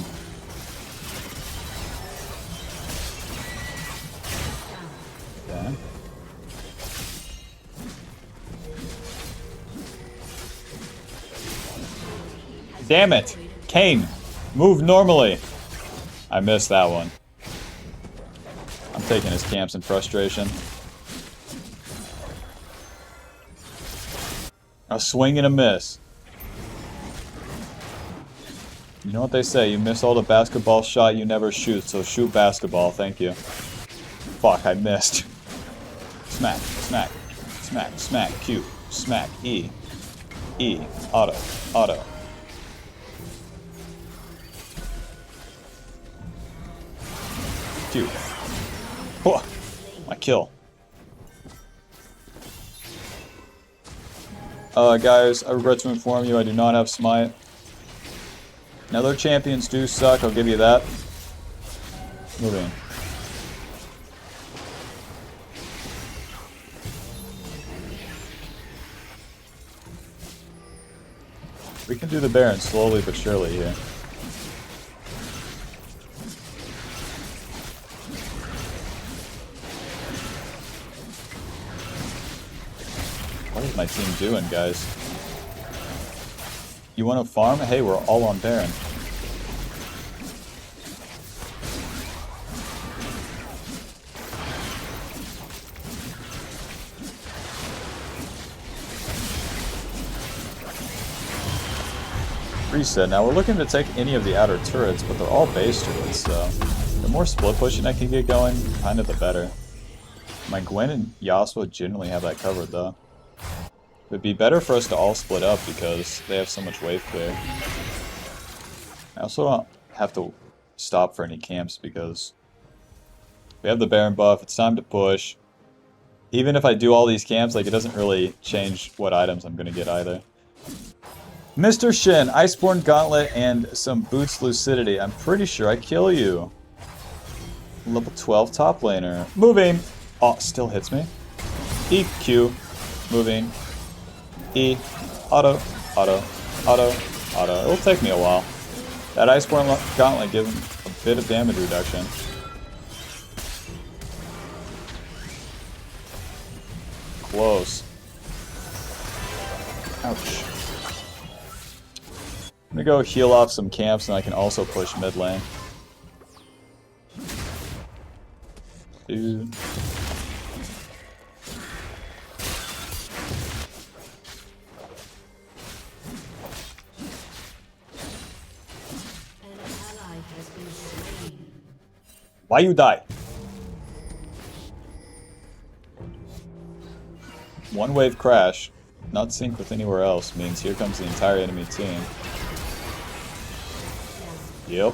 Okay. Damn it! Kayn! Move normally! I missed that one. I'm taking his camps in frustration. A swing and a miss. You know what they say, you miss all the basketball shot you never shoot, so shoot basketball, thank you. Fuck, I missed. Smack, smack, smack, smack, Q, smack, E. E, auto, auto. Q. Oh, my kill. Guys, I regret to inform you I do not have smite. Now their champions do suck, I'll give you that. Moving. We can do the Baron slowly but surely here. What is my team doing, guys? You want to farm? Hey, we're all on Baron. Reset. Now we're looking to take any of the outer turrets, but they're all base turrets, so the more split pushing I can get going, kind of the better. My Gwen and Yasuo generally have that covered, though. It would be better for us to all split up because they have so much wave clear. I also don't have to stop for any camps because we have the Baron buff, it's time to push. Even if I do all these camps, like, it doesn't really change what items I'm going to get either. Mr. Shin, Iceborne Gauntlet and some Boots Lucidity. I'm pretty sure I kill you. Level 12 top laner. Moving! Oh, still hits me. EQ. Moving. E, auto, auto, auto, auto. It'll take me a while. That Iceborne Gauntlet gives him a bit of damage reduction. Close. Ouch. I'm gonna go heal off some camps and I can also push mid lane. Dude. Why you die? One wave crash, not synced with anywhere else, means here comes the entire enemy team. Yep.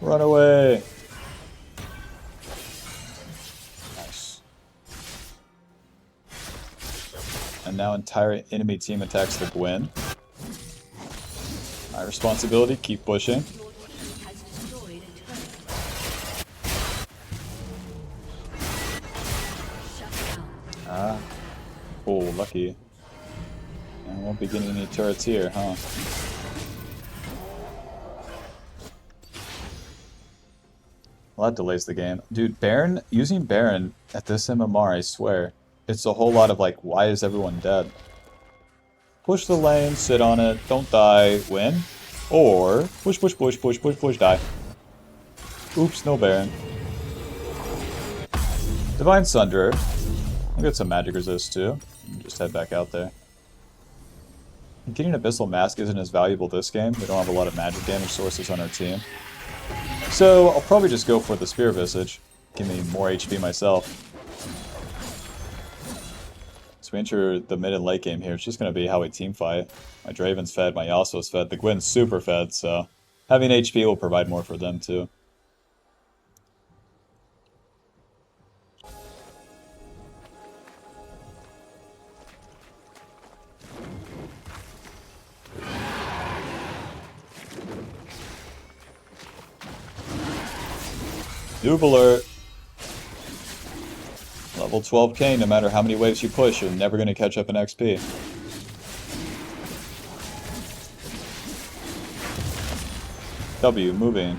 Run away! Nice. And now entire enemy team attacks the Gwen. My responsibility, keep pushing. Ah. Oh, lucky. And won't be getting any turrets here, huh? Well, that delays the game. Dude, Baron, using Baron at this MMR, I swear, it's a whole lot of like, why is everyone dead? Push the lane, sit on it, don't die, win. Or, push, push, push, push, push, push, die. Oops, no Baron. Divine Sunderer. I'll get some magic resist too. Just head back out there. Getting Abyssal Mask isn't as valuable this game. We don't have a lot of magic damage sources on our team. So I'll probably just go for the Spear Visage. Give me more HP myself. So we enter the mid and late game here. It's just going to be how we team fight. My Draven's fed, my Yasuo's fed, the Gwen's super fed, so having HP will provide more for them too. Noob alert! Level 12k, no matter how many waves you push, you're never going to catch up in XP. W, moving.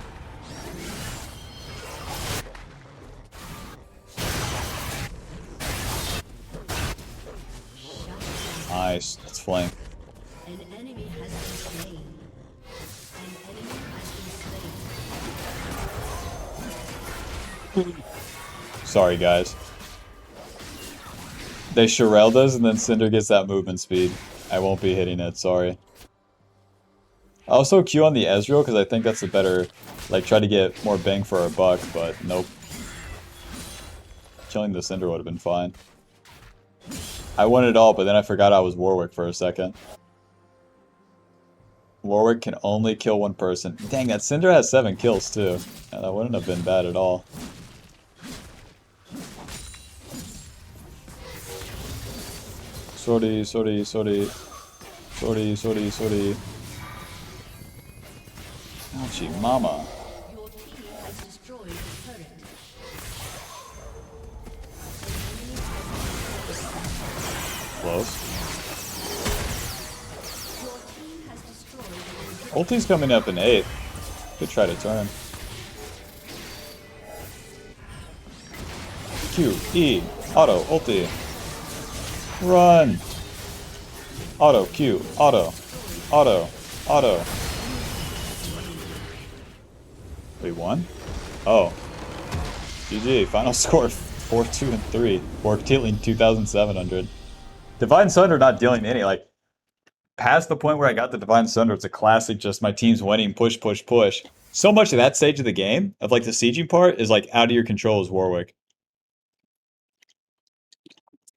Nice, let's flank. An enemy has been slain. An enemy has been slain. Sorry, guys. They Shirelle does, and then Cinder gets that movement speed. I won't be hitting it, sorry. I also Q on the Ezreal, because I think that's a better, like, try to get more bang for our buck, but nope. Killing the Cinder would have been fine. I won it all, but then I forgot I was Warwick for a second. Warwick can only kill one person. Dang, that Cinder has 7 kills, too. Yeah, that wouldn't have been bad at all. Sorry, sorry, sorry. Sorry, sorry, sorry. Ouchie, mama. Your team has destroyed the turret. Close. Your team has destroyed the Ulti's coming up in 8. Could try to turn. Q, E, auto, ulti. Run! Auto, Q, auto, auto, auto. We won? Oh. GG, final score 4-2-3. Or dealing 2,700. Divine Sunder not dealing any, like, past the point where I got the Divine Sunder, it's a classic, just my team's winning, push, push, push. So much of that stage of the game, of like the sieging part, is like out of your control as Warwick.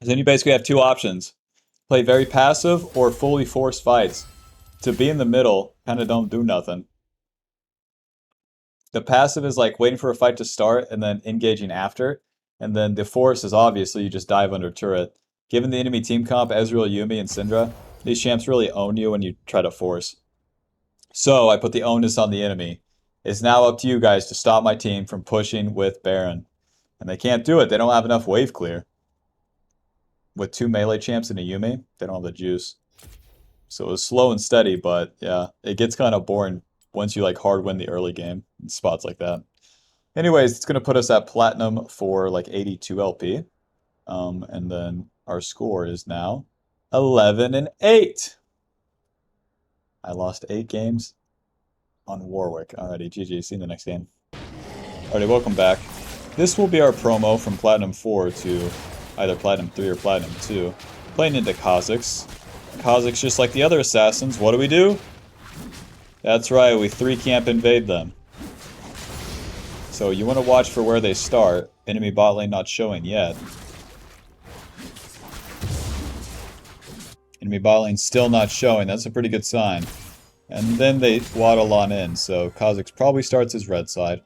Then you basically have 2 options. Play very passive or fully force fights. To be in the middle, kind of don't do nothing. The passive is like waiting for a fight to start and then engaging after. And then the force is obviously you just dive under turret. Given the enemy team comp, Ezreal, Yuumi, and Syndra, these champs really own you when you try to force. So I put the onus on the enemy. It's now up to you guys to stop my team from pushing with Baron. And they can't do it. They don't have enough wave clear. With 2 melee champs and a Yuumi, they don't have the juice. So it was slow and steady, but yeah, it gets kind of boring once you like hard win the early game in spots like that. Anyways, it's going to put us at platinum for like 82 LP. And then our score is now 11-8. I lost 8 games on Warwick. Alrighty, GG. See you in the next game. Alrighty, welcome back. This will be our promo from Platinum 4 to either Platinum 3 or Platinum 2. Playing into Kha'Zix. Kha'Zix, just like the other assassins, what do? That's right, we 3-camp invade them. So you want to watch for where they start. Enemy bot lane not showing yet. Enemy bot lane still not showing. That's a pretty good sign. And then they waddle on in, so Kha'Zix probably starts his red side.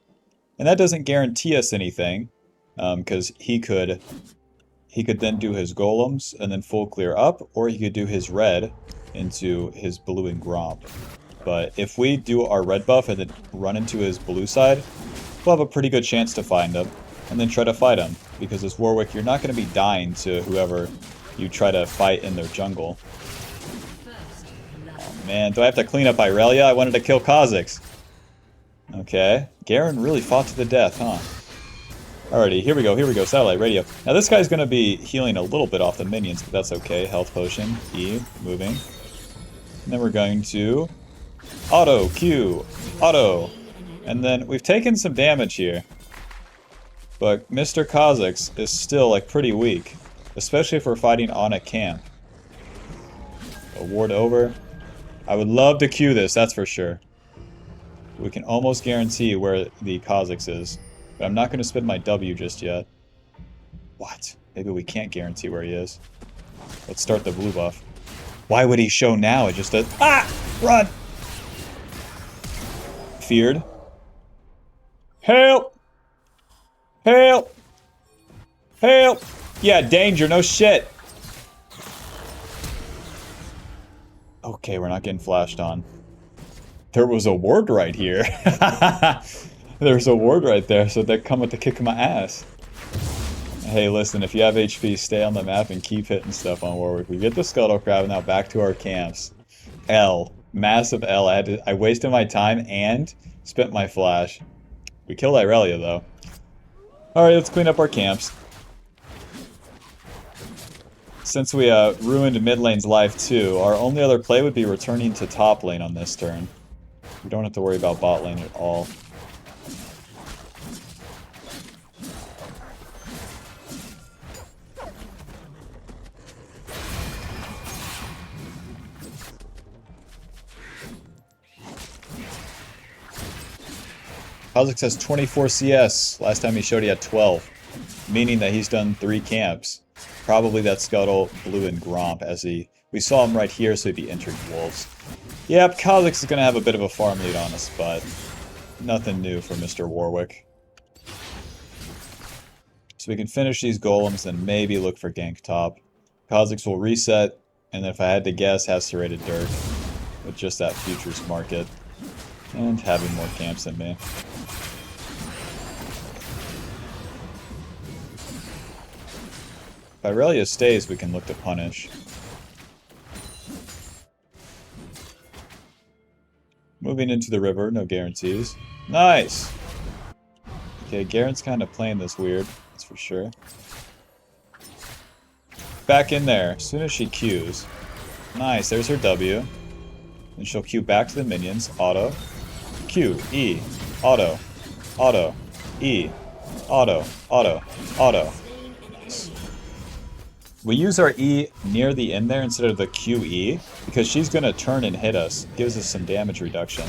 And that doesn't guarantee us anything, because he could then do his golems and then full clear up, or he could do his red into his blue and Gromp. But if we do our red buff and then run into his blue side, we'll have a pretty good chance to find him, and then try to fight him. Because as Warwick, you're not going to be dying to whoever you try to fight in their jungle. Oh man, do I have to clean up Irelia? I wanted to kill Kha'Zix. Okay, Garen really fought to the death, huh? Alrighty, here we go, satellite radio. Now this guy's going to be healing a little bit off the minions, but that's okay. Health potion, E, moving. And then we're going to auto, Q, auto. And then we've taken some damage here. But Mr. Kha'Zix is still like pretty weak, especially if we're fighting on a camp. A ward over. I would love to Q this, that's for sure. We can almost guarantee where the Kha'Zix is. But I'm not going to spend my W just yet. What? Maybe we can't guarantee where he is. Let's start the blue buff. Why would he show now? It just does. Ah! Run! Feared. Help! Help! Help! Yeah, danger, no shit! Okay, we're not getting flashed on. There was a ward right here. There's a ward right there, so they're coming to kick my ass. Hey, listen, if you have HP, stay on the map and keep hitting stuff on Warwick. We get the Scuttle Crab, now back to our camps. L. Massive L. I wasted my time and spent my flash. We killed Irelia, though. Alright, let's clean up our camps. Since we ruined mid lane's life too, our only other play would be returning to top lane on this turn. We don't have to worry about bot lane at all. Kha'Zix has 24 CS. Last time he showed he had 12. Meaning that he's done 3 camps. Probably that Scuttle, Blue, and Gromp as we saw him right here, so he'd be entering Wolves. Yep, Kha'Zix is going to have a bit of a farm lead on us, but nothing new for Mr. Warwick. So we can finish these golems and maybe look for gank top. Kha'Zix will reset, and then if I had to guess, have serrated Dirk with just that futures market. And having more camps than me. If Irelia stays, we can look to punish. Moving into the river, no guarantees. Nice! Okay, Garen's kind of playing this weird, that's for sure. Back in there, as soon as she Qs. Nice, there's her W. And she'll Q back to the minions, auto. Q, E, auto, auto, E, auto, auto, auto. Nice. We use our E near the end there instead of the QE, because she's going to turn and hit us. Gives us some damage reduction.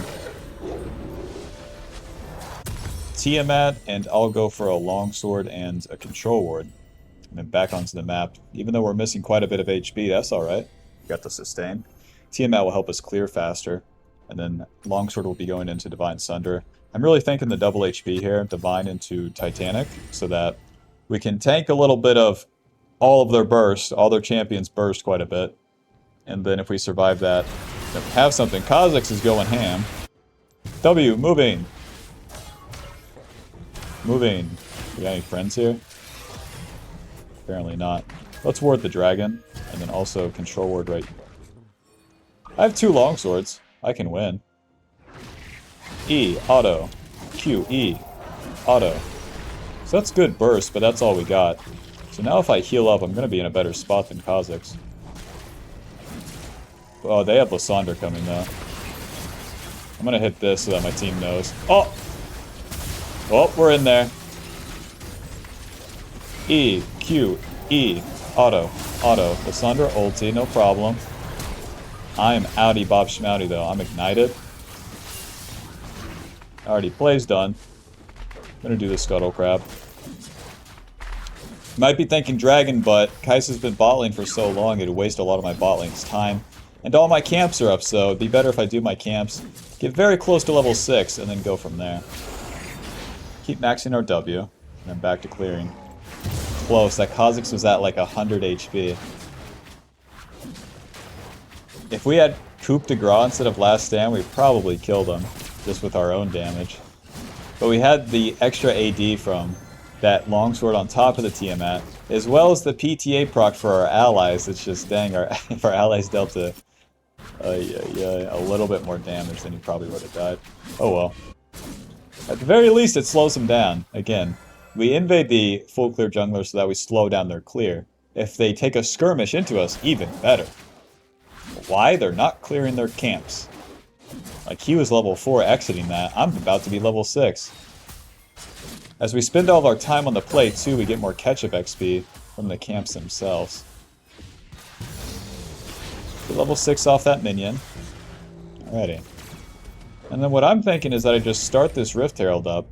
Tiamat, and I'll go for a longsword and a control ward. And then back onto the map. Even though we're missing quite a bit of HP, that's alright. Got the sustain. Tiamat will help us clear faster. And then Longsword will be going into Divine Sunder. I'm really thinking the double HP here, Divine into Titanic, so that we can tank a little bit of all of their burst, all their champions burst quite a bit. And then if we survive that, then we have something. Kha'Zix is going ham. W, moving. Moving. We got any friends here? Apparently not. Let's ward the dragon, and then also control ward right. I have 2 longswords. I can win. E, auto. Q, E, auto. So that's good burst, but that's all we got. So now if I heal up, I'm going to be in a better spot than Kha'Zix. Oh, they have Lysandre coming though. I'm going to hit this so that my team knows. Oh! Oh, we're in there. E, Q, E, auto, auto. Lysandre ulti, no problem. I'm outie Bob Schmouty though. I'm ignited. Alrighty, play's done. I'm gonna do the Scuttle Crab. Might be thinking dragon, but Kai'Sa's been bot lane for so long it'd waste a lot of my bot lane's time. And all my camps are up, so it'd be better if I do my camps, get very close to level 6, and then go from there. Keep maxing our W, and then back to clearing. Close, that Kha'Zix was at like 100 HP. If we had Coup de Gras instead of Last Stand, we'd probably killed him, just with our own damage. But we had the extra AD from that longsword on top of the Tiamat, as well as the PTA proc for our allies. It's just, dang, if our allies dealt a little bit more damage, then he probably would have died. Oh well. At the very least, it slows them down. Again, we invade the full clear jungler so that we slow down their clear. If they take a skirmish into us, even better. Why? They're not clearing their camps. Like, he was level 4 exiting that. I'm about to be level 6. As we spend all of our time on the play, too, we get more catch-up XP from the camps themselves. Get level 6 off that minion. Alrighty. And then what I'm thinking is that I just start this Rift Herald up.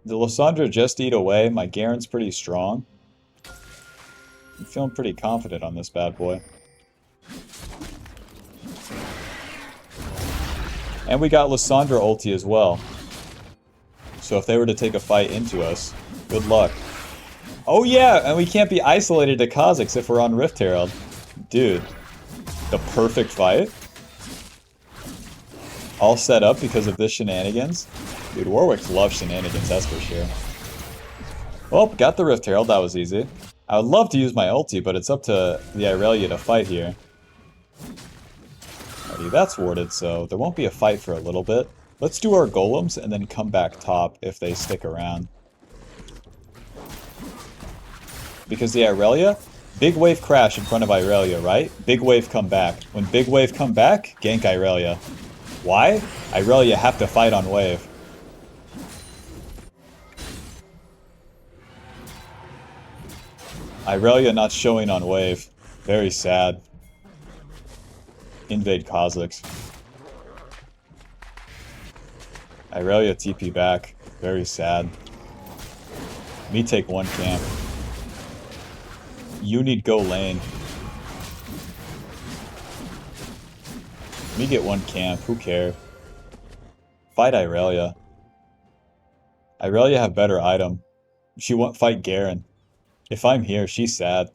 The Lysandra just eat away. My Garen's pretty strong. I'm feeling pretty confident on this bad boy. And we got Lysandra ulti as well. So if they were to take a fight into us, good luck. Oh yeah, and we can't be isolated to Kha'Zix if we're on Rift Herald. Dude, the perfect fight. All set up because of this shenanigans. Dude, Warwick loves shenanigans, that's for sure. Well, got the Rift Herald, that was easy. I would love to use my ulti, but it's up to the Irelia to fight here. Alrighty, that's warded, so there won't be a fight for a little bit. Let's do our golems and then come back top if they stick around. Because the Irelia, big wave crash in front of Irelia, right? Big wave come back. When big wave come back, gank Irelia. Why? Irelia have to fight on wave. Irelia not showing on wave. Very sad. Invade Kha'Zix. Irelia TP back. Very sad. Me take one camp. You need go lane. Me get one camp. Who cares? Fight Irelia. Irelia have better item. She won't fight Garen. If I'm here, she's sad.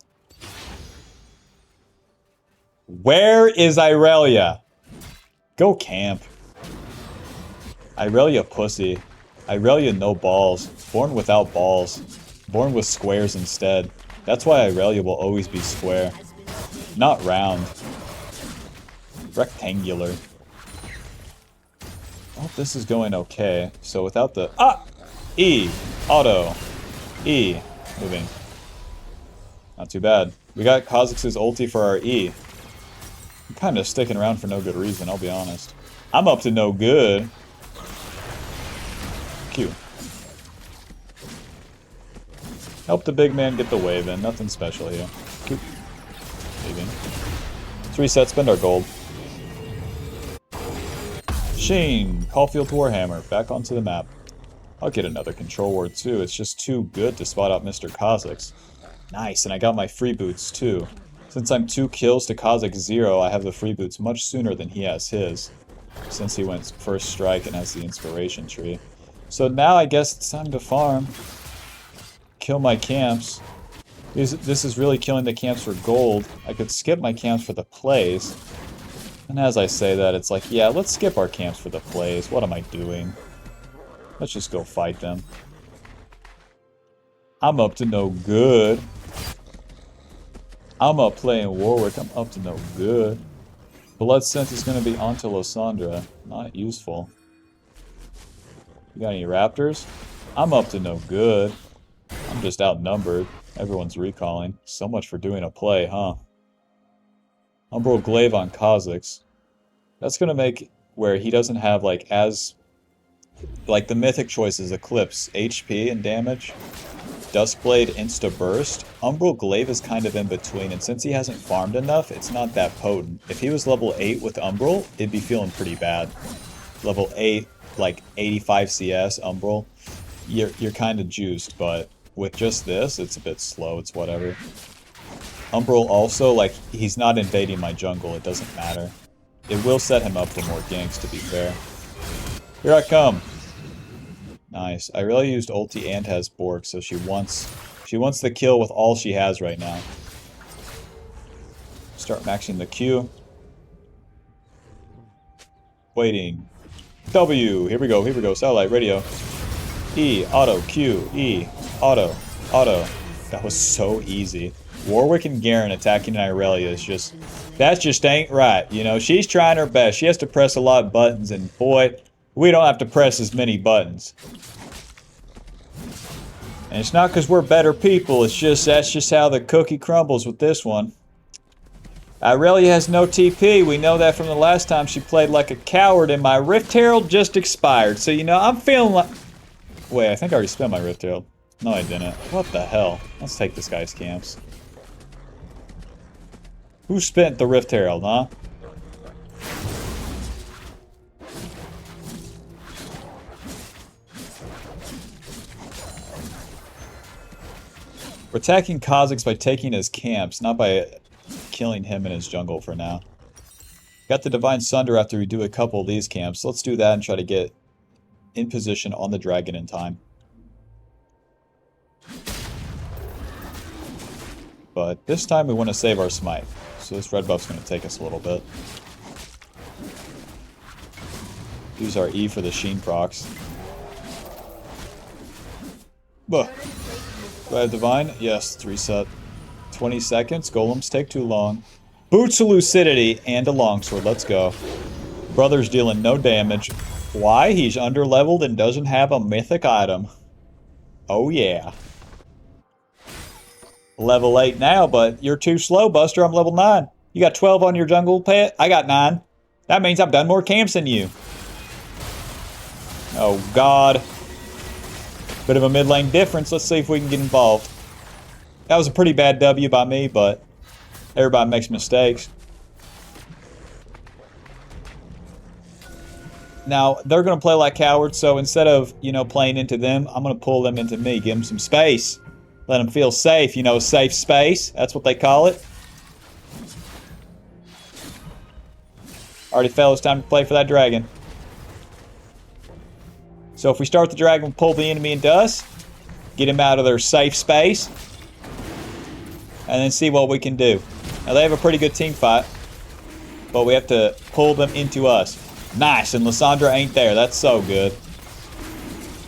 Where is Irelia? Go camp. Irelia pussy. Irelia no balls. Born without balls. Born with squares instead. That's why Irelia will always be square. Not round. Rectangular. Well, this is going okay. So without the... Ah! E! Auto. E. Moving. Not too bad. We got Kha'Zix's ulti for our E. I'm kind of sticking around for no good reason, I'll be honest. I'm up to no good. Q. Help the big man get the wave in. Nothing special here. Q. Leaving. Let's reset, spend our gold. Sheen. Caulfield to Warhammer. Back onto the map. I'll get another control ward too. It's just too good to spot out Mr. Kha'Zix. Nice, and I got my free boots too. Since I'm 2 kills to Kha'Zix 0, I have the free boots much sooner than he has his. Since he went first strike and has the inspiration tree. So now I guess it's time to farm. Kill my camps. This is really killing the camps for gold. I could skip my camps for the plays. And as I say that, it's like, yeah, let's skip our camps for the plays. What am I doing? Let's just go fight them. I'm up to no good. I'm up playing Warwick. I'm up to no good. Blood Sense is going to be onto Lysandra. Not useful. You got any raptors? I'm up to no good. I'm just outnumbered. Everyone's recalling. So much for doing a play, huh? Umbral Glaive on Kha'Zix. That's going to make where he doesn't have, like, as... Like, the mythic choices, Eclipse, HP and damage. Duskblade, Insta-Burst. Umbral Glaive is kind of in between, and since he hasn't farmed enough, it's not that potent. If he was level 8 with Umbral, it'd be feeling pretty bad. Level 8, like 85 CS, Umbral, you're kind of juiced, but with just this, it's a bit slow. It's whatever. Umbral also, like, he's not invading my jungle. It doesn't matter. It will set him up for more ganks, to be fair. Here I come. Nice. I really used ulti and has Bork, so she wants the kill with all she has right now. Start maxing the Q. Waiting. W. Here we go. Here we go. Satellite radio. E. Auto. Q. E. Auto. Auto. That was so easy. Warwick and Garen attacking Irelia is just... That just ain't right. You know, she's trying her best. She has to press a lot of buttons, and boy, we don't have to press as many buttons. And it's not because we're better people. It's just, that's just how the cookie crumbles with this one. Irelia has no TP. We know that from the last time she played like a coward, and my Rift Herald just expired. So, you know, I'm feeling like... Wait, I think I already spent my Rift Herald. No, I didn't. What the hell? Let's take this guy's camps. Who spent the Rift Herald, huh? We're attacking Kha'Zix by taking his camps, not by killing him in his jungle for now. Got the Divine Sunder after we do a couple of these camps. Let's do that and try to get in position on the dragon in time. But this time we want to save our smite. So this red buff's going to take us a little bit. Use our E for the Sheen procs. Buh. Do I have Divine? Yes, 3 set. 20 seconds. Golems take too long. Boots of Lucidity and a longsword. Let's go. Brother's dealing no damage. Why? He's underleveled and doesn't have a mythic item. Oh yeah. Level 8 now, but you're too slow, Buster. I'm level 9. You got 12 on your jungle pet? I got 9. That means I've done more camps than you. Oh, God. Bit of a mid lane difference. Let's see if we can get involved. That was a pretty bad W by me, but everybody makes mistakes. Now, they're going to play like cowards, so instead of, you know, playing into them, I'm going to pull them into me. Give them some space. Let them feel safe, you know, safe space. That's what they call it. Already fell, it's time to play for that dragon. So if we start the dragon, pull the enemy into us, get him out of their safe space, and then see what we can do. Now they have a pretty good team fight, but we have to pull them into us. Nice, and Lissandra ain't there. That's so good.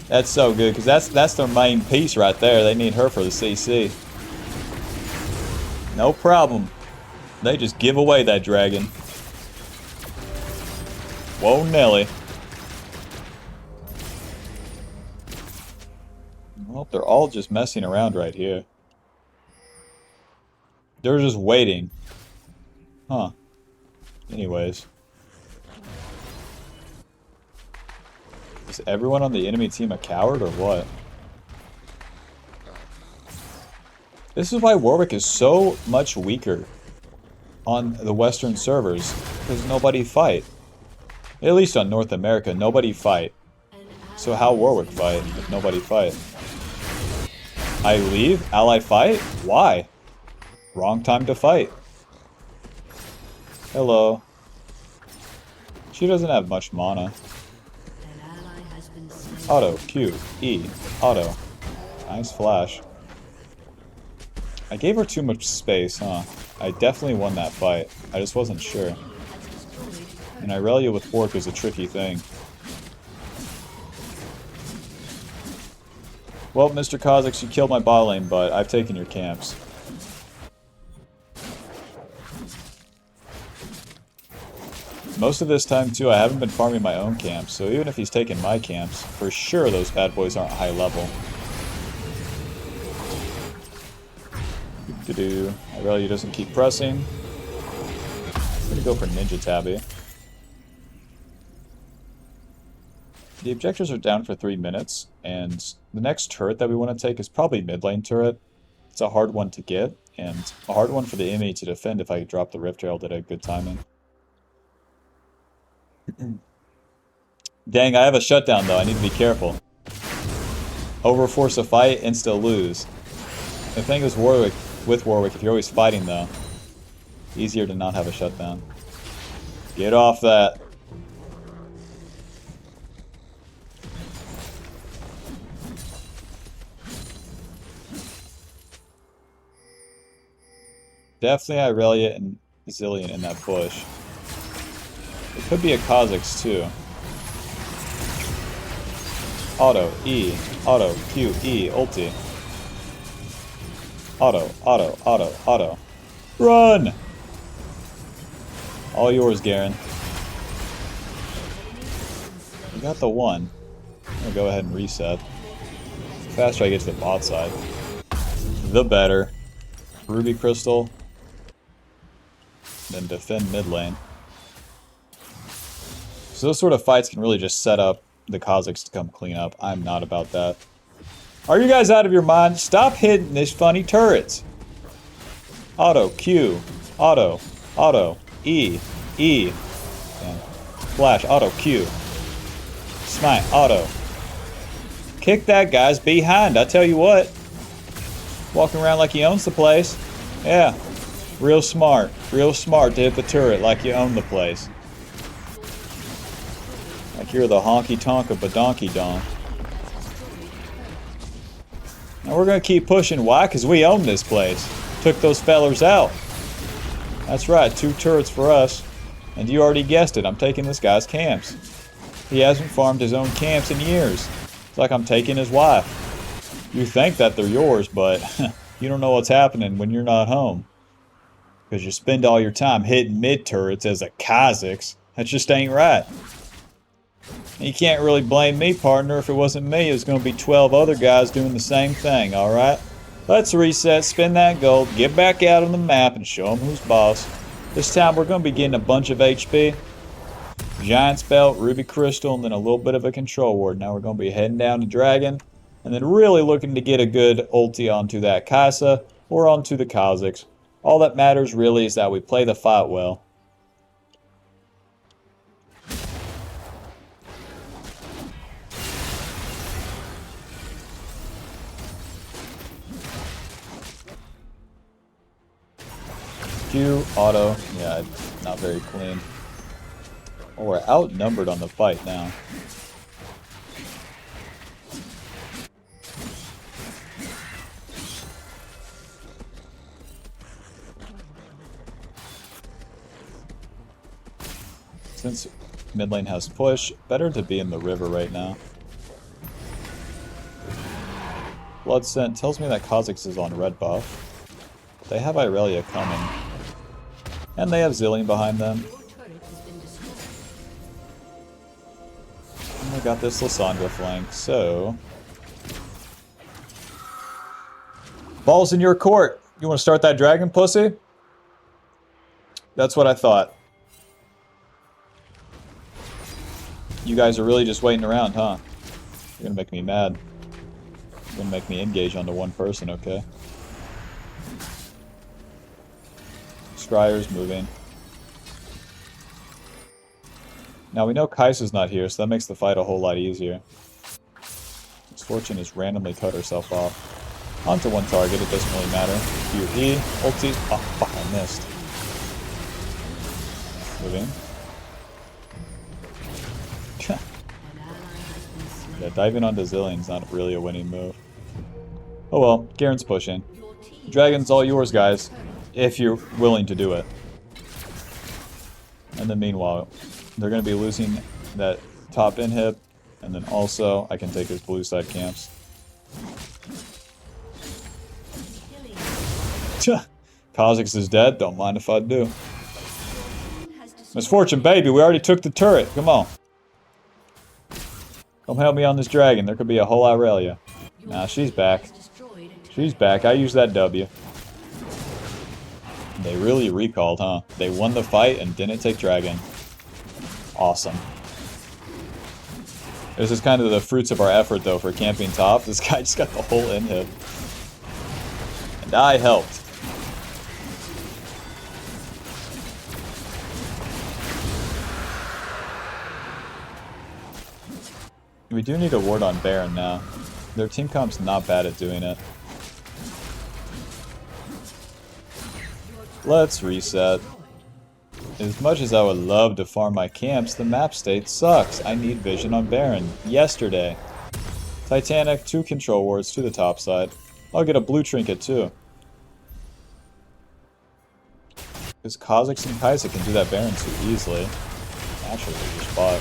That's so good, because that's their main piece right there. They need her for the CC. No problem. They just give away that dragon. Whoa, Nelly. Well, they're all just messing around right here. They're just waiting. Huh. Anyways. Is everyone on the enemy team a coward or what? This is why Warwick is so much weaker on the Western servers. Because nobody fight. At least on North America, nobody fight. So how Warwick fight if nobody fight? I leave? Ally fight? Why? Wrong time to fight. Hello. She doesn't have much mana. Auto, Q, E, auto. Nice flash. I gave her too much space, huh? I definitely won that fight. I just wasn't sure. And Irelia with Bork is a tricky thing. Well, Mr. Kha'Zix, you killed my bot lane, but I've taken your camps. Most of this time, too, I haven't been farming my own camps, so even if he's taken my camps, for sure those bad boys aren't high level. Irelia doesn't keep pressing. I'm gonna go for Ninja Tabby. The objectives are down for 3 minutes, and the next turret that we want to take is probably mid lane turret. It's a hard one to get, and a hard one for the enemy to defend if I drop the Rift Herald at a good timing. Dang, I have a shutdown though, I need to be careful. overforce a fight and still lose. The thing is with Warwick, if you're always fighting though, easier to not have a shutdown. Get off that. Definitely Irelia and Zillion in that bush. It could be a Kha'Zix too. Auto, E, auto, Q, E, ulti. Auto, auto, auto, auto. Run! All yours, Garen. You got the one. I'm gonna go ahead and reset. The faster I get to the bot side, the better. Ruby Crystal. Then defend mid lane. So those sort of fights can really just set up the Kha'Zix to come clean up. I'm not about that. Are you guys out of your mind? Stop hitting these funny turrets. Auto, Q, auto, auto, E, E, and flash, auto, Q, smite, auto. Kick that guy's behind, I tell you what. Walking around like he owns the place. Yeah, real smart to hit the turret like you own the place. Like you're the honky tonk of a donkey donk. And we're gonna keep pushing. Why? Because we own this place. Took those fellers out. That's right, 2 turrets for us. And you already guessed it, I'm taking this guy's camps. He hasn't farmed his own camps in years. It's like I'm taking his wife. You think that they're yours, but you don't know what's happening when you're not home. Because you spend all your time hitting mid turrets as a Kha'Zix. That just ain't right. You can't really blame me, partner. If it wasn't me, it was going to be 12 other guys doing the same thing, alright? Let's reset, spend that gold, get back out on the map, and show them who's boss. This time we're going to be getting a bunch of HP. Giant's Belt, Ruby Crystal, and then a little bit of a Control Ward. Now we're going to be heading down to Dragon, and then really looking to get a good ulti onto that Kai'Sa, or onto the Kha'Zix. All that matters really is that we play the fight well. Q, auto, yeah, not very clean. Oh, we're outnumbered on the fight now. Since mid lane has push, better to be in the river right now. Blood Scent tells me that Kha'Zix is on red buff. They have Irelia coming. And they have Zillion behind them. And they got this Lissandra flank, so... Ball's in your court! You want to start that dragon, pussy? That's what I thought. You guys are really just waiting around, huh? You're gonna make me mad. You're gonna make me engage onto one person, okay? Scryer's moving. Now we know Kai'Sa's not here, so that makes the fight a whole lot easier. Misfortune has randomly cut herself off. Onto one target, it doesn't really matter. QE, ulti. Oh, fuck, I missed. Moving. Yeah, diving onto Zillion's not really a winning move. Oh well, Garen's pushing. Dragon's all yours, guys. If you're willing to do it. And then meanwhile, they're going to be losing that top inhib, and then also I can take his blue side camps. Kha'Zix is dead, don't mind if I do. Misfortune, baby, we already took the turret, come on. Come help me on this dragon, there could be a whole Irelia. Nah, she's back. She's back, I used that W. They really recalled, huh? They won the fight and didn't take dragon. Awesome. This is kind of the fruits of our effort, though, for camping top. This guy just got the whole inhib. And I helped. We do need a ward on Baron now. Their team comp's not bad at doing it. Let's reset. As much as I would love to farm my camps, the map state sucks. I need vision on Baron. Yesterday. Titanic, 2 control wards to the top side. I'll get a blue trinket too. Because Kha'Zix and Kai'Sa can do that Baron too easily. Naturally, they just bought.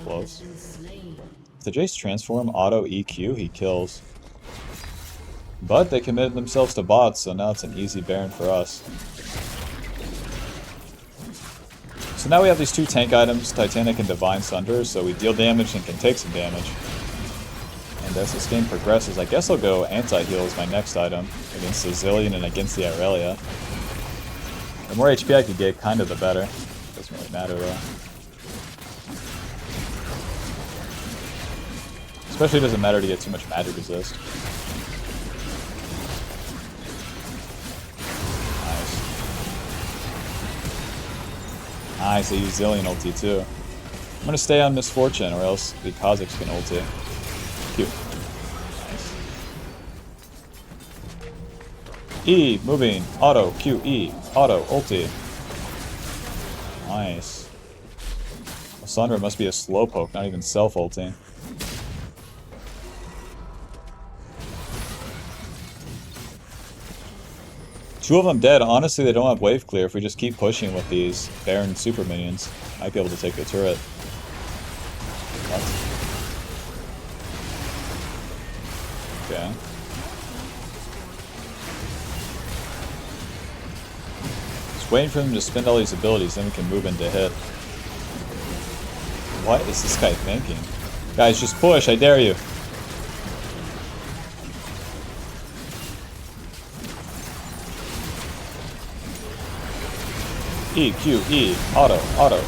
Close. If the Jace transform auto EQ, he kills. But they committed themselves to bots, so now it's an easy Baron for us. So now we have these 2 tank items, Titanic and Divine Sunder, so we deal damage and can take some damage. And as this game progresses, I guess I'll go anti-heal as my next item against the Zillion and against the Irelia. The more HP I could get, kind of the better. Doesn't really matter though. Especially doesn't matter to get too much magic resist. Nice. Nice, I use Zillion ulti too. I'm gonna stay on Misfortune or else the Kha'Zix can ulti. Cute. Nice. E, moving, auto, Q, E, auto, ulti. Nice. Sandra must be a slowpoke, not even self-ulting. Two of them dead. Honestly, they don't have wave clear. If we just keep pushing with these Baron super minions, might be able to take the turret. What? Okay. Just waiting for them to spend all these abilities, then we can move into hit. What is this guy thinking? Guys, just push, I dare you. E, Q, E, auto, auto.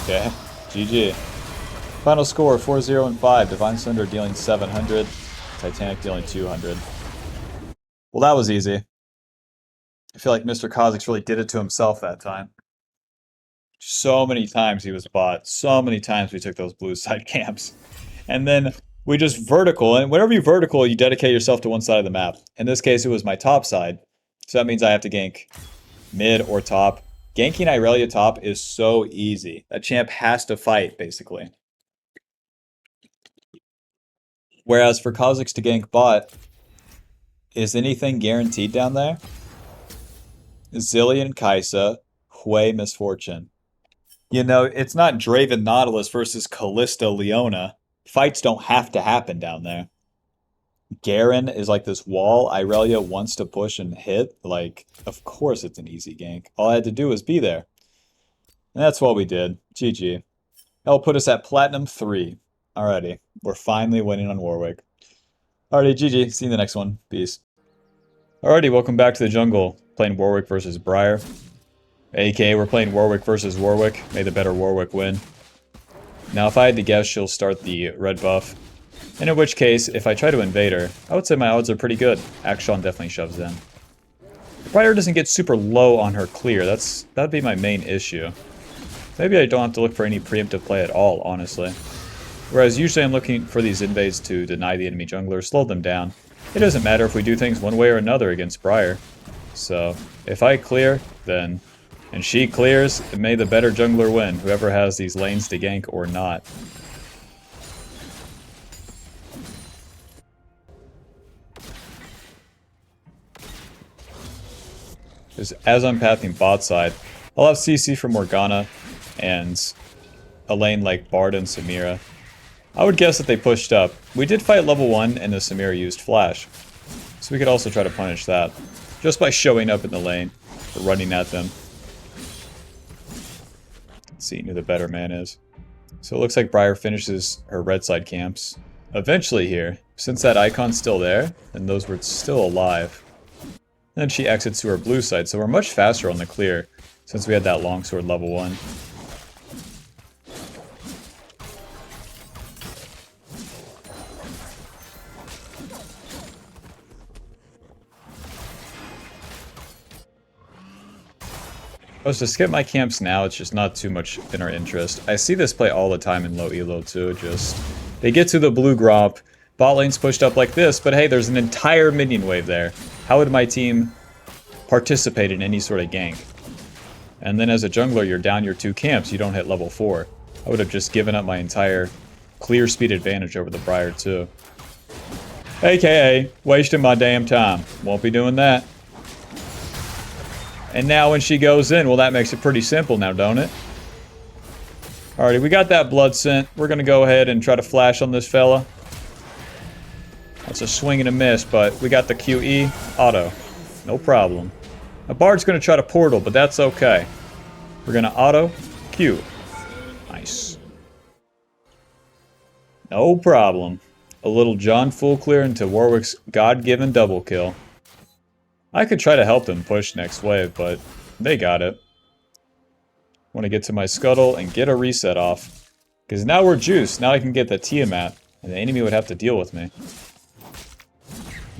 Okay, GG. Final score, 4-0 and 5. Divine Sunder dealing 700. Titanic dealing 200. Well, that was easy. I feel like Mr. Kha'Zix really did it to himself that time. So many times he was bought. So many times we took those blue side camps. And then we just vertical. And whenever you vertical, you dedicate yourself to one side of the map. In this case, it was my top side. So that means I have to gank mid or top. Ganking Irelia top is so easy. That champ has to fight, basically. Whereas for Kha'Zix to gank bot, is anything guaranteed down there? Zillion Kai'Sa, Hui Misfortune. You know, it's not Draven Nautilus versus Callista Leona. Fights don't have to happen down there. Garen is like this wall. Irelia wants to push and hit. Like, of course it's an easy gank. All I had to do was be there. And that's what we did. GG. That'll put us at Platinum 3. Alrighty. We're finally winning on Warwick. Alrighty, GG. See you in the next one. Peace. Alrighty, welcome back to the jungle. Playing Warwick versus Briar. AKA, we're playing Warwick versus Warwick. May the better Warwick win. Now, if I had to guess, she'll start the red buff. And in which case, if I try to invade her, I would say my odds are pretty good. Akshan definitely shoves in. Briar doesn't get super low on her clear. That'd be my main issue. Maybe I don't have to look for any preemptive play at all, honestly. Whereas usually I'm looking for these invades to deny the enemy jungler, slow them down. It doesn't matter if we do things one way or another against Briar. So, if I clear, then... and she clears, and may the better jungler win, whoever has these lanes to gank or not. As I'm pathing bot side, I'll have CC for Morgana and a lane like Bard and Samira. I would guess that they pushed up. We did fight level 1 and the Samira used flash. So we could also try to punish that. Just by showing up in the lane, or running at them. Seeing who the better man is. So it looks like Briar finishes her red side camps. Eventually here, since that icon's still there, and those were still alive. Then she exits to her blue side, so we're much faster on the clear, since we had that longsword level 1. I was to skip my camps now, it's just not too much in our interest. I see this play all the time in low elo too, just... They get to the blue gromp, bot lane's pushed up like this, but hey, there's an entire minion wave there. How would my team participate in any sort of gank? And then as a jungler, you're down your 2 camps, you don't hit level 4. I would have just given up my entire clear speed advantage over the Briar too. AKA, wasting my damn time. Won't be doing that. And now when she goes in, well, that makes it pretty simple now, don't it? Alrighty, we got that blood scent. We're going to go ahead and try to flash on this fella. That's a swing and a miss, but we got the QE. Auto. No problem. A Bard's going to try to portal, but that's okay. We're going to auto. Q. Nice. No problem. A little John full clear into Warwick's God-given double kill. I could try to help them push next wave, but they got it. Want to get to my scuttle and get a reset off. Because now we're juiced. Now I can get the Tiamat, and the enemy would have to deal with me.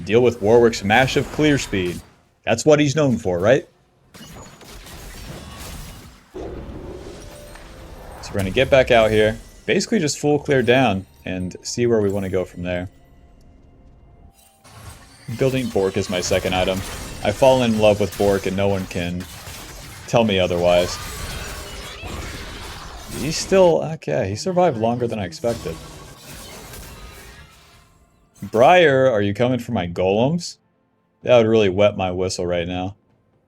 Deal with Warwick's massive clear speed. That's what he's known for, right? So we're going to get back out here. Basically just full clear down and see where we want to go from there. Building Bork is my second item. I've fallen in love with Bork and no one can tell me otherwise. He's still... okay, he survived longer than I expected. Briar, are you coming for my golems? That would really wet my whistle right now.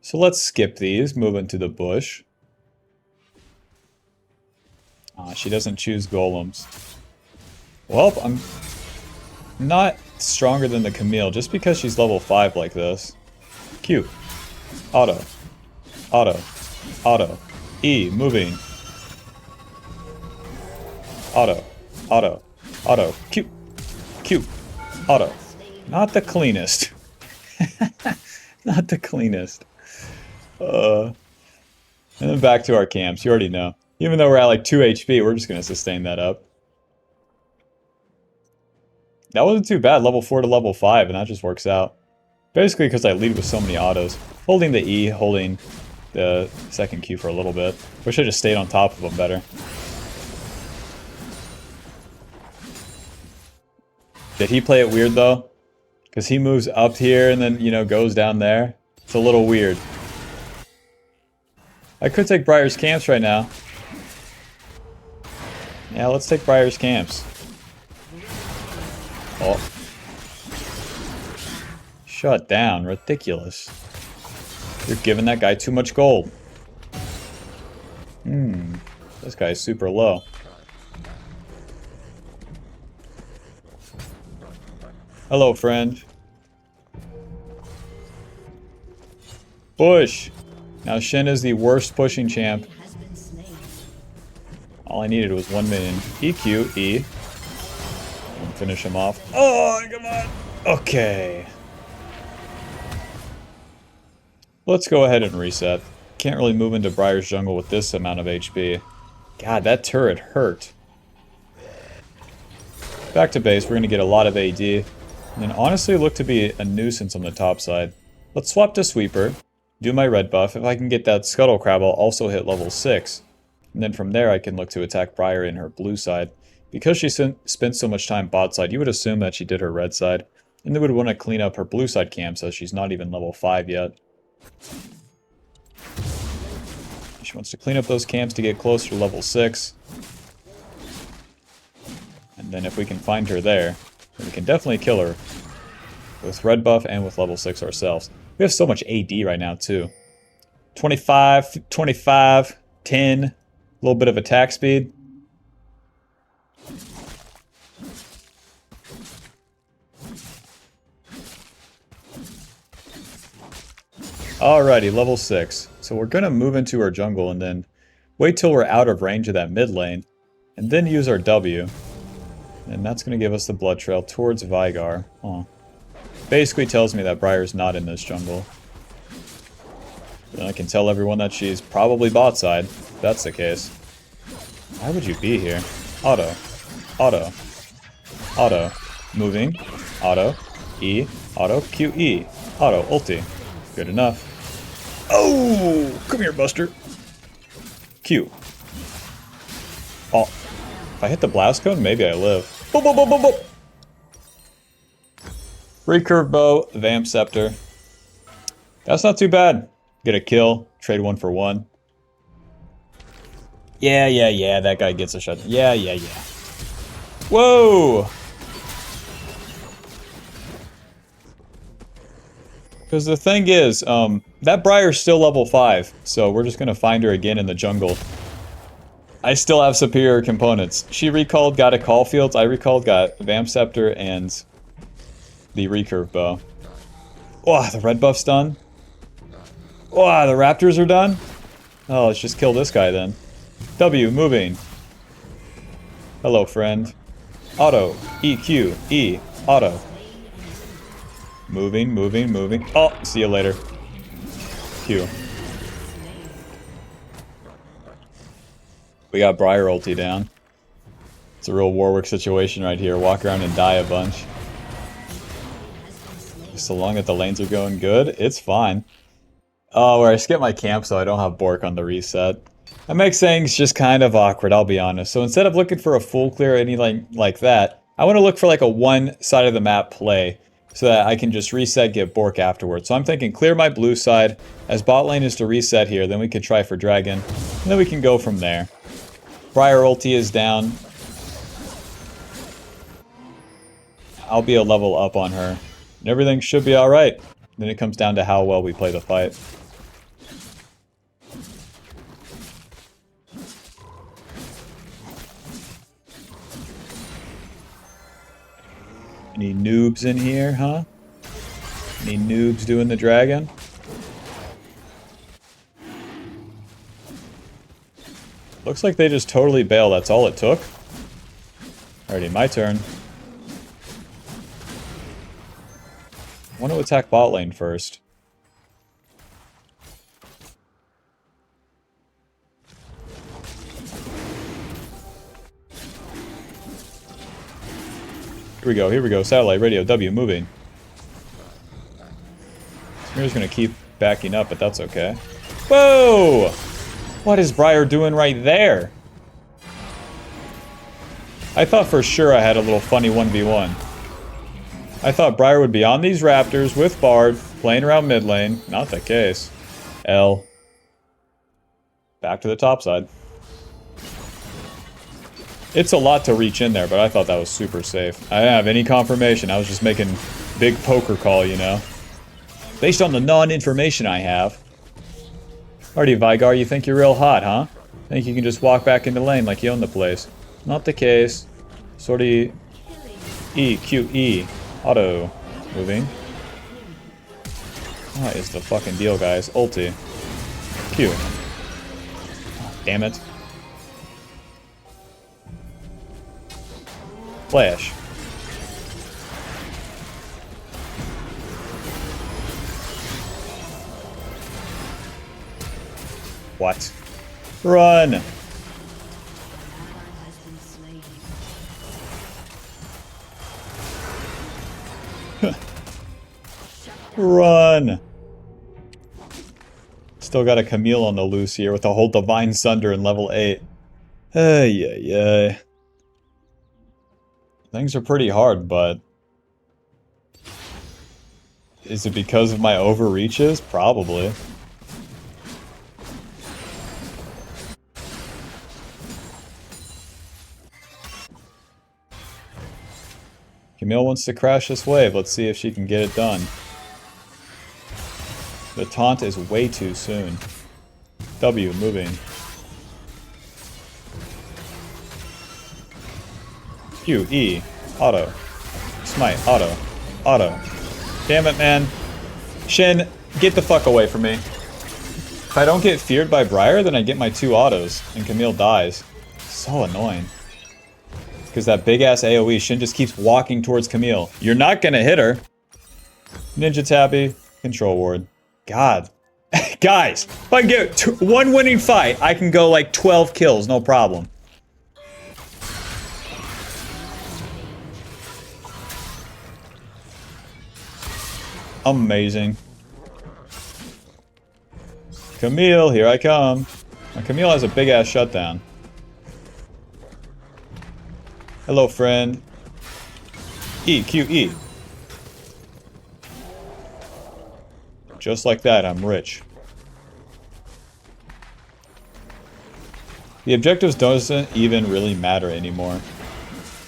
So let's skip these, move into the bush. She doesn't choose golems. Well, I'm not stronger than the Camille just because she's level 5 like this. Q. Auto. Auto. Auto. E. Moving. Auto. Auto. Auto. Q. Q. Auto. Not the cleanest. Not the cleanest. And then back to our camps. You already know. Even though we're at like 2 HP, we're just going to sustain that up. That wasn't too bad. Level 4 to level 5, and that just works out. Basically because I lead with so many autos. Holding the E, holding the second Q for a little bit. Wish I just stayed on top of them better. Did he play it weird though? Because he moves up here and then, you know, goes down there. It's a little weird. I could take Briar's camps right now. Yeah, let's take Briar's camps. Oh. Shut down. Ridiculous. You're giving that guy too much gold. This guy's super low. Hello, friend. Push! Now Shen is the worst pushing champ. All I needed was 1 minion. EQ, E. And finish him off. Oh, come on! Okay. Let's go ahead and reset. Can't really move into Briar's jungle with this amount of HP. God, that turret hurt. Back to base, we're going to get a lot of AD. And honestly look to be a nuisance on the top side. Let's swap to Sweeper. Do my red buff. If I can get that Scuttle Crab, I'll also hit level 6. And then from there I can look to attack Briar in her blue side. Because she spent so much time bot side, you would assume that she did her red side. And they would want to clean up her blue side camp so she's not even level 5 yet. She wants to clean up those camps to get closer to level 6. And then if we can find her there, then we can definitely kill her. With red buff and with level 6 ourselves. We have so much AD right now too. 25, 25, 10. A little bit of attack speed. Alrighty, level 6. So we're going to move into our jungle and then wait till we're out of range of that mid lane. And then use our W. And that's going to give us the blood trail towards Veigar. Oh. Basically tells me that Briar's not in this jungle. Then I can tell everyone that she's probably bot side, if that's the case. Why would you be here? Auto. Auto. Auto. Moving. Auto. E. Auto. QE. Auto. Ulti. Good enough. Oh! Come here, Buster. Q. Oh. If I hit the blast cone, maybe I live. Boop, boop, boop, boop, boop. Recurve bow, Vamp Scepter. That's not too bad. Get a kill, trade 1 for 1. Yeah, that guy gets a shot. Yeah. Whoa! Because the thing is, that Briar's still level 5, so we're just gonna find her again in the jungle. I still have superior components. She recalled, got a Call Fields. I recalled, got Vamp Scepter and the Recurve Bow. Oh, the red buff's done. Oh, the Raptors are done. Oh, let's just kill this guy then. W, moving. Hello, friend. Auto. EQ. E. Auto. Moving. Oh, see you later. Q. We got Briar ulti down. It's a real Warwick situation right here. Walk around and die a bunch. So long that the lanes are going good, it's fine. Oh, where I skip my camp so I don't have Bork on the reset. That makes things just kind of awkward, I'll be honest. So instead of looking for a full clear or anything like that, I want to look for like a one side of the map play so that I can just reset, get Bork afterwards. So I'm thinking clear my blue side, as bot lane is to reset here, then we could try for Dragon, and then we can go from there. Briar ulti is down. I'll be a level up on her. And everything should be alright. Then it comes down to how well we play the fight. Any noobs in here, huh? Any noobs doing the dragon? Looks like they just totally bail. That's all it took. Alrighty, my turn. I want to attack bot lane first. Here we go. Satellite radio, W, moving. Smear's gonna keep backing up, but that's okay. Whoa! What is Briar doing right there? I thought for sure I had a little funny 1v1. I thought Briar would be on these Raptors with Bard, playing around mid lane. Not the case. L. Back to the top side. It's a lot to reach in there, but I thought that was super safe. I didn't have any confirmation. I was just making big poker call, you know? Based on the non-information I have. Alrighty, Vigar, you think you're real hot, huh? Think you can just walk back into lane like you own the place. Not the case. Sorty E, Q, E. Auto. Moving. What is the fucking deal, guys? Ulti. Q. Oh, damn it. Flash. What? Run! Run! Still got a Camille on the loose here with a whole Divine Sunder in level 8. Ay. Things are pretty hard, but... Is it because of my overreaches? Probably. Camille wants to crash this wave. Let's see if she can get it done. The taunt is way too soon. W, moving. Q, E, auto. Smite, auto. Damn it, man. Shin, get the fuck away from me. If I don't get feared by Briar, then I get my 2 autos, and Camille dies. So annoying. Because that big-ass AoE, Shin just keeps walking towards Camille. You're not gonna hit her. Ninja Tappy, Control Ward. God. Guys, if I can get one winning fight, I can go like 12 kills, no problem. Amazing. Camille, here I come. Now, Camille has a big-ass shutdown. Hello, friend. E, Q, E. Just like that, I'm rich. The objectives doesn't even really matter anymore.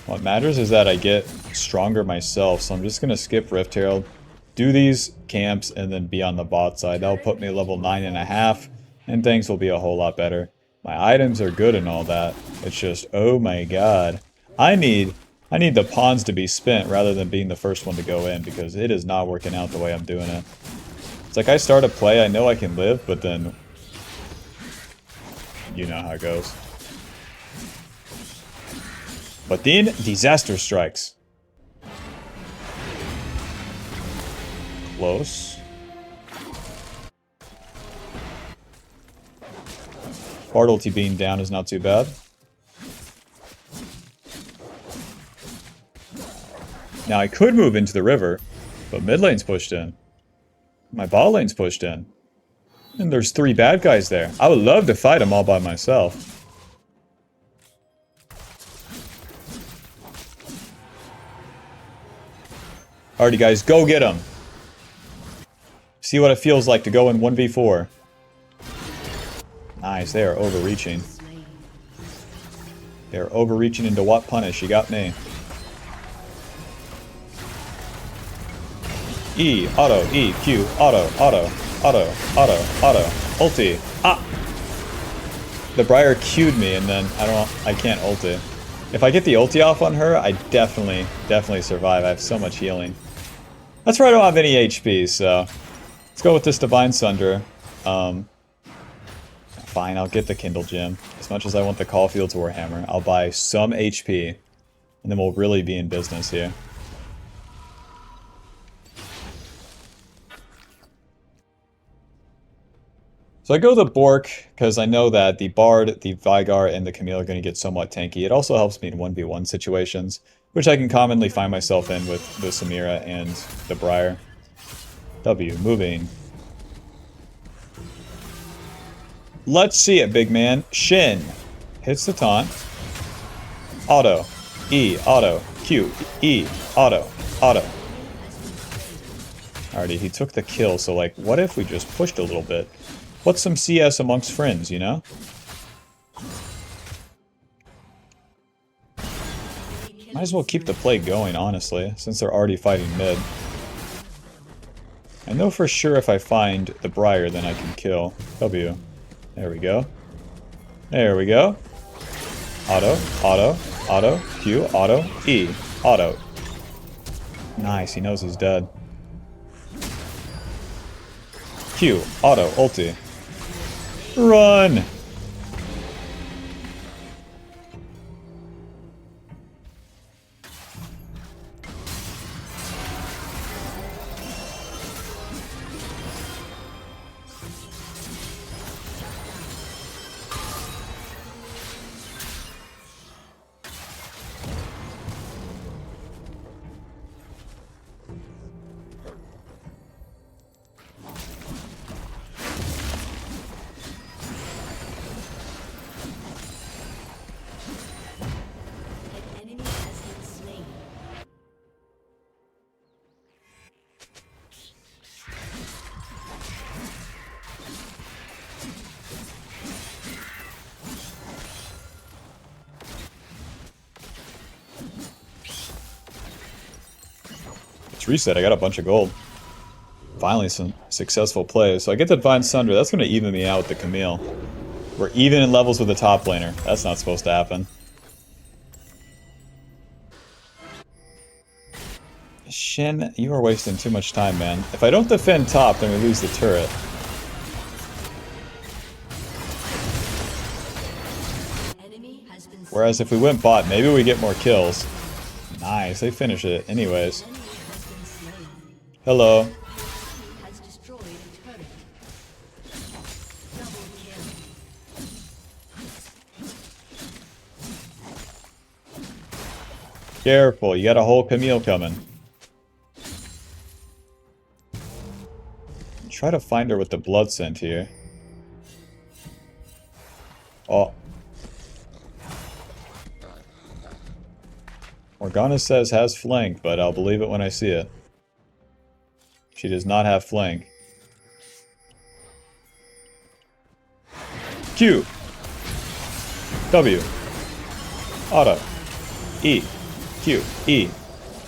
What matters is that I get stronger myself, so I'm just going to skip Rift Herald, do these camps, and then be on the bot side. That'll put me level 9.5, and things will be a whole lot better. My items are good and all that. It's just, oh my god. I need the pawns to be spent rather than being the first one to go in, because it is not working out the way I'm doing it. It's like I start a play, I know I can live, but then you know how it goes. But then, disaster strikes. Close. Bard ulti being down is not too bad. Now I could move into the river, but mid lane's pushed in. My bot lane's pushed in. And there's 3 bad guys there. I would love to fight them all by myself. Alrighty guys, go get them. See what it feels like to go in 1v4. Nice, they are overreaching. They are overreaching into what punish? You got me. E, auto, E, Q, auto, auto, auto, auto, auto, ulti. Ah! The Briar Q'd me and then I can't ulti. If I get the ulti off on her, I definitely survive. I have so much healing. That's where I don't have any HP, so let's go with this Divine Sunder. Fine, I'll get the Kindle Gem. As much as I want the Caulfield's Warhammer, I'll buy some HP, and then we'll really be in business here. So I go the Bork, because I know that the Bard, the Vigar, and the Camille are going to get somewhat tanky. It also helps me in 1v1 situations, which I can commonly find myself in with the Samira and the Briar. W, moving. Let's see it, big man. Shin. Hits the taunt. Auto. E, auto. Q, E, auto, auto. Alrighty, he took the kill, so like, what if we just pushed a little bit? What's some CS amongst friends, you know? Might as well keep the play going, honestly, since they're already fighting mid. I know for sure if I find the Briar, then I can kill. W. There we go. There we go. Auto, auto, auto, Q, auto, E, auto. Nice, he knows he's dead. Q, auto, ulti. Run! Reset, I got a bunch of gold. Finally some successful plays. So I get the Divine Sunder, that's going to even me out with the Camille. We're even in levels with the top laner. That's not supposed to happen. Shin, you are wasting too much time, man. If I don't defend top, then we lose the turret. Whereas if we went bot, maybe we get more kills. Nice, they finish it anyways. Hello. Careful, you got a whole Camille coming. Try to find her with the blood scent here. Oh. Morgana says has flank, but I'll believe it when I see it. She does not have flank. Q. W. Auto. E. Q. E.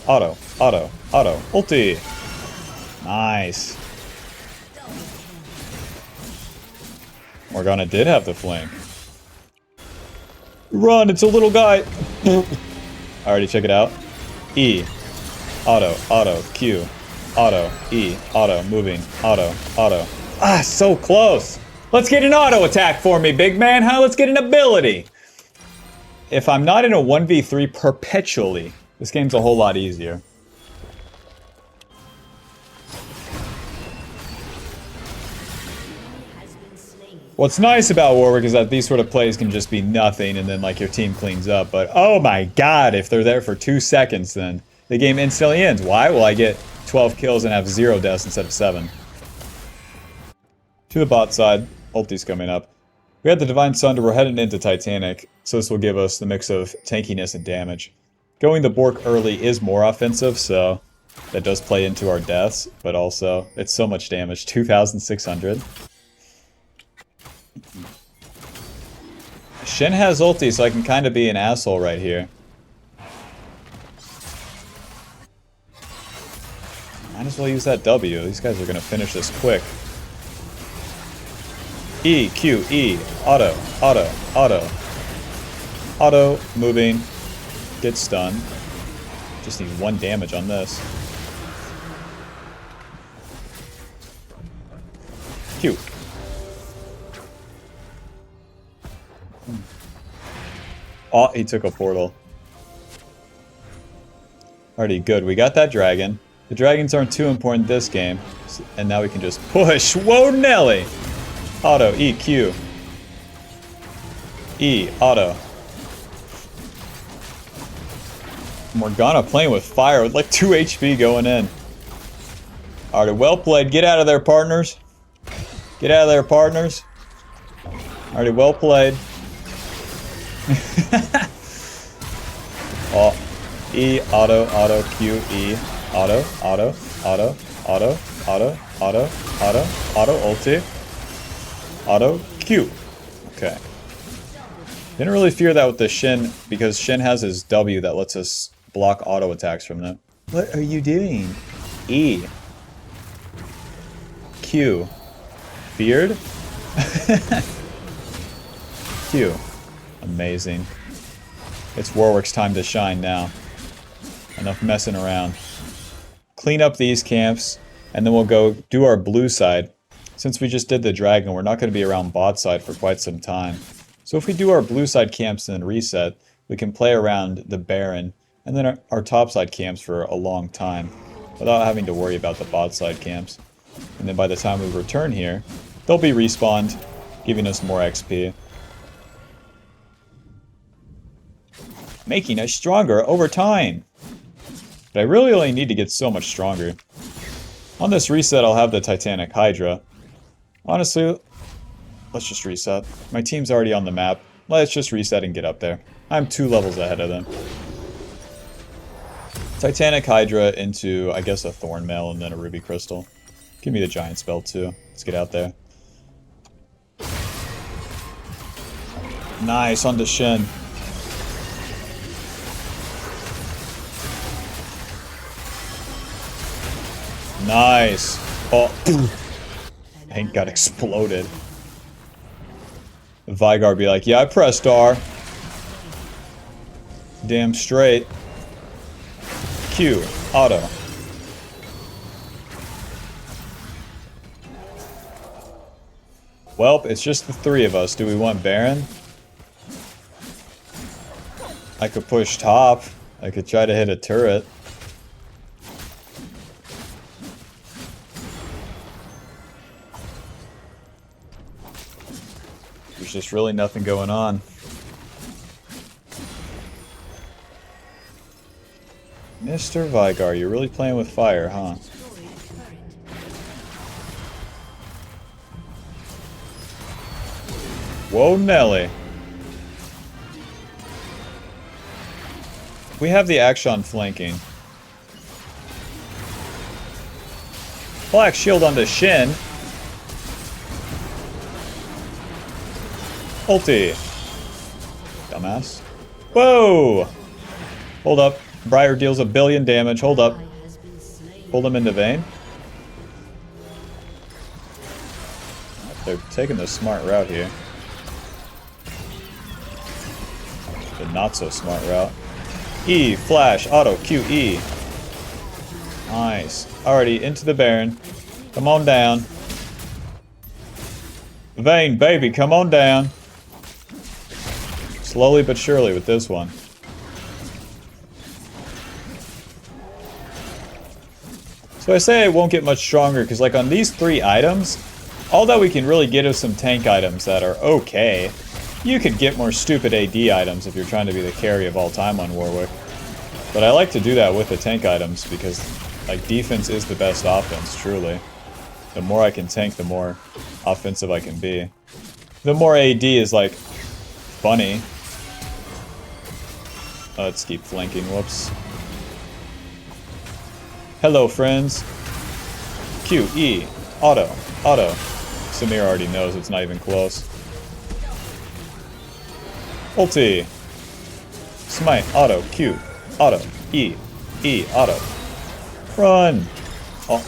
Auto. Auto. Auto. Ulti. Nice. Morgana did have the flank. Run, it's a little guy. Alrighty, check it out. E. Auto. Auto. Q. Auto. E. Auto. Moving. Auto. Auto. Ah, so close. Let's get an auto attack for me, big man, huh? Let's get an ability. If I'm not in a 1v3 perpetually, this game's a whole lot easier. What's nice about Warwick is that these sort of plays can just be nothing and then like your team cleans up. But oh my god, if they're there for 2 seconds then the game instantly ends. Why? Well, I get 12 kills and have 0 deaths instead of 7. To the bot side, ulti's coming up. We had the Divine Sunder, we're heading into Titanic, so this will give us the mix of tankiness and damage. Going the Bork early is more offensive, so that does play into our deaths, but also it's so much damage, 2,600. Shen has ulti, so I can kind of be an asshole right here. Might as well use that W. These guys are going to finish this quick. E, Q, E, auto, auto, auto. Auto, moving, get stunned. Just need 1 damage on this. Q. Oh, he took a portal. Alrighty, good. We got that dragon. The dragons aren't too important this game. And now we can just push. Whoa, Nelly! Auto, E, Q. E, auto. Morgana playing with fire with like 2 HP going in. Alright, well played. Get out of there, partners. Get out of there, partners. Alright, well played. Oh, E, auto, auto, Q, E, auto, auto, auto, auto, auto, auto, auto, auto, ulti. Auto, Q. Okay. Didn't really fear that with the Shen, because Shen has his W that lets us block auto attacks from them. What are you doing? E. Q. Beard? Q. Amazing. It's Warwick's time to shine now. Enough messing around. Clean up these camps, and then we'll go do our blue side. Since we just did the dragon, we're not going to be around bot side for quite some time. So if we do our blue side camps and then reset, we can play around the Baron, and then our top side camps for a long time, without having to worry about the bot side camps. And then by the time we return here, they'll be respawned, giving us more XP. Making us stronger over time. But I really only need to get so much stronger. On this reset, I'll have the Titanic Hydra. Honestly, let's just reset. My team's already on the map. Let's just reset and get up there. I'm 2 levels ahead of them. Titanic Hydra into, I guess, a Thornmail and then a Ruby Crystal. Give me the Giant Spell too. Let's get out there. Nice, onto Shen. Nice. Oh, Hank got exploded. Vygar be like, yeah, I pressed R. Damn straight. Q. Auto. Welp, it's just the 3 of us. Do we want Baron? I could push top. I could try to hit a turret. There's just really nothing going on. Mr. Vygar, you're really playing with fire, huh? Whoa, Nelly. We have the Action flanking. Black shield onto Shin. Ulti. Dumbass. Whoa! Hold up. Briar deals 1 billion damage. Hold up. Hold him into Vayne. They're taking the smart route here. The not so smart route. E, flash, auto, Q, E. Nice. Alrighty, into the Baron. Come on down. Vayne, baby, come on down. Slowly but surely with this one. So I say it won't get much stronger, because like on these 3 items, all that we can really get is some tank items that are okay. You could get more stupid AD items if you're trying to be the carry of all time on Warwick. But I like to do that with the tank items, because like defense is the best offense, truly. The more I can tank, the more offensive I can be. The more AD is like funny. Let's keep flanking, whoops. Hello, friends. Q, E, auto, auto. Samir already knows it's not even close. Ulti. Smite, auto, Q, auto, E, E, auto. Run! Oh.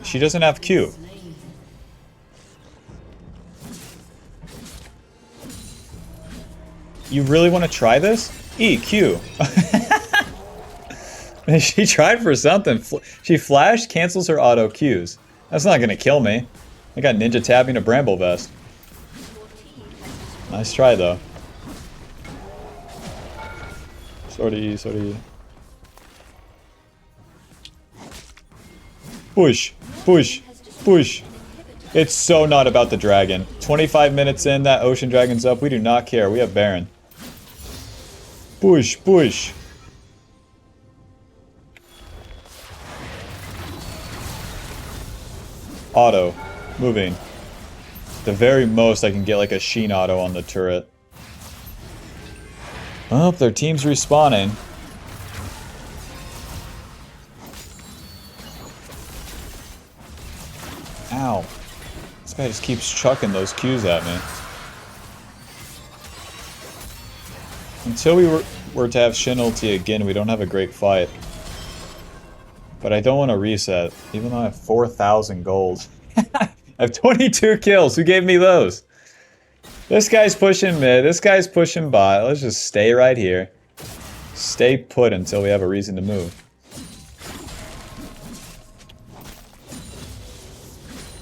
She doesn't have Q. You really want to try this? E, Q. She tried for something. She flashed, cancels her auto Qs. That's not going to kill me. I got ninja tabbing a bramble vest. Nice try, though. Sorry, sorry. Push, push, push. It's so not about the dragon. 25 minutes in, that ocean dragon's up. We do not care. We have Baron. Push, push. Auto. Moving. The very most I can get like a Sheen auto on the turret. Oh, their team's respawning. Ow. This guy just keeps chucking those Qs at me. Until we were to have Shin ulti again, we don't have a great fight. But I don't want to reset, even though I have 4,000 gold. I have 22 kills. Who gave me those? This guy's pushing mid. This guy's pushing bot. Let's just stay right here. Stay put until we have a reason to move.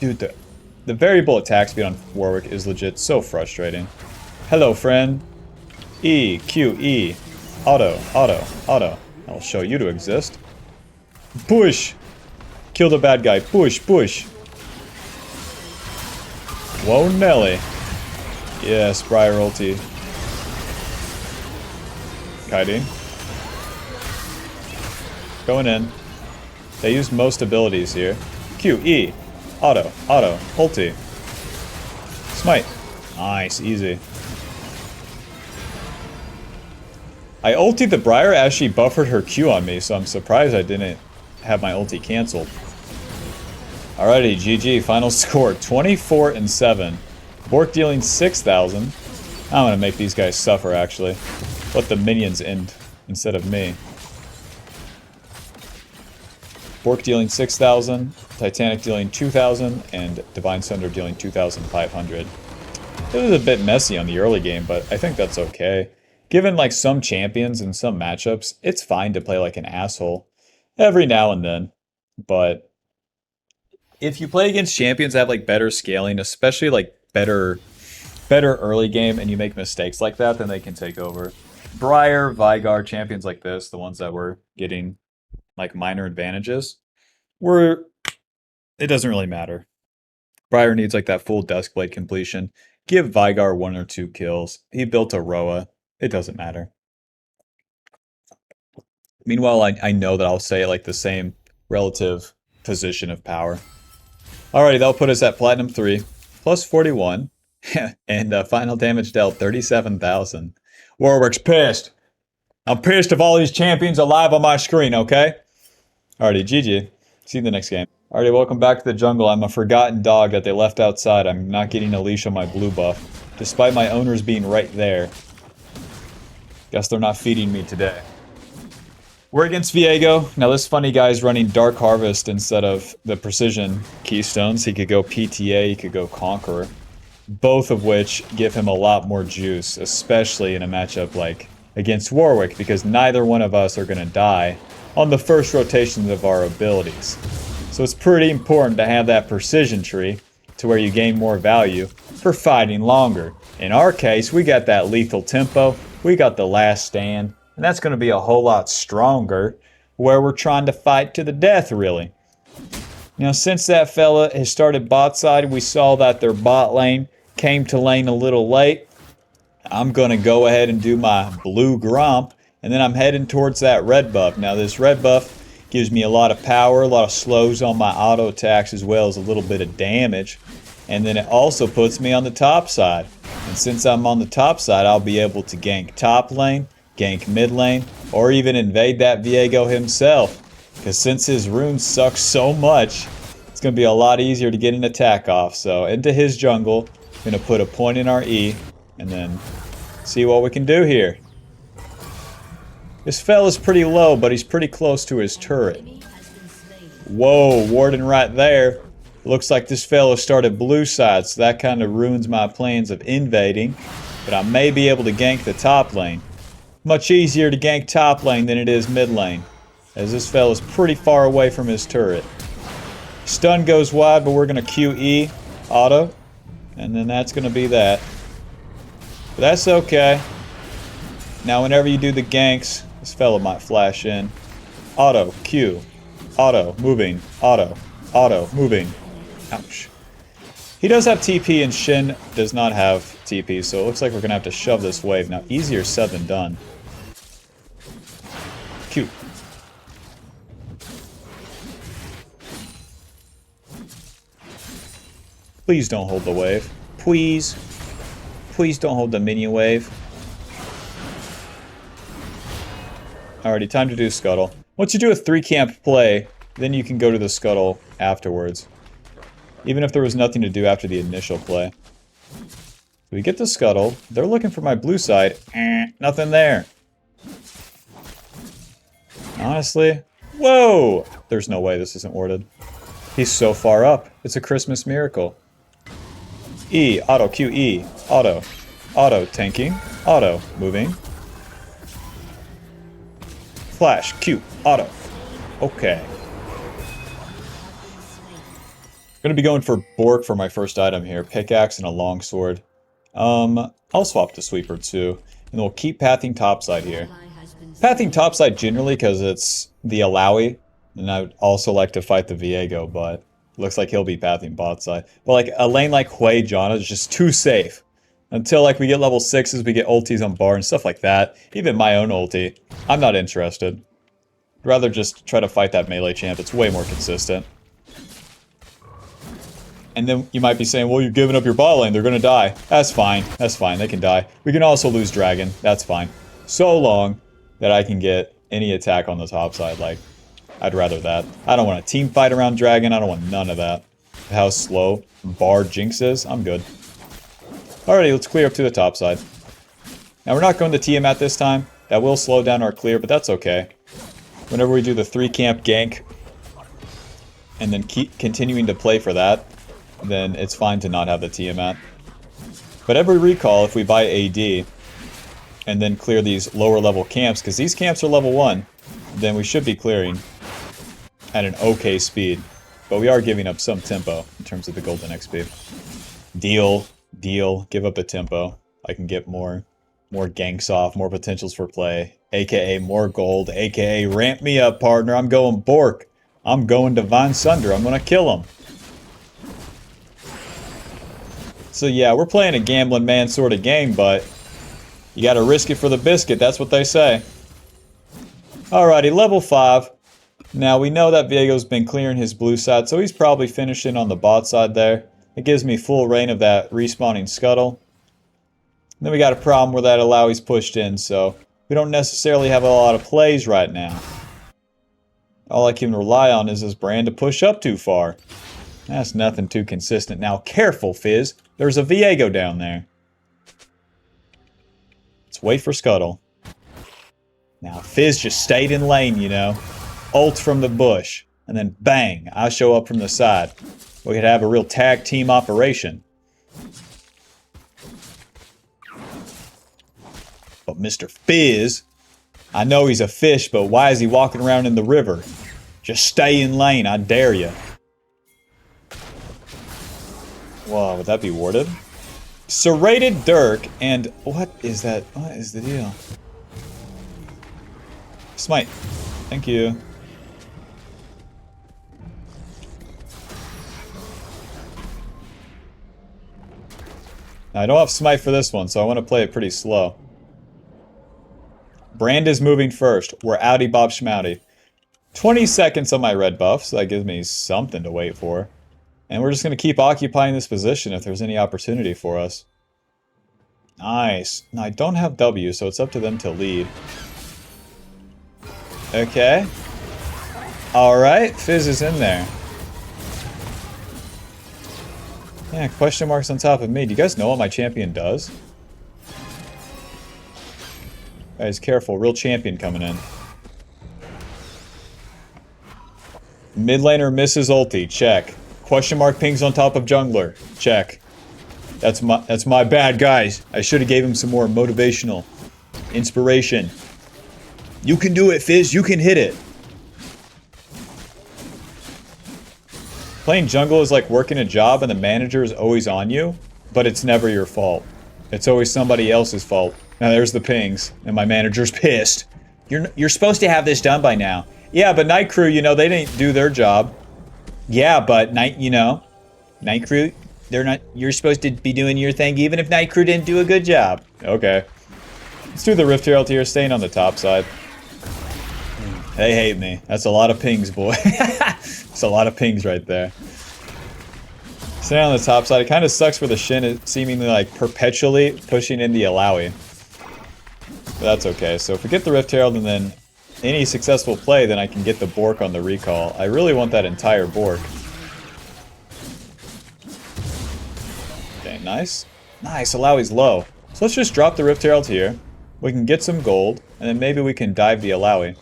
Dude, the variable attack speed on Warwick is legit so frustrating. Hello, friend. E, Q, E. Auto, auto, auto. I'll show you to exist. Push! Kill the bad guy. Push, push. Whoa, Nelly. Yes, Briar ulti. Kiting. Going in. They use most abilities here. Q, E. Auto, auto, ulti. Smite. Nice, easy. I ultied the Briar as she buffered her Q on me, so I'm surprised I didn't have my ulti cancelled. Alrighty, GG, final score, 24-7. Bork dealing 6,000. I'm gonna make these guys suffer, actually. Let the minions end instead of me. Bork dealing 6,000, Titanic dealing 2,000, and Divine Sunder dealing 2,500. It was a bit messy on the early game, but I think that's okay. Given like some champions and some matchups, it's fine to play like an asshole every now and then. But if you play against champions that have like better scaling, especially like better early game, and you make mistakes like that, then they can take over. Briar, Vigar, champions like this, the ones that were getting like minor advantages, it doesn't really matter. Briar needs like that full Duskblade completion. Give Vigar 1 or 2 kills. He built a Roa. It doesn't matter. Meanwhile, I know that I'll say like the same relative position of power. Alrighty, that'll put us at Platinum 3. plus 41. And final damage dealt 37,000. Warwick's pissed. I'm pissed of all these champions alive on my screen, okay? Alrighty, GG. See you in the next game. Alrighty, welcome back to the jungle. I'm a forgotten dog that they left outside. I'm not getting a leash on my blue buff, despite my owners being right there. Guess they're not feeding me today. We're against Viego. Now this funny guy is running Dark Harvest instead of the Precision Keystones. He could go PTA, he could go Conqueror. Both of which give him a lot more juice, especially in a matchup like against Warwick, because neither one of us are going to die on the first rotations of our abilities. So it's pretty important to have that precision tree to where you gain more value for fighting longer. In our case, we got that lethal tempo, we got the last stand, and that's going to be a whole lot stronger where we're trying to fight to the death, really. Now, since that fella has started bot side, we saw that their bot lane came to lane a little late. I'm going to go ahead and do my blue Gromp, and then I'm heading towards that red buff. Now, this red buff gives me a lot of power, a lot of slows on my auto attacks, as well as a little bit of damage. And then it also puts me on the top side. And since I'm on the top side, I'll be able to gank top lane, gank mid lane, or even invade that Viego himself. Because since his runes suck so much, it's going to be a lot easier to get an attack off. So into his jungle, going to put a point in our E, and then see what we can do here. This fella's pretty low, but he's pretty close to his turret. Whoa, Warden right there. Looks like this fella started blue side, so that kind of ruins my plans of invading. But I may be able to gank the top lane. Much easier to gank top lane than it is mid lane, as this fella's pretty far away from his turret. Stun goes wide, but we're going to QE auto, and then that's going to be that. But that's okay. Now whenever you do the ganks, this fella might flash in. Auto, Q, auto, moving, auto, moving. Ouch. He does have TP and Shin does not have TP, so it looks like we're going to have to shove this wave. Now, easier said than done. Q. Please don't hold the wave. Please. Please don't hold the minion wave. Alrighty, time to do Scuttle. Once you do a 3-camp play, then you can go to the Scuttle afterwards. Even if there was nothing to do after the initial play. We get the Scuttle. They're looking for my blue side. Nothing there. Honestly, whoa! There's no way this isn't warded. He's so far up. It's a Christmas miracle. E, auto, Q, E, auto, tanking, auto, moving. Flash, Q, auto. Okay. Gonna be going for Bork for my first item here. Pickaxe and a longsword. I'll swap to Sweeper too. And we'll keep pathing topside here. Pathing topside generally because it's the Alawi. And I would also like to fight the Viego, but looks like he'll be pathing bot side. But like a lane like Hui Janna is just too safe. Until like we get level 6s, we get ultis on bar and stuff like that. Even my own ulti. I'm not interested. I'd rather just try to fight that melee champ. It's way more consistent. And then you might be saying, well, you're giving up your bot lane. They're going to die. That's fine. That's fine. They can die. We can also lose Dragon. That's fine. So long that I can get any attack on the top side. Like, I'd rather that. I don't want a team fight around Dragon. I don't want none of that. How slow bar Jinx is. I'm good. Alrighty, let's clear up to the top side. Now, we're not going to Tiamat this time. That will slow down our clear, but that's okay. Whenever we do the 3-camp gank, and then keep continuing to play for that, then it's fine to not have the Tiamat. But every recall, if we buy AD, and then clear these lower level camps, because these camps are level 1, then we should be clearing at an okay speed. But we are giving up some tempo in terms of the golden XP. Deal, give up the tempo. I can get more ganks off, more potentials for play, aka more gold, aka ramp me up, partner. I'm going Bork. I'm going Divine Sunder. I'm gonna kill him. So yeah, we're playing a gambling man sort of game, but you gotta risk it for the biscuit, that's what they say. Alrighty, level 5. Now we know that Viego's been clearing his blue side, so he's probably finishing on the bot side there. It gives me full reign of that respawning scuttle. And then we got a problem where that Alawi's pushed in, so we don't necessarily have a lot of plays right now. All I can rely on is this brand to push up too far. That's nothing too consistent. Now, careful, Fizz. There's a Viego down there. Let's wait for Scuttle. Now, Fizz just stayed in lane, you know. Ult from the bush. And then bang, I show up from the side. We could have a real tag team operation. But Mr. Fizz, I know he's a fish, but why is he walking around in the river? Just stay in lane, I dare you. Whoa, would that be warded? Serrated Dirk, and what is that? What is the deal? Smite. Thank you. Now, I don't have Smite for this one, so I want to play it pretty slow. Brand is moving first. We're outie Bob Schmouty. 20 seconds on my red buff, so that gives me something to wait for. And we're just going to keep occupying this position if there's any opportunity for us. Nice. Now, I don't have W, so it's up to them to lead. Okay. Alright, Fizz is in there. Yeah, question marks on top of me. Do you guys know what my champion does? Guys, careful. Real champion coming in. Mid laner misses ulti. Check. Question mark pings on top of jungler. Check. That's my bad, guys. I should have gave him some more motivational inspiration. You can do it, Fizz. You can hit it. Playing jungle is like working a job and the manager is always on you, but it's never your fault. It's always somebody else's fault. Now there's the pings, and my manager's pissed. You're supposed to have this done by now. Yeah, but Night Crew, you know, they didn't do their job. Yeah, but Night Crew, you're supposed to be doing your thing even if Night Crew didn't do a good job. Okay. Let's do the Rift Herald here, staying on the top side. They hate me. That's a lot of pings, boy. It's a lot of pings right there. Staying on the top side, it kind of sucks for the Shin is seemingly like perpetually pushing in the Alawi. But that's okay. So if we get the Rift Herald and then any successful play, then I can get the Bork on the recall. I really want that entire Bork. Okay, nice. Nice, Alawi's low. So let's just drop the Rift Herald here. We can get some gold, and then maybe we can dive the Alawi.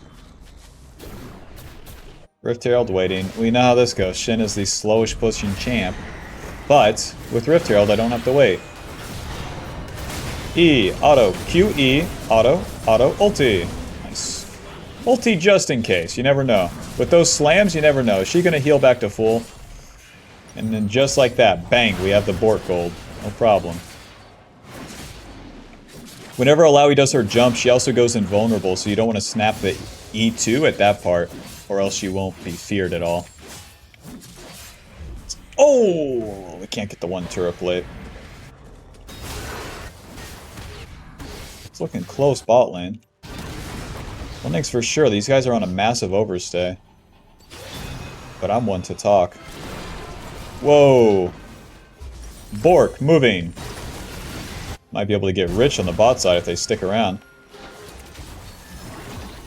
Rift Herald waiting. We know how this goes. Shin is the slowish pushing champ. But with Rift Herald, I don't have to wait. E, auto, Q, E, auto, ulti. Nice. Ulti just in case. You never know. With those slams, you never know. Is she going to heal back to full? And then just like that, bang, we have the Bork gold. No problem. Whenever Alawi does her jump, she also goes invulnerable, so you don't want to snap the E2 at that part, or else she won't be feared at all. Oh! We can't get the one turret plate. It's looking close bot lane. One thing's for sure, these guys are on a massive overstay. But I'm one to talk. Whoa! Bork, moving! Might be able to get rich on the bot side if they stick around.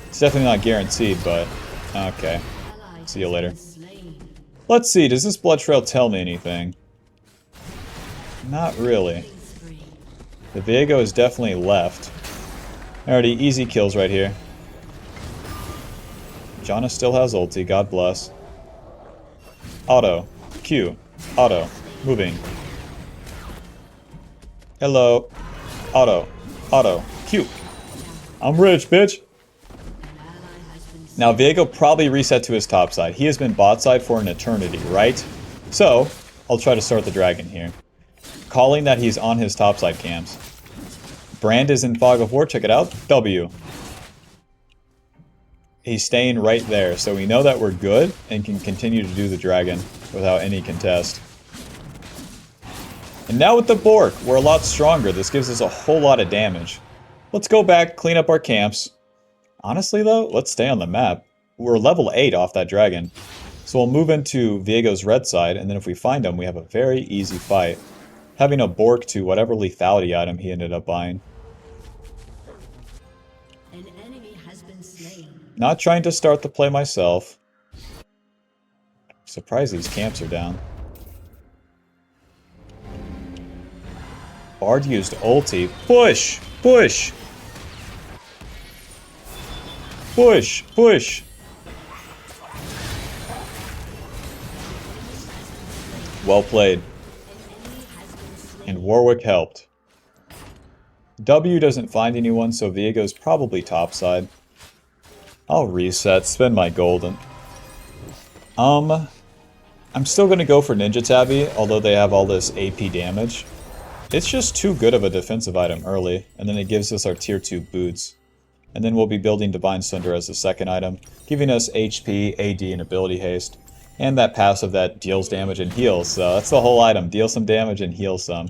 It's definitely not guaranteed, but... okay. See you later. Let's see, does this blood trail tell me anything? Not really. The Viego is definitely left. Alrighty, easy kills right here. Janna still has ulti, God bless. Auto. Q. Auto. Moving. Hello. Auto. Auto. Q. I'm rich, bitch! Now, Viego probably reset to his top side. He has been bot side for an eternity, right? So, I'll try to start the dragon here. Calling that he's on his top side camps. Brand is in Fog of War, check it out. W. He's staying right there, so we know that we're good and can continue to do the dragon without any contest. And now with the Bork, we're a lot stronger. This gives us a whole lot of damage. Let's go back, clean up our camps. Honestly though, let's stay on the map. We're level 8 off that dragon. So we'll move into Viego's red side, and then if we find him, we have a very easy fight. Having a Bork to whatever lethality item he ended up buying. An enemy has been slain. Not trying to start the play myself. Surprised these camps are down. Bard used ulti. Push! Push! Push! Push! Well played. And Warwick helped. W doesn't find anyone, so Viego's probably topside. I'll reset, spend my golden. I'm still gonna go for Ninja Tabby, although they have all this AP damage. It's just too good of a defensive item early, and then it gives us our tier 2 boots. And then we'll be building Divine Sunder as the second item, giving us HP, AD, and ability haste. And that passive that deals damage and heals, so that's the whole item. Deal some damage and heal some.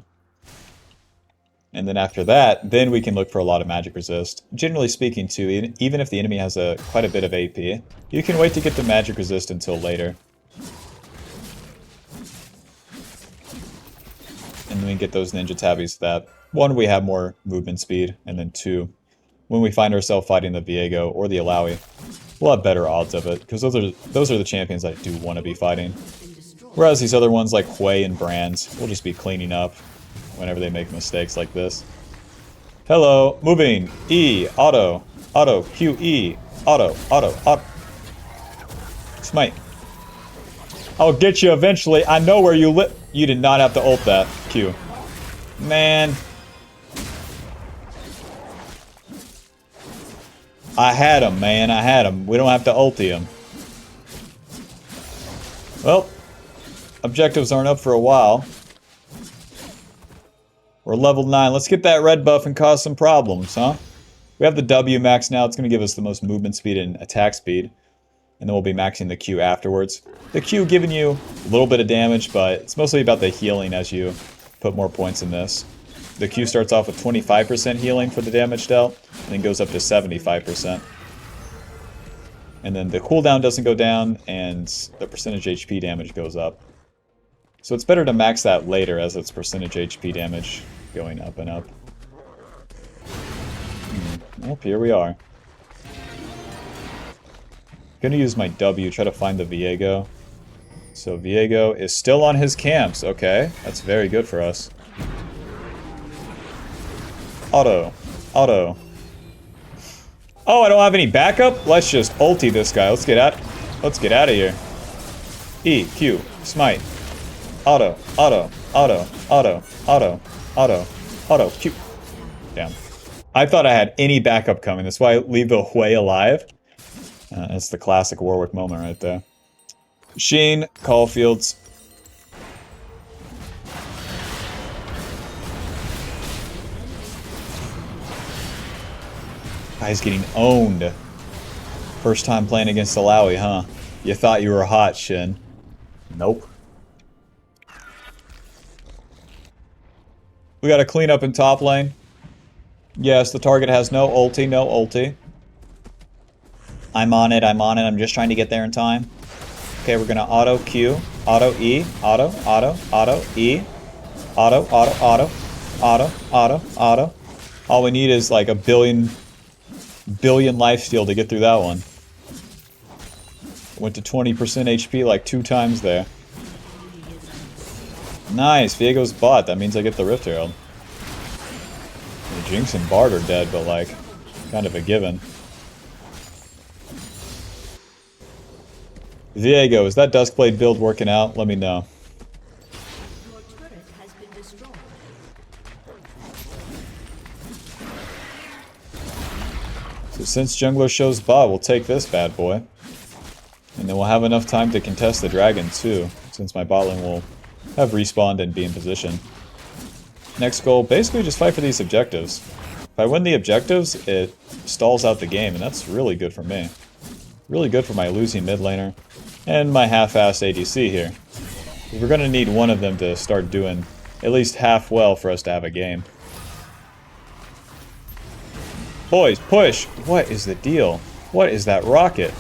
And then after that, then we can look for a lot of magic resist. Generally speaking too, even if the enemy has quite a bit of AP, you can wait to get the magic resist until later. And then we get those Ninja Tabbies that, one, we have more movement speed, and then two, when we find ourselves fighting the Viego or the Alawi, we'll have better odds of it, because those are the champions I do want to be fighting. Whereas these other ones like Hui and Brands, we'll just be cleaning up whenever they make mistakes like this. Hello, moving, E, auto, auto, Q, E, auto, auto, auto. Smite. I'll get you eventually, I know where you live. You did not have to ult that, Q. Man. I had him, man, I had him. We don't have to ulti him. Well, objectives aren't up for a while. We're level 9. Let's get that red buff and cause some problems, huh? We have the W max now. It's going to give us the most movement speed and attack speed. And then we'll be maxing the Q afterwards. The Q giving you a little bit of damage, but it's mostly about the healing as you put more points in this. The Q starts off with 25% healing for the damage dealt, and then goes up to 75%. And then the cooldown doesn't go down, and the percentage HP damage goes up. So it's better to max that later as it's percentage HP damage going up and up. Well, here we are. Gonna use my W, try to find the Viego. So Viego is still on his camps, okay. That's very good for us. Auto. Auto. Oh, I don't have any backup? Let's just ulti this guy. Let's get out of here. E, Q, smite. Auto, auto, auto, auto, auto, auto, auto, Q. Damn. I thought I had any backup coming. That's why I leave the Hui alive. That's the classic Warwick moment right there. Sheen, Caulfields. Guy's getting owned. First time playing against Alawi, huh? You thought you were hot, Shin. Nope. We gotta clean up in top lane. Yes, the target has no ulti, no ulti. I'm on it, I'm just trying to get there in time. Okay, we're gonna auto Q, auto E, auto, auto, auto, E, auto, auto, auto, auto, auto, auto. All we need is like a billion lifesteal to get through that one. Went to 20% HP like 2 times there. Nice, Viego's bot, that means I get the Rift Herald. The Jinx and Bard are dead, but like, kind of a given. Viego, is that Duskblade build working out? Let me know. Your turret has been destroyed. So since Jungler shows bot, we'll take this bad boy. And then we'll have enough time to contest the dragon too, since my bot lane will have respawned and be in position. Next goal, basically just fight for these objectives. If I win the objectives, it stalls out the game, and that's really good for me. Really good for my losing mid laner, and my half-assed ADC here. We're going to need one of them to start doing at least half well for us to have a game. Boys, push! What is the deal? What is that rocket?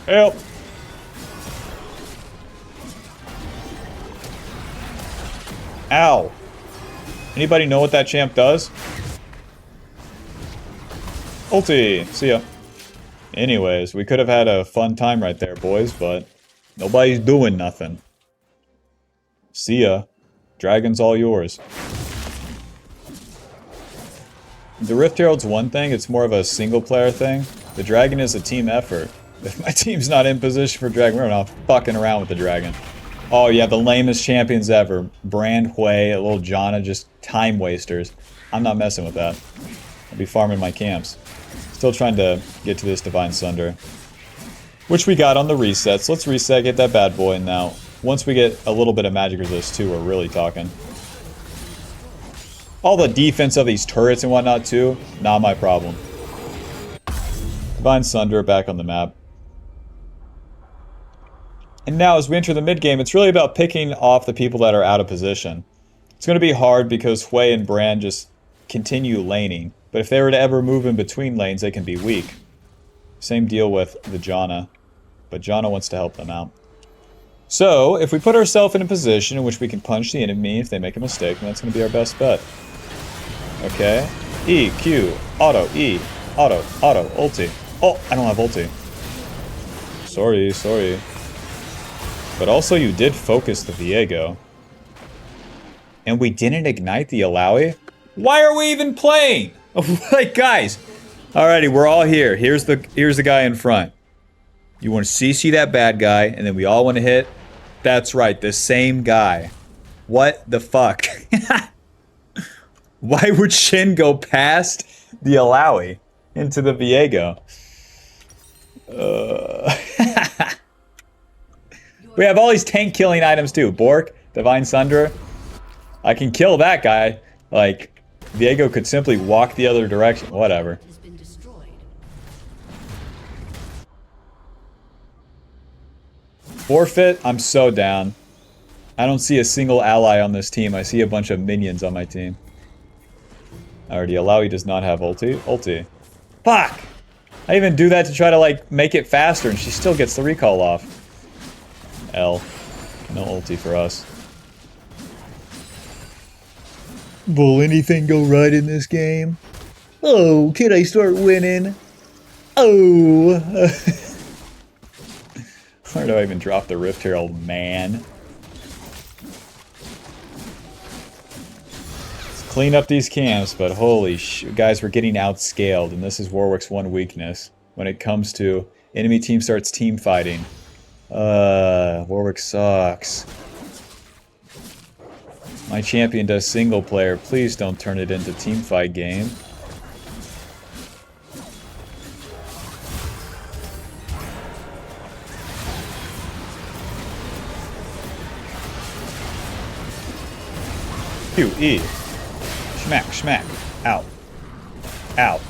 Help! Ow! Anybody know what that champ does? Ulti! See ya. Anyways, we could have had a fun time right there, boys, but nobody's doing nothing. See ya. Dragon's all yours. The Rift Herald's one thing, it's more of a single player thing. The dragon is a team effort. If my team's not in position for dragon, we're not fucking around with the dragon. Oh yeah, the lamest champions ever. Brand, Hui, a little Janna, just time wasters. I'm not messing with that. I'll be farming my camps. Still trying to get to this Divine Sunder, which we got on the reset. So let's reset, get that bad boy, and now once we get a little bit of magic resist too, we're really talking. All the defense of these turrets and whatnot too, not my problem. Divine Sunder back on the map. And now as we enter the mid game, it's really about picking off the people that are out of position. It's going to be hard because Hui and Brand just continue laning. But if they were to ever move in between lanes, they can be weak. Same deal with the Janna. But Janna wants to help them out. So, if we put ourselves in a position in which we can punch the enemy if they make a mistake, then that's going to be our best bet. Okay. E, Q, auto, E, auto, ulti. Oh, I don't have ulti. Sorry, sorry. But also you did focus the Viego. And we didn't ignite the Alawi? Why are we even playing? Like, guys. Alrighty, we're all here. Here's the guy in front. You want to CC that bad guy, and then we all want to hit. That's right, the same guy. What the fuck? Why would Shin go past the Alawi into the Viego? We have all these tank killing items too. Bork, Divine Sunder. I can kill that guy. Like, Viego could simply walk the other direction. Whatever. Forfeit, I'm so down. I don't see a single ally on this team. I see a bunch of minions on my team. Already, Alawi does not have ulti. Ulti. Fuck! I even do that to try to, like, make it faster, and she still gets the recall off. L. No ulti for us. Will anything go right in this game? Oh, can I start winning? Oh! Where do I even drop the Rift Herald, man? Let's clean up these camps, but holy guys, we're getting outscaled, and this is Warwick's one weakness. When it comes to enemy team starts team fighting. Warwick sucks. My champion does single player. Please don't turn it into team fight game. Q, E. Schmack, schmack. Out. Out.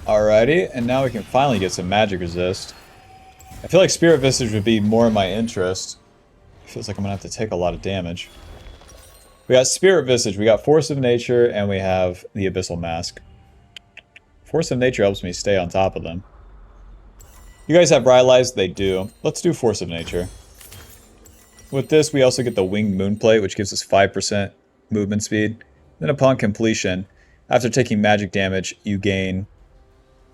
Alrighty, and now we can finally get some magic resist. I feel like Spirit Visage would be more in my interest. Feels like I'm gonna have to take a lot of damage. We got Spirit Visage, we got Force of Nature, and we have the Abyssal Mask. Force of Nature helps me stay on top of them. You guys have Rylai's? They do. Let's do Force of Nature. With this, we also get the Winged Moonplate, which gives us 5% movement speed. Then upon completion, after taking magic damage, you gain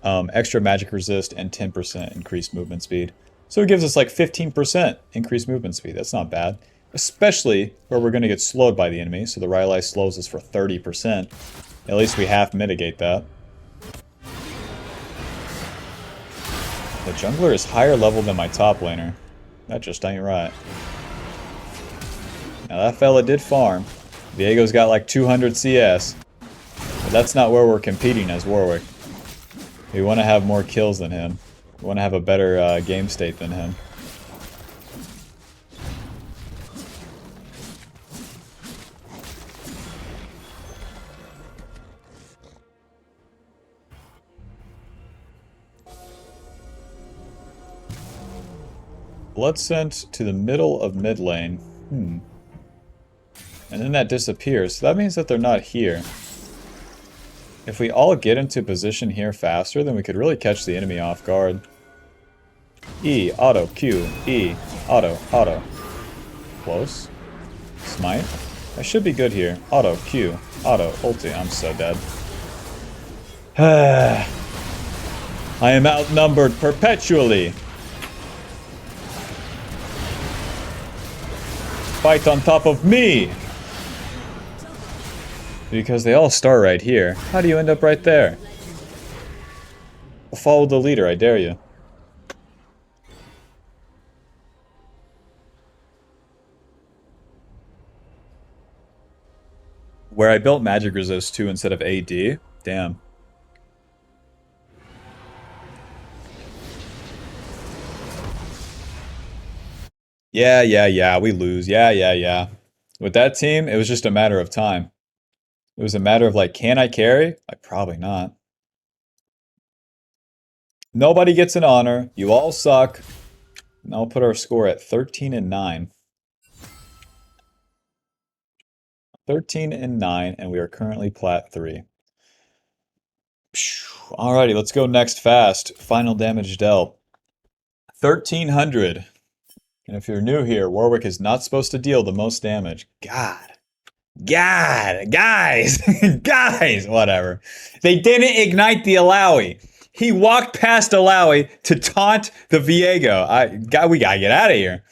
extra magic resist and 10% increased movement speed. So it gives us like 15% increased movement speed. That's not bad. Especially where we're going to get slowed by the enemy. So the Rylai slows us for 30%. At least we half mitigate that. The jungler is higher level than my top laner. That just ain't right. Now that fella did farm. Viego's got like 200 CS. But that's not where we're competing as Warwick. We want to have more kills than him. We want to have a better game state than him. Blood sent to the middle of mid lane. And then that disappears. So that means that they're not here. If we all get into position here faster, then we could really catch the enemy off guard. E, auto, Q, E, auto, auto. Close. Smite. I should be good here. Auto, Q, auto, ulti. I'm so dead. I am outnumbered perpetually. Fight on top of me! Because they all start right here. How do you end up right there? Follow the leader, I dare you. Where I built Magic Resist 2 instead of AD? Damn. Yeah, we lose. Yeah. With that team, it was just a matter of time. It was a matter of like, can I carry? Like, probably not. Nobody gets an honor. You all suck. And I'll put our score at 13 and 9. 13 and 9, and we are currently plat 3. Alrighty, let's go next fast. Final damage dealt. 1300. And if you're new here, Warwick is not supposed to deal the most damage. God, guys, guys, whatever. They didn't ignite the Alawi. He walked past Alawi to taunt the Viego. We gotta get out of here.